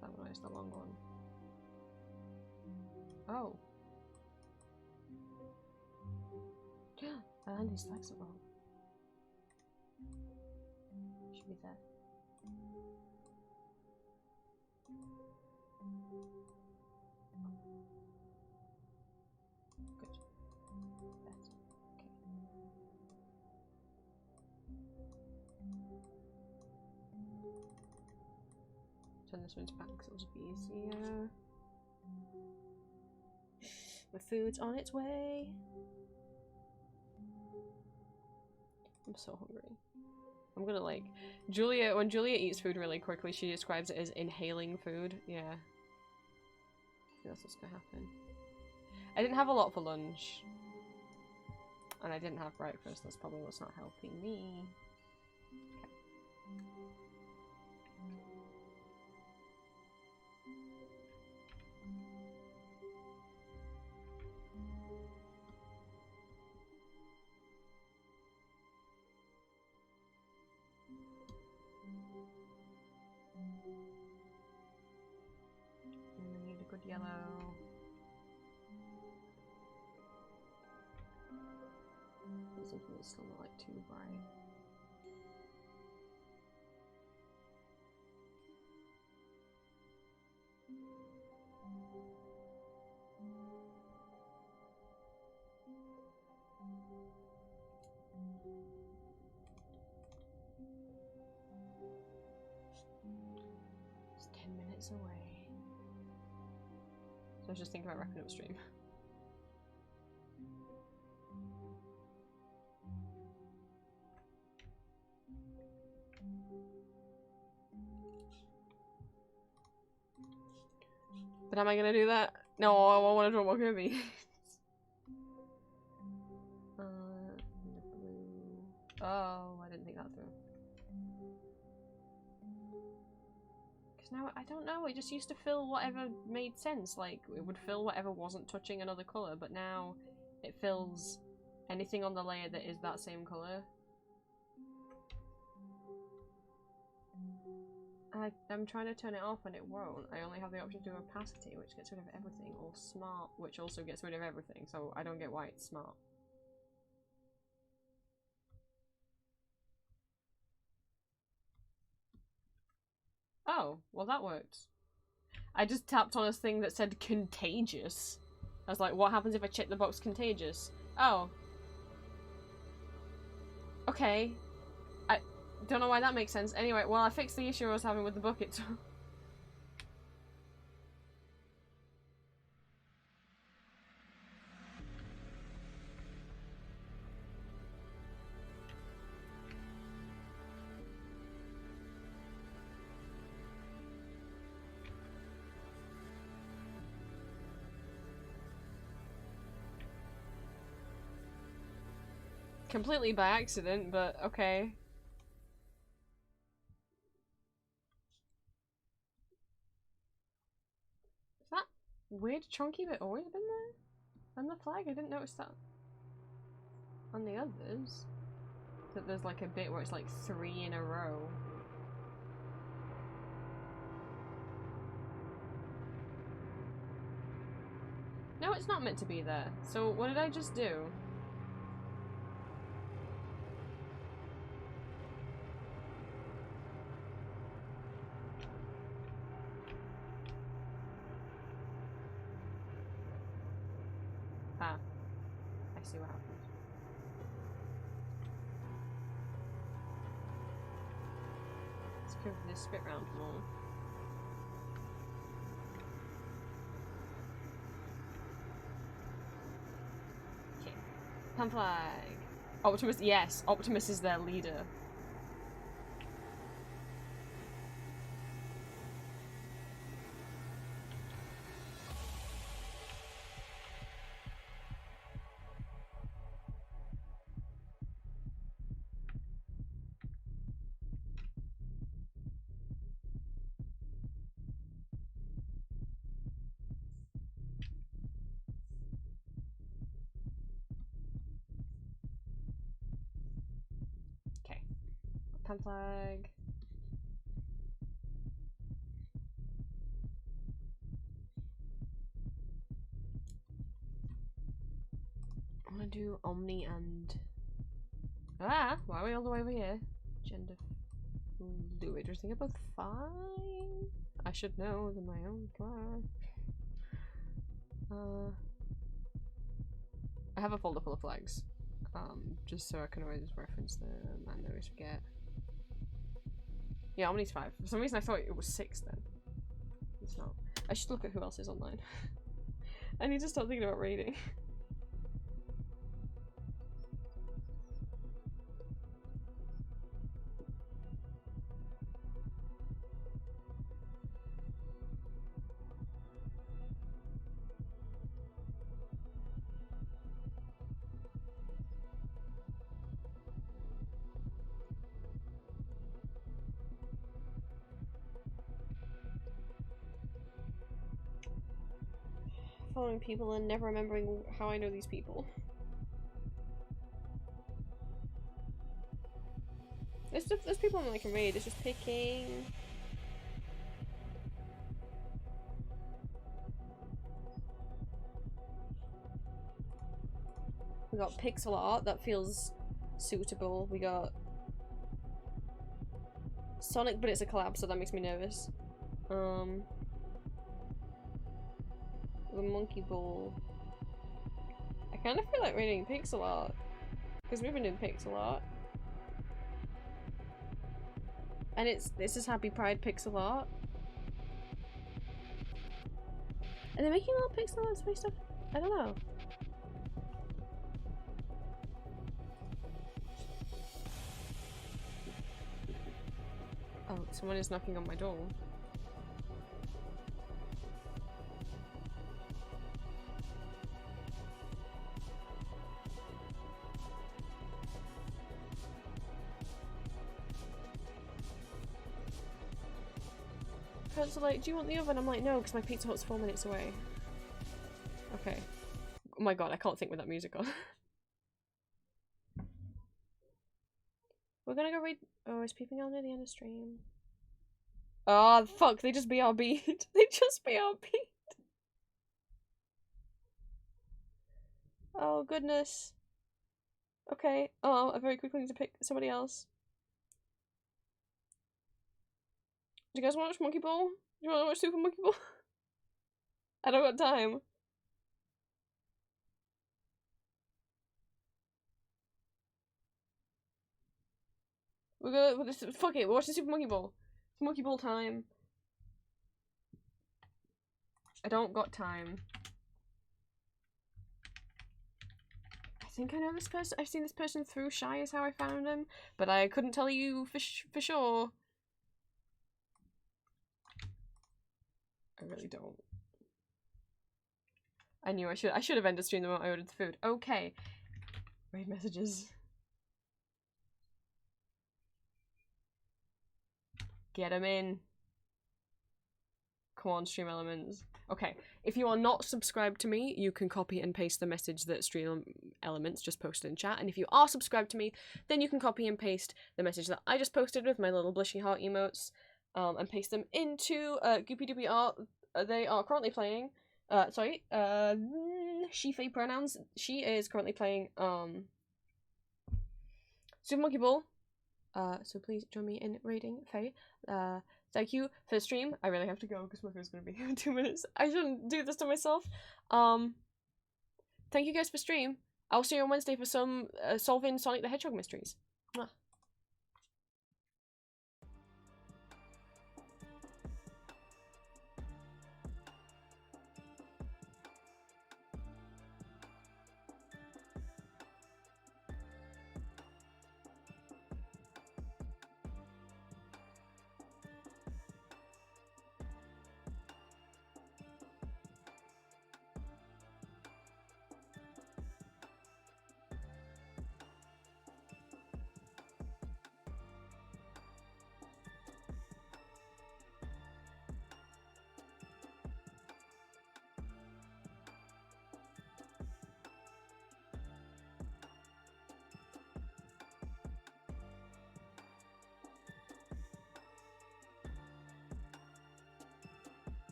S1: That one is the long one. Oh. And he's flexible. Should be there. Turn this one's back so it'll be easier. The food's on its way. I'm so hungry. I'm gonna like Julia. When Julia eats food really quickly, she describes it as inhaling food. Yeah, I think that's what's gonna happen. I didn't have a lot for lunch, and I didn't have breakfast. That's probably what's not helping me. We need a good yellow. Something that's still not like too bright. It's 10 minutes away. So I was just thinking about wrapping up stream. But am I gonna do that? No, I want to draw more Kirby. The blue. Oh, I didn't think that through. Because now I don't know. It just used to fill whatever made sense. Like it would fill whatever wasn't touching another color, but now it fills anything on the layer that is that same color. I'm trying to turn it off and it won't. I only have the option to do opacity, which gets rid of everything, or smart, which also gets rid of everything, so I don't get why it's smart. Oh, well that worked. I just tapped on a thing that said contagious. I was like, what happens if I check the box contagious? Oh. Okay. I don't know why that makes sense. Anyway, well I fixed the issue I was having with the bucket, so... Completely by accident, but okay. Is that weird chunky bit always been there? On the flag? I didn't notice that. On the others? That there's like a bit where it's like 3 in a row. No, it's not meant to be there. So what did I just do? Ah, I see what happened. Let's curve this bit round more. Okay. Pan flag. Optimus, yes, Optimus is their leader. Pan flag. I want to do Omni and... Ah! Why are we all the way over here? Gender fluid. I think about 5? I should know than my own class. I have a folder full of flags. Just so I can always reference them and always forget. Yeah, Omni's 5. For some reason I thought it was 6 then. It's not. I should look at who else is online. I need to start thinking about raiding. Following people and never remembering how I know these people. There's people I can read, it's just picking. We got pixel art, that feels suitable. We got Sonic, but it's a collab, so that makes me nervous. The monkey ball. I kind of feel like reading pixel art because we've been doing pixel art, and this is Happy Pride pixel art, and they're making a lot of pixel art space stuff. I don't know. Oh, someone is knocking on my door. So like, do you want the oven? I'm like, no, because my Pizza Hut's 4 minutes away. Okay. Oh my god, I can't think with that music on. We're gonna go read. Oh, is peeping out near the end of stream? Oh, fuck, they just BRB'd. They just BRB'd. Oh, goodness. Okay, oh, I very quickly need to pick somebody else. Do you guys want to watch Monkey Ball? Do you want to watch Super Monkey Ball? I don't got time. We're gonna fuck it. We're watching Super Monkey Ball. It's Monkey Ball time. I don't got time. I think I know this person. I've seen this person through Shy is how I found him, but I couldn't tell you for sure. I really don't. I knew I should have ended stream the moment I ordered the food. Okay. Read messages. Get them in. Come on, Stream Elements. Okay, if you are not subscribed to me, you can copy and paste the message that Stream Elements just posted in chat. And if you are subscribed to me, then you can copy and paste the message that I just posted with my little blushy heart emotes. And paste them into Goopy Doopy Art. They are currently playing. She Faye pronouns. She is currently playing Super Monkey Ball. So please join me in raiding Faye. Thank you for the stream. I really have to go because my food's gonna be in 2 minutes. I shouldn't do this to myself. Thank you guys for stream. I'll see you on Wednesday for some solving Sonic the Hedgehog mysteries. Mwah.